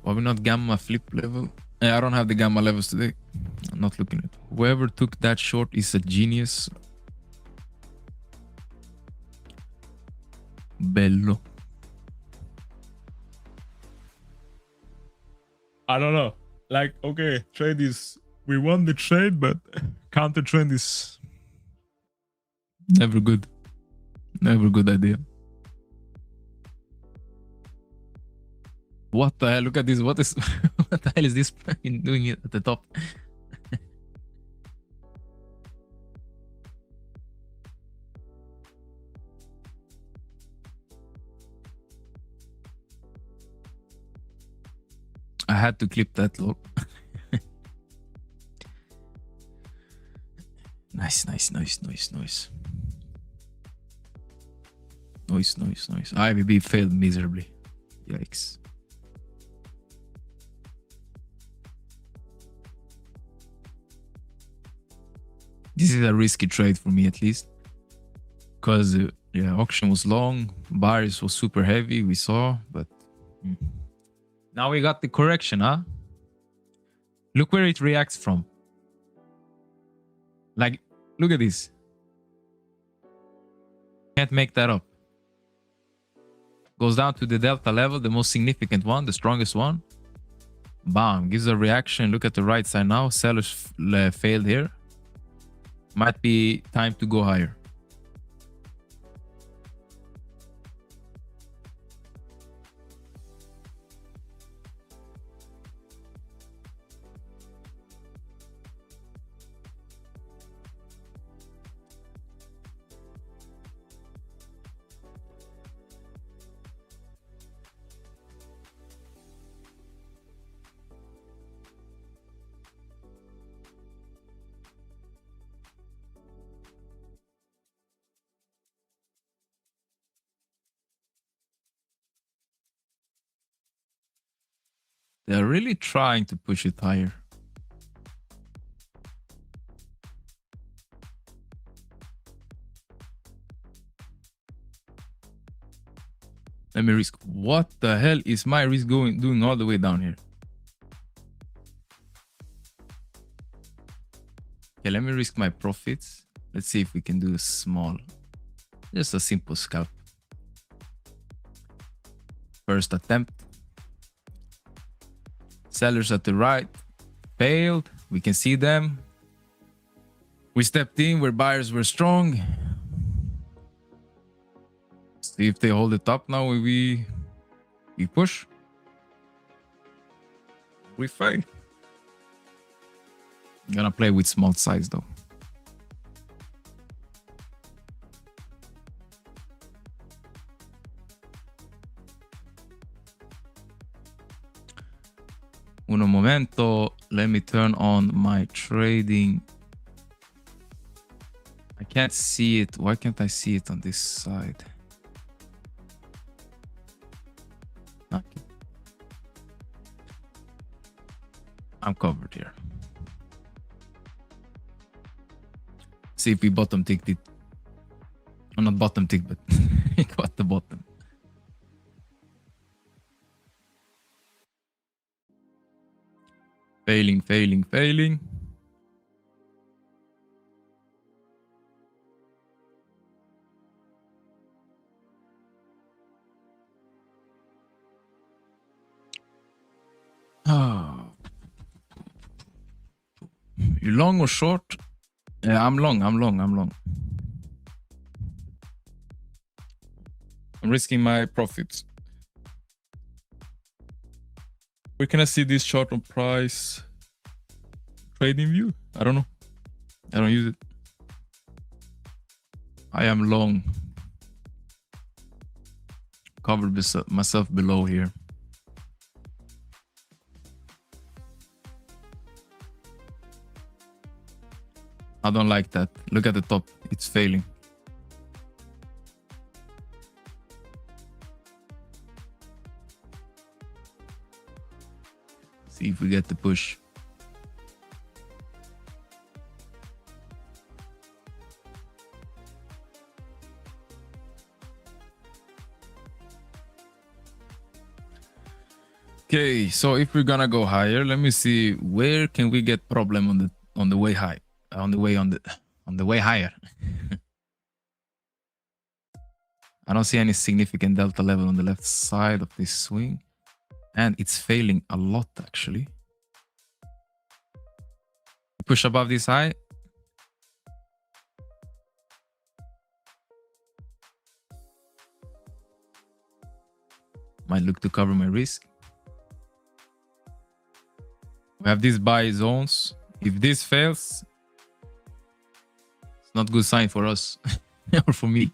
Why we not gamma flip level? I don't have the gamma levels today. I'm not looking at it. Whoever took that short is a genius. Bello. I don't know. Like, okay, trade is, we won the trade, but counter trend is never good. Never good idea. What the hell? Look at this. What is, what the hell is this doing it at the top? I had to clip that look. Nice. Noise. IVB failed miserably. Yikes. This is a risky trade for me, at least. Because, yeah, auction was long. Buyers was super heavy, we saw. But now we got the correction, huh? Look where it reacts from. Like, look at this. Can't make that up. Goes down to the delta level, the most significant one, the strongest one. Bam, gives a reaction. Look at the right side now. Sellers failed here. Might be time to go higher. They're really trying to push it higher. Let me risk. What the hell is my risk doing all the way down here? Okay, let me risk my profits. Let's see if we can do a small, just a simple scalp. First attempt. Sellers at the right failed. We can see them. We stepped in where buyers were strong. See if they hold it up now. We push. We fail. Gonna play with small size though. Uno momento. Let me turn on my trading. I can't see it. Why can't I see it on this side? Okay. I'm covered here. See if we bottom ticked it. Or not bottom tick, but it got the bottom. Failing. Oh. You long or short? Yeah, I'm long. I'm risking my profits. Where can I see this chart on price? Trading view? I don't know. I don't use it. I am long. Covered myself below here. I don't like that. Look at the top. It's failing. See if we get the push. Okay, so if we're gonna go higher, let me see where can we get problem on the way high, on the way higher. I don't see any significant delta level on the left side of this swing, and it's failing a lot actually. Push above this high. Might look to cover my risk. We have these buy zones. If this fails, it's not a good sign for us or for me.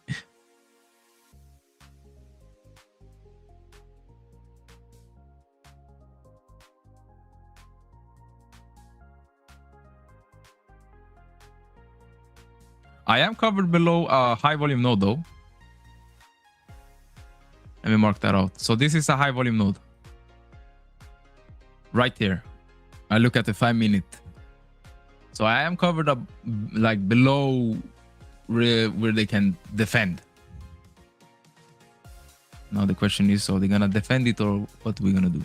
I am covered below a high volume node though. Let me mark that out. So this is a high volume node. Right here. I look at the 5-minute. So I am covered up like below where they can defend. Now the question is, so they're gonna defend it or what are we gonna do?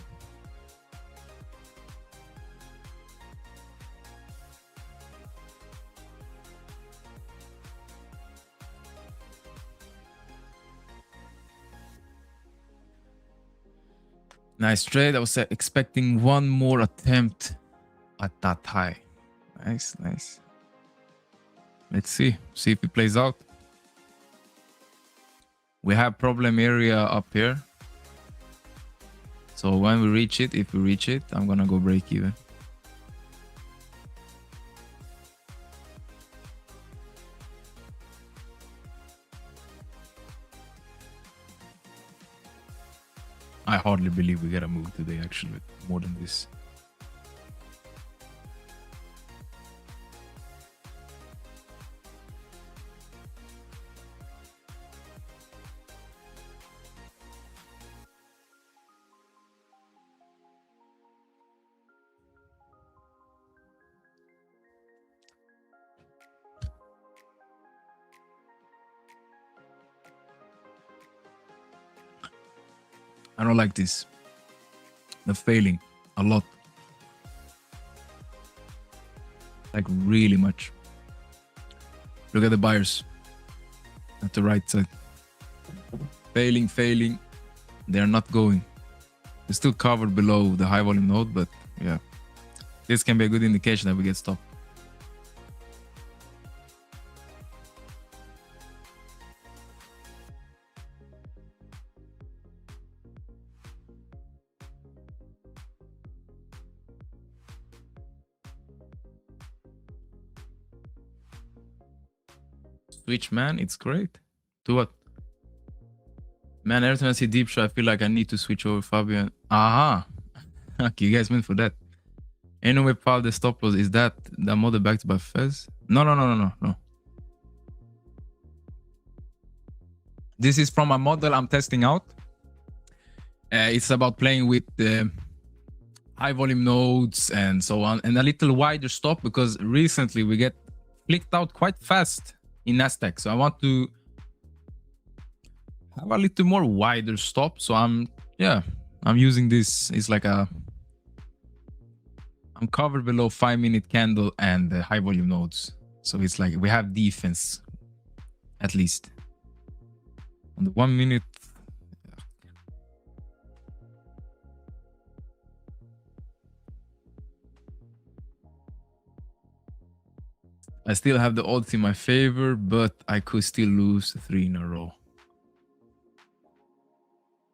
Nice trade. I was expecting one more attempt at that high. Nice, nice. Let's see if it plays out. We have problem area up here. So when we reach it, if we reach it, I'm gonna go break even. I hardly believe we get a move today, actually, more than this. I don't like this. They're failing a lot. Like really much. Look at the buyers at the right side. Failing. They're not going. They're still covered below the high volume node, but yeah. This can be a good indication that we get stopped. Switch, man, it's great. To what? Man, every time I see deep shot, I feel like I need to switch over Fabian. Aha. Okay, you guys meant for that. Anyway, Paul, the stop loss, is that the model backed by Fez? No. This is from a model I'm testing out. It's about playing with the high volume nodes and so on, and a little wider stop because recently we get flicked out quite fast in Nasdaq. So I want to have a little more wider stop. So I'm using this. It's like I'm covered below 5-minute candle and the high volume nodes. So it's like we have defense at least. On the 1 minute, I still have the odds in my favor, but I could still lose 3 in a row.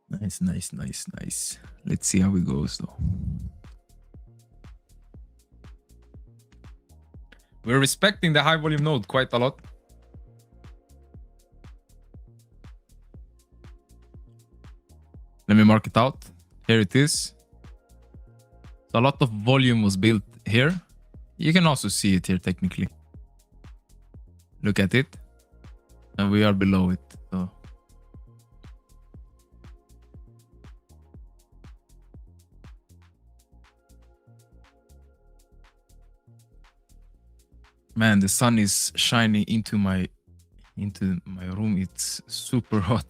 Nice, nice, nice, nice. Let's see how it goes though. We're respecting the high volume node quite a lot. Let me mark it out. Here it is. So a lot of volume was built here. You can also see it here technically. Look at it. And we are below it. So man, the sun is shining into my room. It's super hot.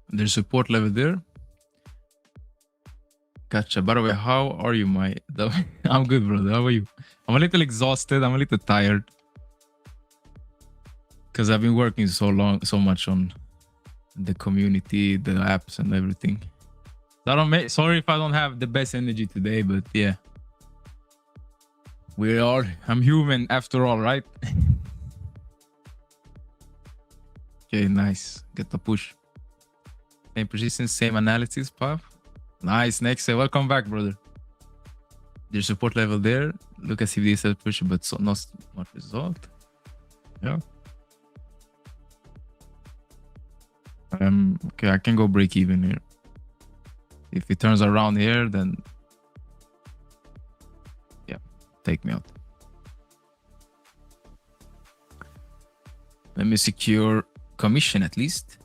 There's support level there. Gotcha. By the way, how are you, I'm good, brother. How are you? I'm a little exhausted. I'm a little tired. Because I've been working so much on the community, the apps and everything. So sorry if I don't have the best energy today, but yeah. I'm human after all, right? Okay, nice. Get the push. Same position, same analysis path. Nice. Next, welcome back, brother. There's support level there. Look at CVD self push, but so not much result. Yeah. Okay, I can go break even here. If it turns around here, then yeah, take me out. Let me secure commission at least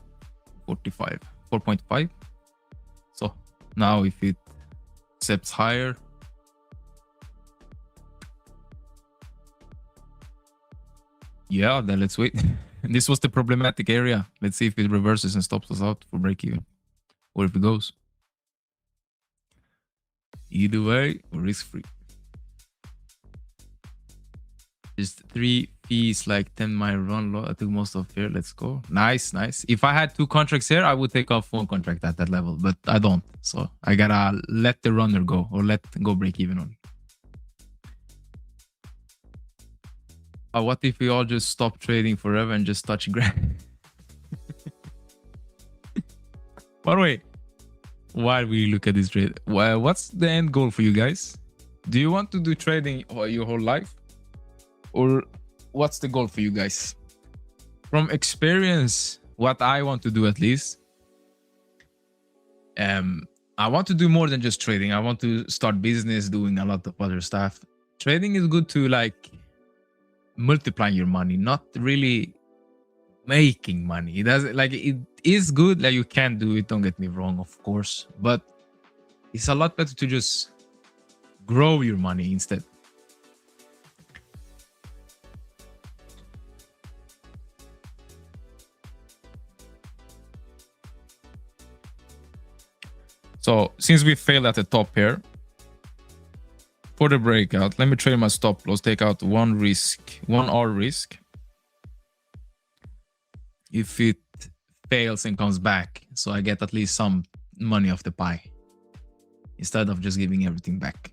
4.5. So now if it accepts higher, yeah, then let's wait. This was the problematic area. Let's see if it reverses and stops us out for break even, or if it goes. Either way, risk free. Just 3 fees, like 10 mile run low. I took most of here. Let's go. Nice, nice. If I had 2 contracts here, I would take off 1 contract at that level, but I don't. So I gotta let the runner go, or let go break even on. What if we all just stop trading forever and just touch grand? By the way, while we look at this trade, what's the end goal for you guys? Do you want to do trading your whole life? Or what's the goal for you guys? From experience, what I want to do at least, I want to do more than just trading. I want to start business, doing a lot of other stuff. Trading is good to like multiply your money, not really making money. It doesn't, like, it is good, like you can do it, don't get me wrong, of course, but it's a lot better to just grow your money instead. So since we failed at the top here, for the breakout, let me trade my stop loss, take out 1 R risk. If it fails and comes back, so I get at least some money off the pie instead of just giving everything back.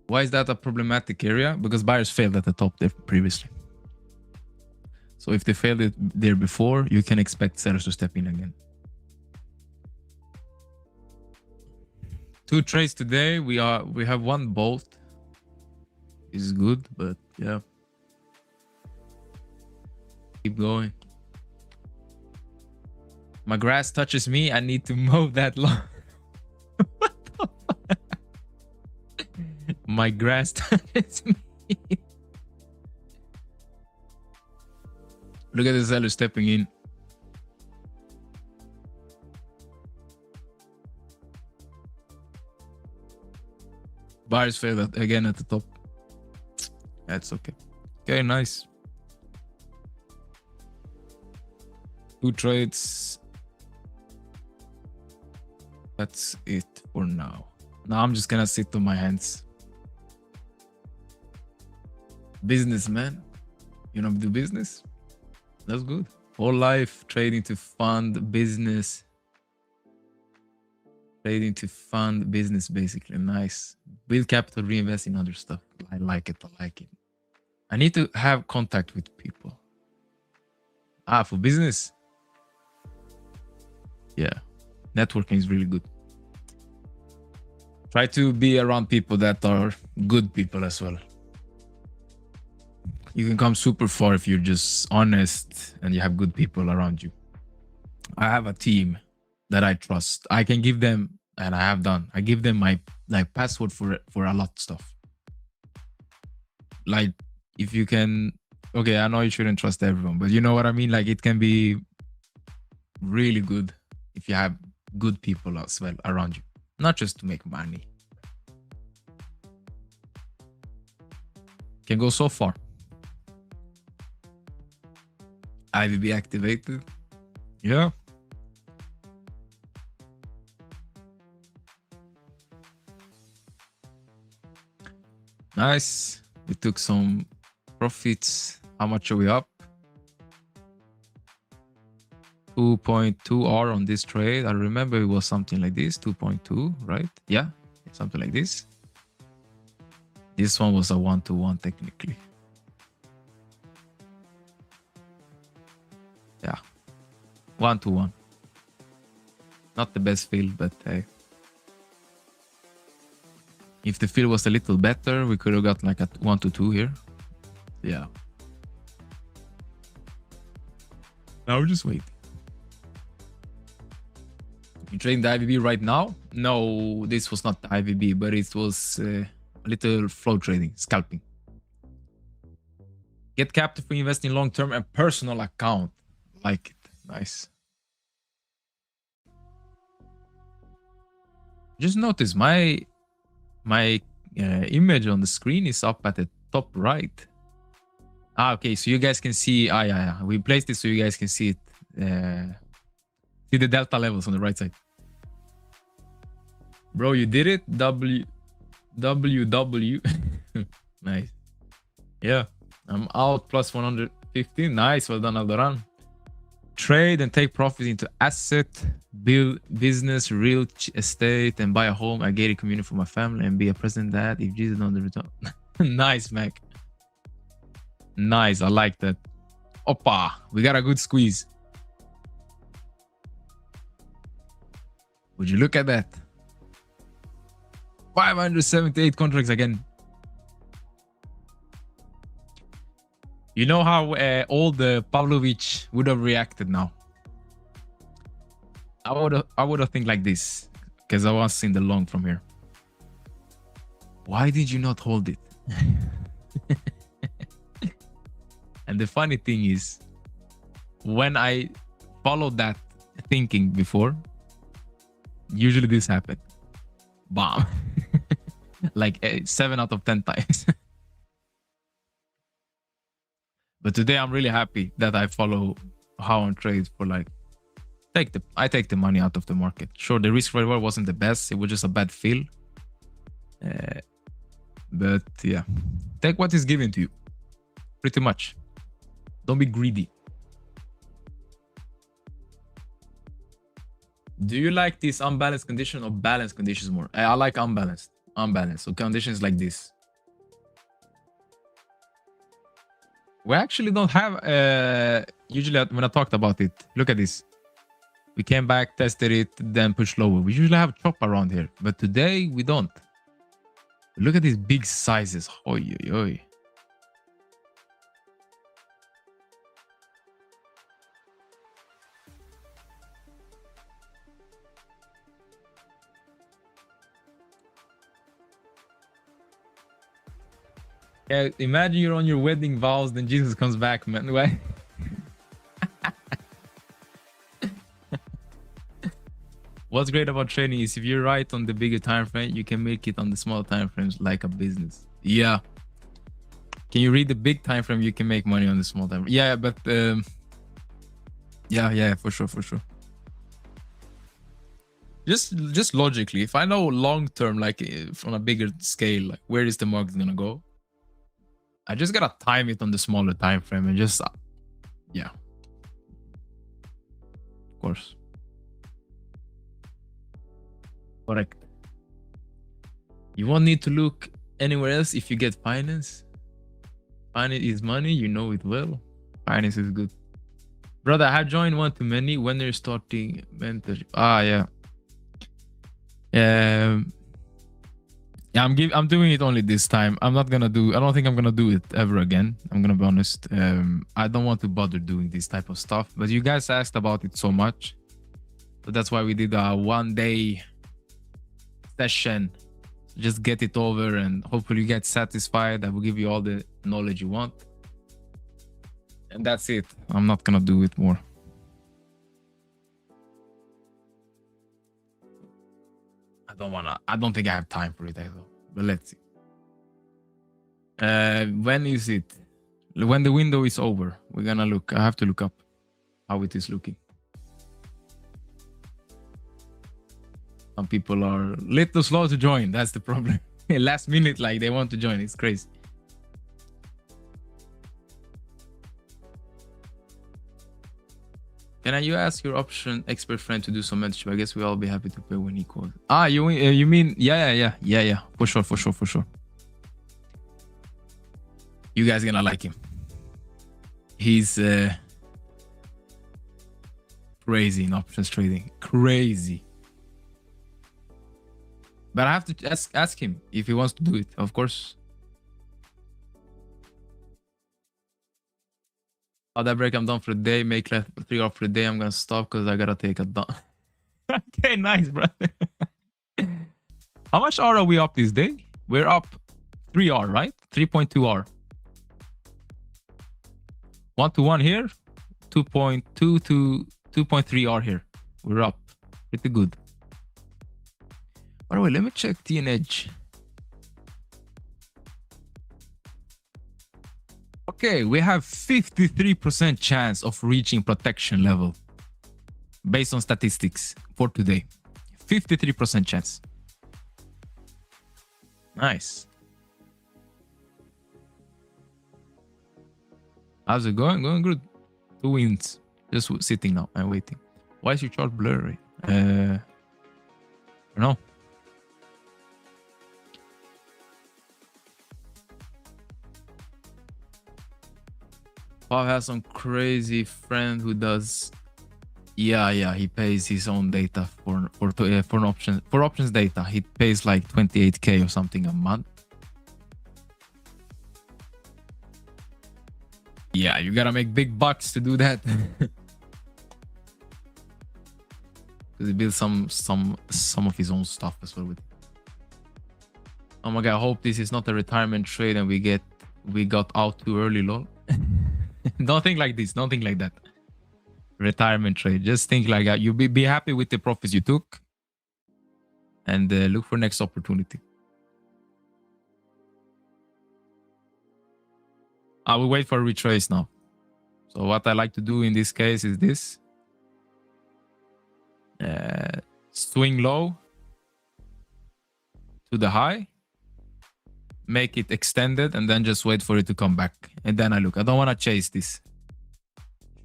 Why is that a problematic area? Because buyers failed at the top there previously. So if they failed it there before, you can expect sellers to step in again. 2 trades today. We have 1 bolt. Is good, but yeah. Keep going. My grass touches me. I need to mow that lawn. What the fuck? My grass touches me. Look at the seller stepping in. Buyers failed again at the top. That's okay. Okay, nice. 2 trades. That's it for now. Now I'm just gonna sit on my hands. Business, man. You know, do business. That's good. Whole life trading to fund business. Trading to fund business, basically. Nice. Build capital, reinvest in other stuff. I like it. I like it. I need to have contact with people. For business. Yeah. Networking is really good. Try to be around people that are good people as well. You can come super far if you're just honest and you have good people around you. I have a team that I trust. I can give them, and I have done, I give them my password for a lot of stuff. Like, if you can, okay, I know you shouldn't trust everyone, but you know what I mean? Like, it can be really good if you have good people as well around you, not just to make money. Can go so far. IVB activated. Yeah. Nice. We took some profits. How much are we up? 2.2 R on this trade. I remember it was something like this. 2.2, right? Yeah, something like this. This one was a 1-to-1 technically. Yeah, 1-to-1. Not the best field, but hey. If the field was a little better, we could have got like a 1-to-2 here. Yeah. Now we're just waiting. You trading the IVB right now? No, this was not the IVB, but it was a little flow trading, scalping. Get capital for investing long-term and personal account. Like it. Nice. Just notice my image on the screen is up at the top right. Okay, so you guys can see. Yeah. We placed it so you guys can see it. See the delta levels on the right side. Bro, you did it. W. Nice. Yeah, I'm out plus 150. Nice. Well done, Aldoran. Trade and take profit into asset, build business, real estate, and buy a home, a gated community for my family, and be a present dad if Jesus don't return. Nice, Mac. Nice. I like that. Opa, we got a good squeeze. Would you look at that? 578 contracts again. You know how old Pavlovich would have reacted now? I would have think like this, because I was seeing the long from here. Why did you not hold it? And the funny thing is, when I followed that thinking before, usually this happened. Bam. Like 7 out of 10 times. But today I'm really happy that I follow how on trade for like I take the money out of the market. Sure, the risk reward wasn't the best. It was just a bad feel. But yeah, take what is given to you. Pretty much. Don't be greedy. Do you like this unbalanced condition or balanced conditions more? I like unbalanced. Unbalanced. So conditions like this. We actually don't have, usually when I talked about it, look at this. We came back, tested it, then pushed lower. We usually have chop around here, but today we don't. Look at these big sizes. Oi, oi, oi. Yeah, imagine you're on your wedding vows, then Jesus comes back, man. Why? What's great about trading is if you're right on the bigger time frame, you can make it on the small time frames like a business. Yeah. Can you read the big time frame? You can make money on the small time. Yeah, but Yeah, for sure. Just logically, if I know long term, like from a bigger scale, like where is the market gonna go, I just gotta time it on the smaller time frame and just yeah, of course. Correct. You won't need to look anywhere else if you get finance. Finance is money, you know it well. Finance is good. Brother, I have joined one too many when they're starting mentorship. Yeah. Yeah, I'm doing it only this time. I don't think I'm gonna do it ever again. I'm gonna be honest. I don't want to bother doing this type of stuff. But you guys asked about it so much. So that's why we did a 1-day session. Just get it over and hopefully you get satisfied. I will give you all the knowledge you want. And that's it. I'm not gonna do it more. I don't think I have time for it either. But let's see. When is it? When the window is over, we're gonna look. I have to look up how it is looking. Some people are a little slow to join. That's the problem. Last minute, like they want to join. It's crazy. Can you ask your option expert friend to do some mentorship? I guess we'll all be happy to pay when he calls. You mean yeah. For sure. You guys gonna like him. He's crazy in options trading. Crazy. But I have to ask him if he wants to do it, of course. That break, I'm done for the day. Make left 3 hours for the day. I'm gonna stop because I gotta take a dump. Okay, nice, brother. How much R are we up this day? We're up 3 R, right? 3.2 R. 1 to 1 here. 2.2 to 2.3 R here. We're up. Pretty good. By the way, let me check TN Edge. Okay, we have 53% chance of reaching protection level based on statistics for today. 53% chance. Nice. How's it going? Going good. 2 wins. Just sitting now and waiting. Why is your chart blurry? No. Bob has some crazy friend who does. Yeah. He pays his own data for options data. He pays like 28K or something a month. Yeah, you gotta make big bucks to do that. Because he builds some of his own stuff as well with it. Oh my god, I hope this is not a retirement trade and we got out too early, lol. Don't think like this. Don't think like that. Retirement trade. Just think like that. You be happy with the profits you took and look for next opportunity. I will wait for a retrace now. So what I like to do in this case is this. Swing low to the high. Make it extended and then just wait for it to come back. And then I look. I don't want to chase this.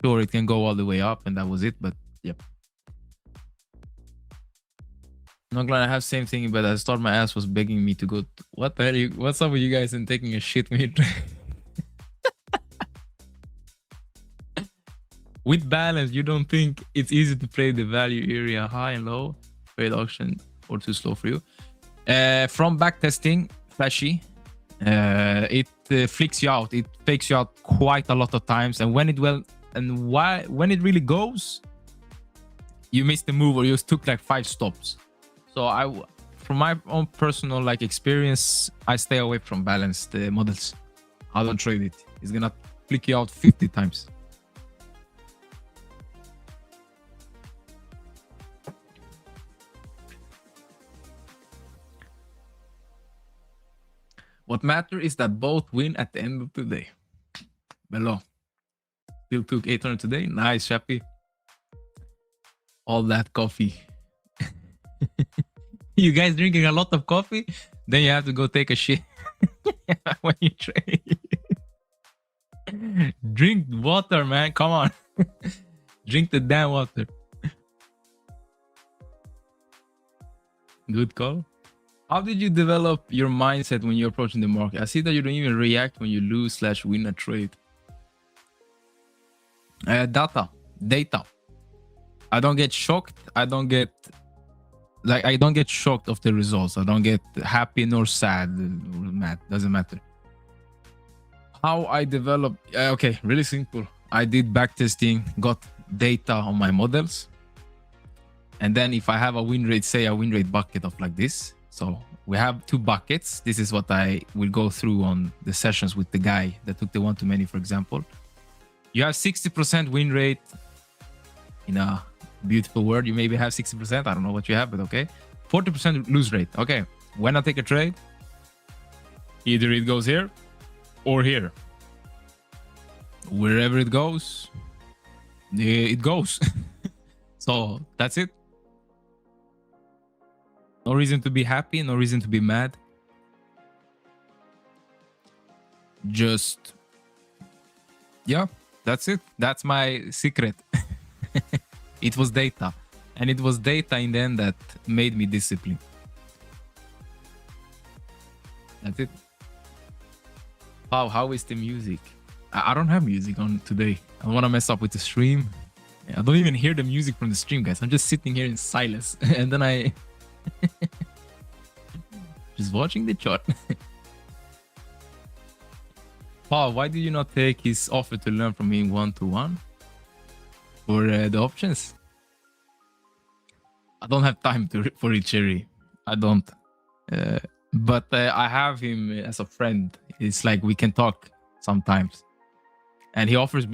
Sure, it can go all the way up and that was it. But yep. I'm not glad I have same thing, but I thought my ass was begging me to go. What the hell? What's up with you guys and taking a shit mid? With balance, you don't think it's easy to play the value area high and low? Trade auction or too slow for you? From back testing, flashy. It flicks you out. It fakes you out quite a lot of times. And when it when it really goes, you miss the move or you took like 5 stops. So from my own personal like experience, I stay away from balanced models. I don't trade it. It's gonna flick you out 50 times. What matters is that both win at the end of the day. Below. Still took 800 today. Nice, Shappy. all that coffee. You guys drinking a lot of coffee, then you have to go take a shit when you trade. Drink water, man. Come on. Drink the damn water. Good call. How did you develop your mindset when you're approaching the market? I see that you don't even react when you lose/win a trade. Data. I don't get shocked. I don't get shocked of the results. I don't get happy nor sad. Doesn't matter. How I develop? Okay, really simple. I did backtesting, got data on my models, and then if I have a win rate, say a win rate bucket of like this. So we have 2 buckets. This is what I will go through on the sessions with the guy that took the one-to-many, for example. You have 60% win rate. In a beautiful word, you maybe have 60%. I don't know what you have, but okay. 40% lose rate. Okay. When I take a trade, either it goes here or here. Wherever it goes, it goes. So that's it. No reason to be happy, no reason to be mad. Just, yeah, that's it. That's my secret. It was data. And it was data in the end that made me disciplined. That's it. Wow, how is the music? I don't have music on today. I don't want to mess up with the stream. I don't even hear the music from the stream, guys. I'm just sitting here in silence. And then I... just watching the chart. Paul, why did you not take his offer to learn from him one-to-one? For the options? I don't have time for it, Cherry. I don't. But I have him as a friend. It's like we can talk sometimes. And he offers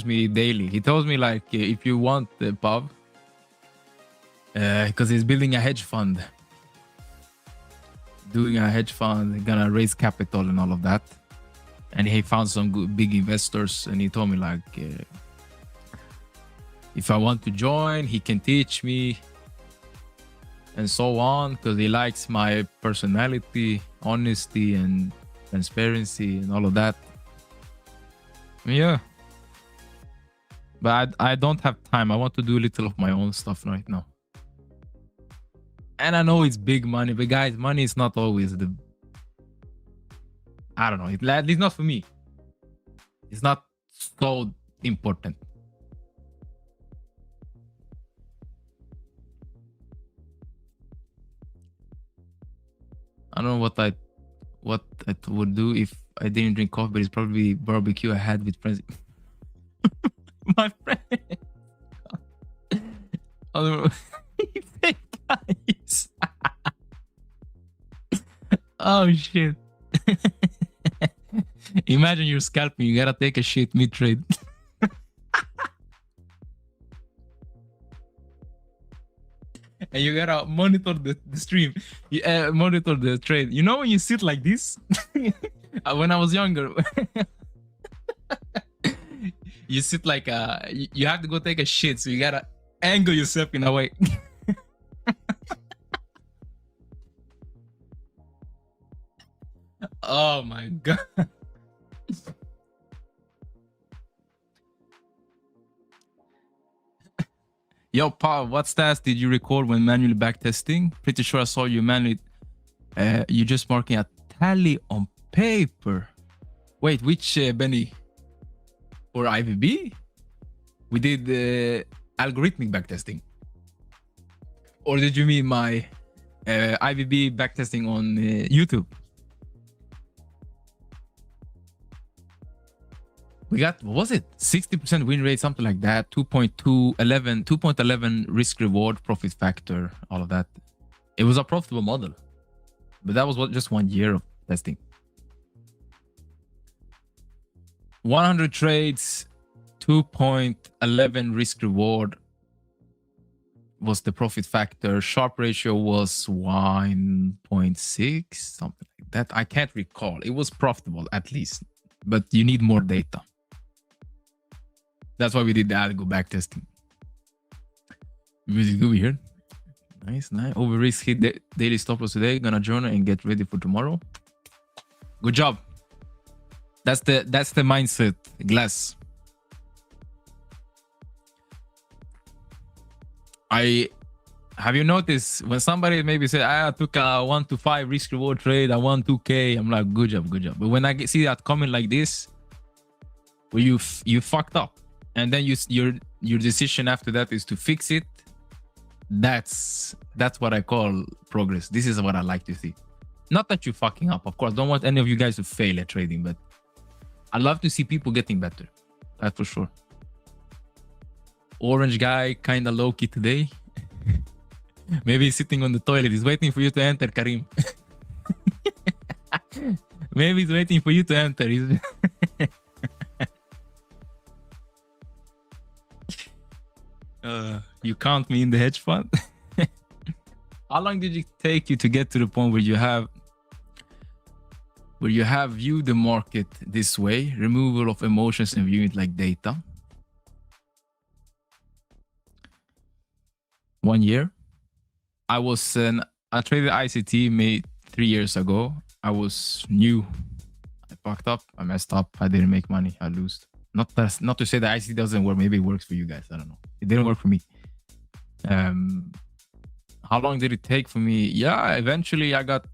me daily. He tells me like, if you want the pub, because he's building a hedge fund. Doing a hedge fund, gonna raise capital and all of that. And he found some good big investors, and he told me like, if I want to join, he can teach me and so on, because he likes my personality, honesty and transparency and all of that. Yeah. But I don't have time. I want to do a little of my own stuff right now. And I know it's big money, but guys, money is not always the... I don't know. At least not for me. It's not so important. I don't know what I would do if I didn't drink coffee, but it's probably barbecue I had with friends. My friend. Oh, guys. Oh shit. Imagine you're scalping, you gotta take a shit mid-trade. And you gotta monitor the stream, monitor the trade. You know when you sit like this? When I was younger, you sit like you have to go take a shit, so you gotta angle yourself in a way. Oh my god. Yo, Paul, what stats did you record when manually backtesting? Pretty sure I saw you manually. You just marking a tally on paper. Wait, which Benny? For IVB? We did algorithmic backtesting. Or did you mean my IVB backtesting on YouTube? We got, what was it? 60% win rate, something like that. 2.11 risk reward, profit factor, all of that. It was a profitable model, but that was just 1 year of testing. 100 trades, 2.11 risk reward was the profit factor. Sharp ratio was 1.6, something like that. I can't recall. It was profitable at least, but you need more data. That's why we did the algo backtesting. Music do here. Nice. Over risk hit daily stop loss today. Gonna journal and get ready for tomorrow. Good job. That's the mindset. Glass. Have you noticed when somebody maybe say I took a 1 to 5 risk reward trade, I won 2K, I'm like, good job. But when I see that comment like this, where you fucked up, and then your decision after that is to fix it, that's what I call progress. This is what I like to see. Not that you're fucking up, of course. Don't want any of you guys to fail at trading, but I love to see people getting better. That's for sure. Orange guy, kind of low-key today. Maybe he's sitting on the toilet. He's waiting for you to enter, Karim. Maybe he's waiting for you to enter. You count me in the hedge fund? How long did it take you to get to the point where you have viewed the market this way? Removal of emotions and viewing it like data. 1 year. I traded ICT May 3 years ago. I was new. I fucked up. I messed up. I didn't make money. I lost. Not to say that ICT doesn't work. Maybe it works for you guys. I don't know. It didn't work for me. How long did it take for me? Yeah, eventually I got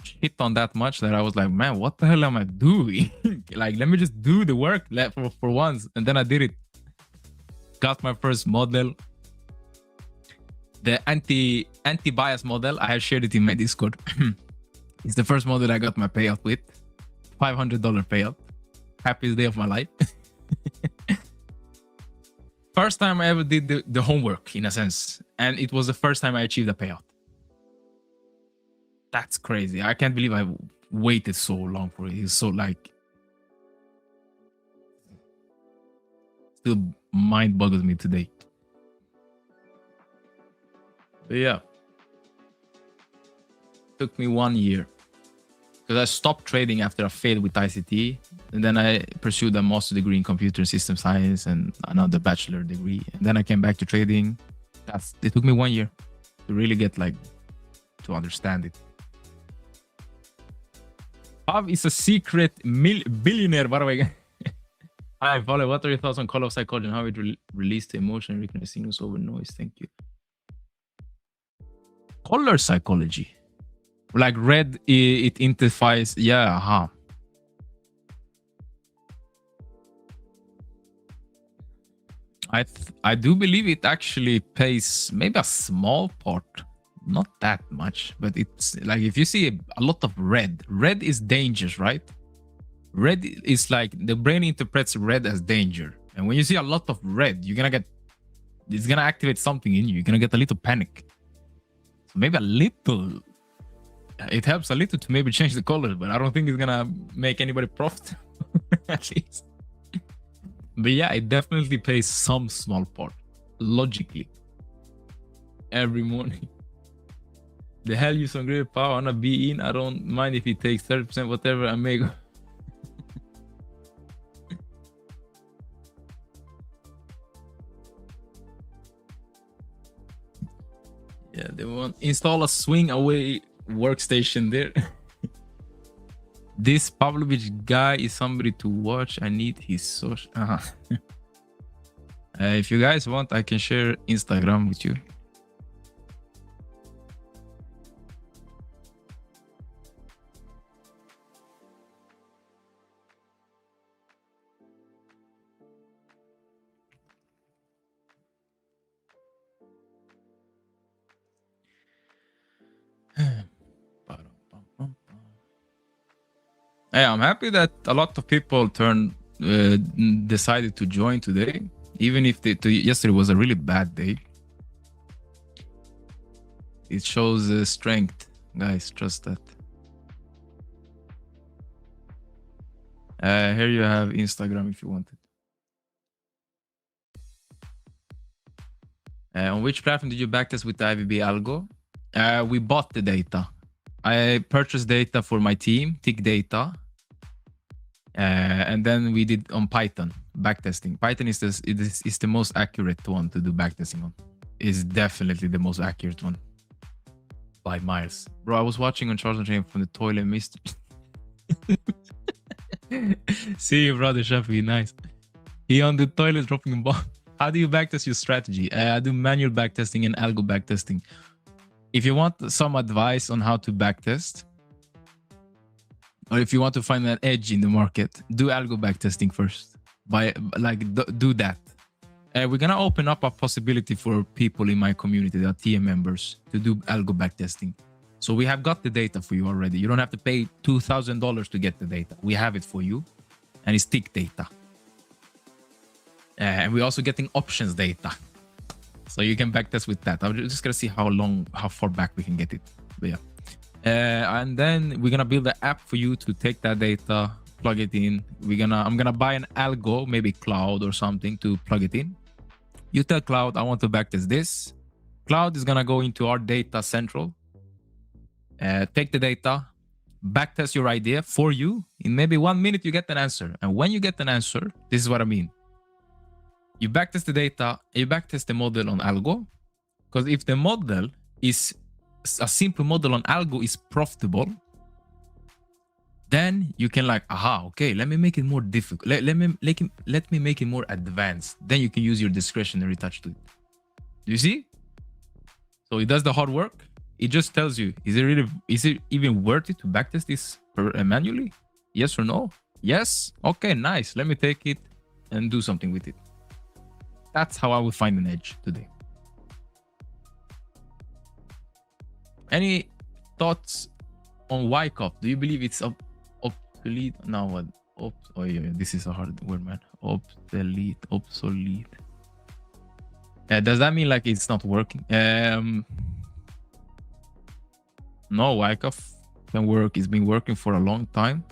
hit on that much that I was like, man, what the hell am I doing? Like, let me just do the work for once. And then I did it. Got my first model. The anti-bias model, I have shared it in my Discord. It's the first model I got my payout with. $500 payout. Happiest day of my life. First time I ever did the homework, in a sense. And it was the first time I achieved a payout. That's crazy. I can't believe I waited so long for it. It's so like... Still mind boggles me today. But yeah, took me 1 year because I stopped trading after I failed with ICT, and then I pursued a master degree in computer and system science and another bachelor degree, and then I came back to trading. It took me 1 year to really get to understand it. Pav is a secret billionaire, by the way. Hi, Vale. What are your thoughts on Call of Psychology and how it released the emotion and recognize signals over noise? Thank you. Color psychology, like red, it intensifies. Yeah, I do believe it actually plays maybe a small part, not that much, but it's like if you see a lot of red is dangerous, right? Red is like the brain interprets red as danger, and when you see a lot of red, it's gonna activate something in you. You're gonna get a little panic. Maybe a little, it helps a little to maybe change the colors, but I don't think it's gonna make anybody profit. At least. But yeah, it definitely plays some small part, logically. Every morning. The hell you some great power, I wanna be in. I don't mind if it takes 30%, whatever I make. Yeah, they want install a swing away workstation there. This Pavlovich guy is somebody to watch. I need his social. If you guys want, I can share Instagram with you. Hey, I'm happy that a lot of people decided to join today, even if yesterday was a really bad day. It shows strength, guys. Trust that. Here you have Instagram if you want it. On which platform did you backtest with the IVB algo? We bought the data. I purchased data for my team, tick data. And then we did on Python backtesting. Python is the most accurate one to do backtesting on. is definitely the most accurate one by miles. Bro, I was watching on Charles and Chain from the toilet, Mr. See you, brother Shafi. Nice. He on the toilet dropping a bomb. How do you backtest your strategy? I do manual backtesting and algo backtesting. If you want some advice on how to backtest, or if you want to find an edge in the market, do algo backtesting first. Do that. We're gonna open up a possibility for people in my community, that are TM members, to do algo backtesting. So we have got the data for you already. You don't have to pay $2,000 to get the data. We have it for you, and it's tick data. And we're also getting options data, so you can backtest with that. I'm just gonna see how far back we can get it. But yeah. And then we're gonna build an app for you to take that data, plug it in. I'm gonna buy an algo, maybe Cloud or something, to plug it in. You tell Cloud, I want to backtest this. Cloud is gonna go into our data central, take the data, backtest your idea for you. In maybe 1 minute, you get an answer. And when you get an answer, this is what I mean. You backtest the data, you backtest the model on algo, because if the model is a simple model on algo is profitable, then you can okay, let me make it more difficult. Let me make it more advanced. Then you can use your discretionary touch to it. Do you see? So it does the hard work. It just tells you, is it even worth it to backtest this manually? Yes or no? Yes. Okay, nice. Let me take it and do something with it. That's how I will find an edge today. Any thoughts on YCOP? Do you believe it's obsolete? Now what? Oh yeah, this is a hard word, man. Obsolete. Does that mean like it's not working? No, YCOP can work. It's been working for a long time.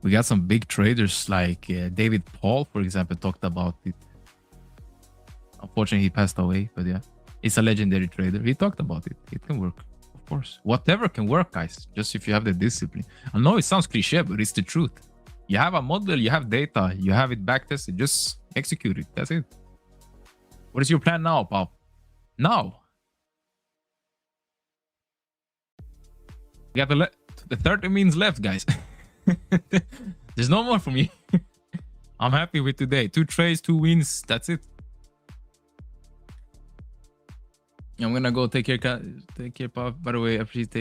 We got some big traders like David Paul, for example, talked about it. Unfortunately, he passed away, but yeah, it's a legendary trader. He talked about it. It can work, of course. Whatever can work, guys, just if you have the discipline. I know it sounds cliche, but it's the truth. You have a model, you have data, you have it backtested, just execute it. That's it. What is your plan now, pal? Now. We got the 30 minutes left, guys. There's no more for me. I'm happy with today. 2 trades, 2 wins. That's it. I'm gonna go take care, Pop. By the way, I appreciate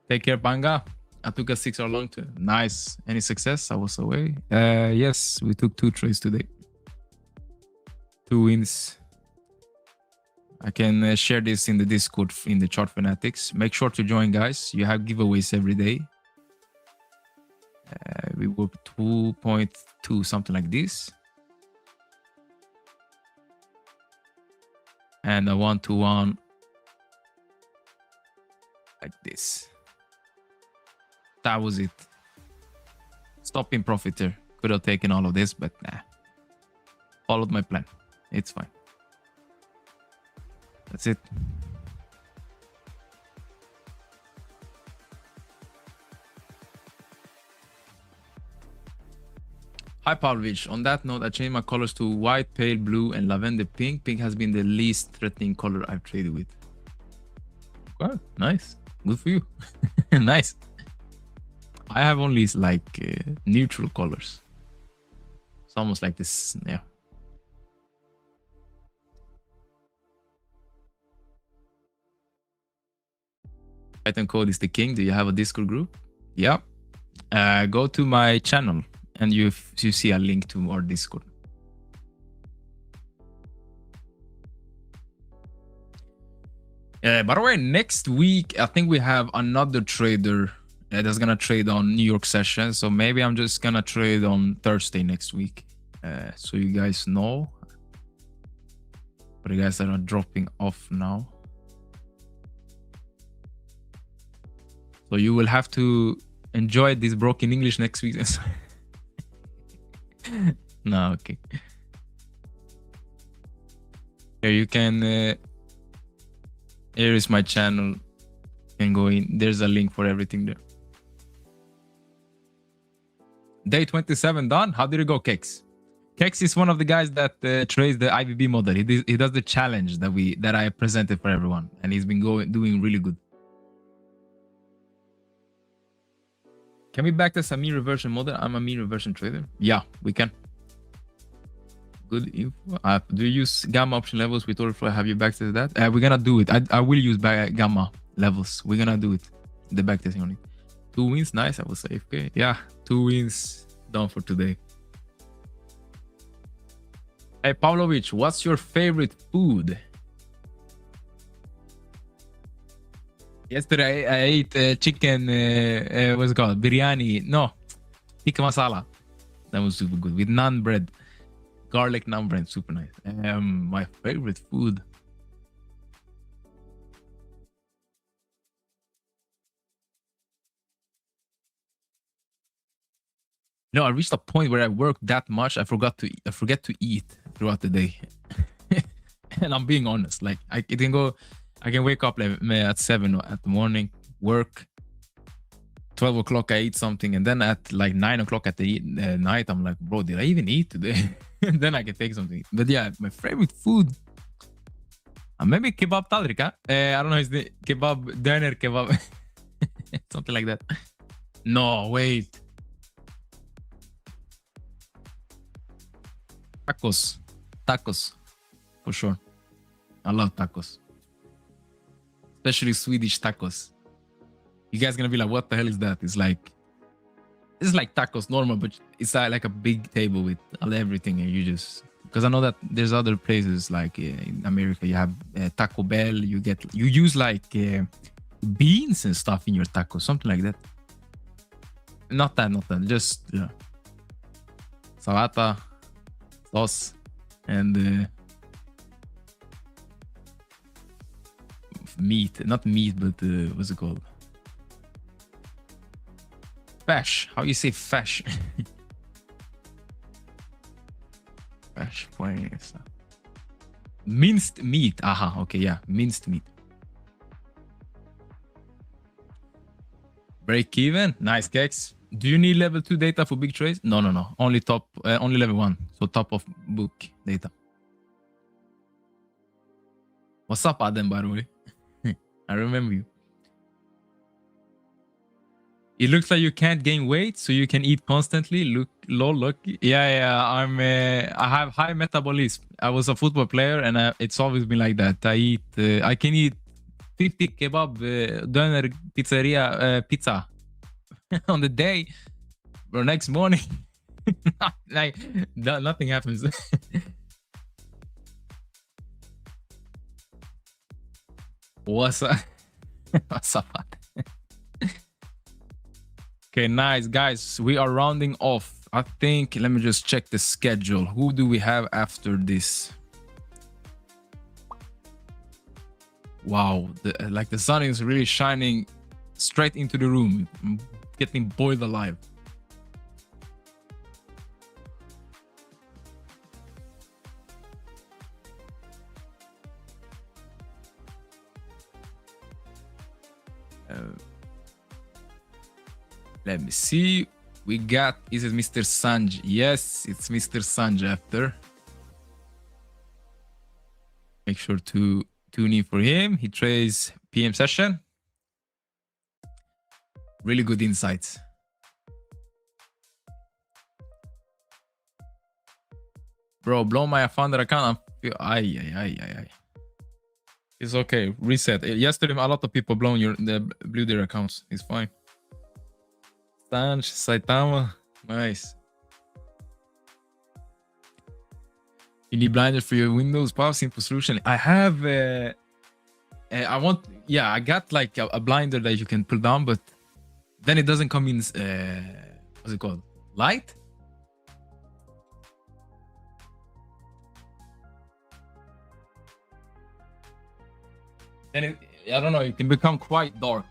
take care, Panga. I took a 6-hour long to nice. Any success? I was away. Yes, we took 2 trades today. 2 wins. I can share this in the Discord in the Chart Fanatics. Make sure to join, guys. You have giveaways every day. We work 2.2, something like this. And a 1-to-1 like this. That was it. Stopping profiter. Could have taken all of this, but nah. Followed my plan. It's fine. That's it. Hi, Pavlovich. On that note, I changed my colors to white, pale blue, and lavender pink. Pink has been the least threatening color I've traded with. Wow, nice. Good for you. Nice. I have only neutral colors. It's almost like this, yeah. Python code is the king. Do you have a Discord group? Yeah. Go to my channel and you see a link to our Discord. By the way, next week, I think we have another trader that's going to trade on New York session. So maybe I'm just going to trade on Thursday next week. So you guys know. For the guys that are dropping off now. So you will have to enjoy this broken English next week. No, okay. Here you can... here is my channel. You can go in. There's a link for everything there. Day 27 done. How did it go, Cakes? Kex is one of the guys that trades the IBB model. He does the challenge that I presented for everyone, and he's been doing really good. Can we back test a mean reversion model? I'm a mean reversion trader. Yeah, we can. Good info. Do you use gamma option levels with order flow? Have you backtested that? We're gonna do it. I will use gamma levels. We're gonna do it. The backtesting on it. 2 wins, nice. I will say, okay, yeah, 2 wins done for today. Hey, Pavlovich, what's your favorite food? Yesterday I ate chicken. What's it called? Biryani. No, tikka masala. That was super good with naan bread, garlic naan bread. Super nice. My favorite food. No, I reached a point where I worked that much I forget to eat throughout the day. And I'm being honest, like I can wake up like at 7 at the morning, work 12 o'clock, I eat something, and then at like 9 o'clock at the night, I'm like, bro, did I even eat today? And then I can take something. But yeah, my favorite food, maybe kebab tadrik, huh? I don't know, is the kebab, döner kebab, something like that. No, wait. Tacos, for sure. I love tacos, especially Swedish tacos. You guys gonna be like, what the hell is that? It's like tacos normal, but it's like a big table with everything, and you just, because I know that there's other places like in America you have Taco Bell. You use like beans and stuff in your tacos, something like that. Not that. Just salata, sauce, and meat. Not meat, but what's it called? Fesh. How you say fesh? Fesh. Minced meat. Aha. Okay. Yeah. Minced meat. Break even. Nice, Kex. Do you need level 2 data for big trades? No. Only only level 1. So top of book data. What's up, Adam, by the way? I remember you. It looks like you can't gain weight, so you can eat constantly. Look. Yeah. I have high metabolism. I was a football player, and it's always been like that. I can eat 50 kebab, döner, pizzeria, pizza on the day, or next morning. Like nothing happens. What's up? What's up? Okay, nice, guys. We are rounding off. I think, let me just check the schedule. Who do we have after this? Wow, the sun is really shining straight into the room. I'm getting boiled alive. Let me see. We got, is it Mr. Sanj? Yes, it's Mr. Sanj after. Make sure to tune in for him. He trades PM session. Really good insights. Bro, blow my founder account. Aye. It's okay. Reset. Yesterday, a lot of people blown blew their accounts. It's fine. Sanj, Saitama. Nice. You need blinders for your Windows Power Simple solution. I have I got like a blinder that you can pull down, but then it doesn't come in what's it called? Light? And I don't know, it can become quite dark.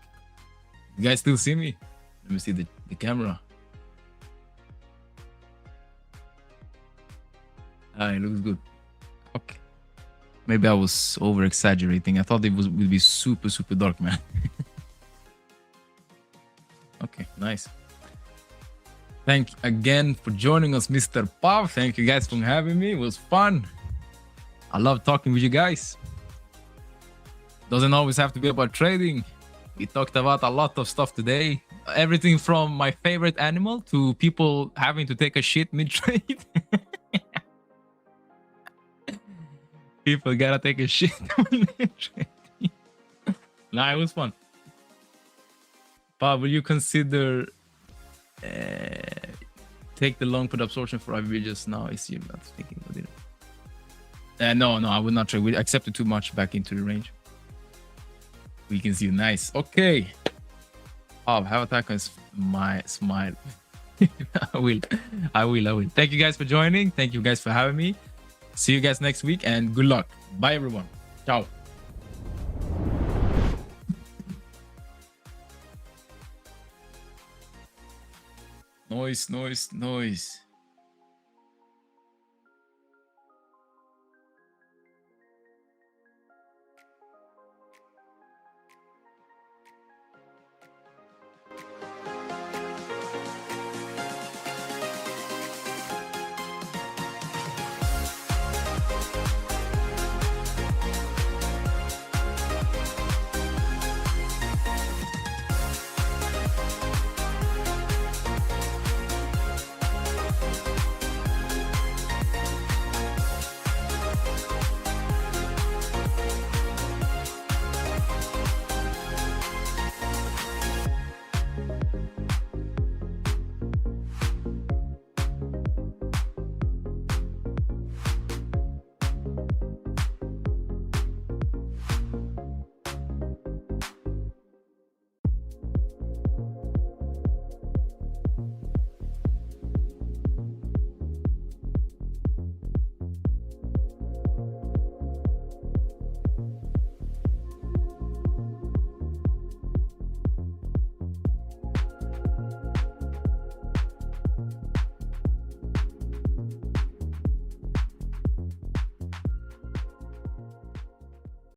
You guys still see me? Let me see the camera. It looks good. Okay. Maybe I was over exaggerating. I thought it would be super dark, man. Okay, nice. Thank you again for joining us, Mr. Pav. Thank you guys for having me. It was fun. I love talking with you guys. Doesn't always have to be about trading. We talked about a lot of stuff today. Everything from my favorite animal to people having to take a shit mid-trade. People gotta take a shit mid-trade. Nah, it was fun. Pav, will you consider take the long put absorption for IVB just now? I see you're not thinking about it. No, I would not trade. We accepted too much back into the range. We can see you. Nice. Okay. Oh, have attack on my smile. I will. Thank you guys for joining. Thank you guys for having me. See you guys next week and good luck. Bye everyone. Ciao. Noise.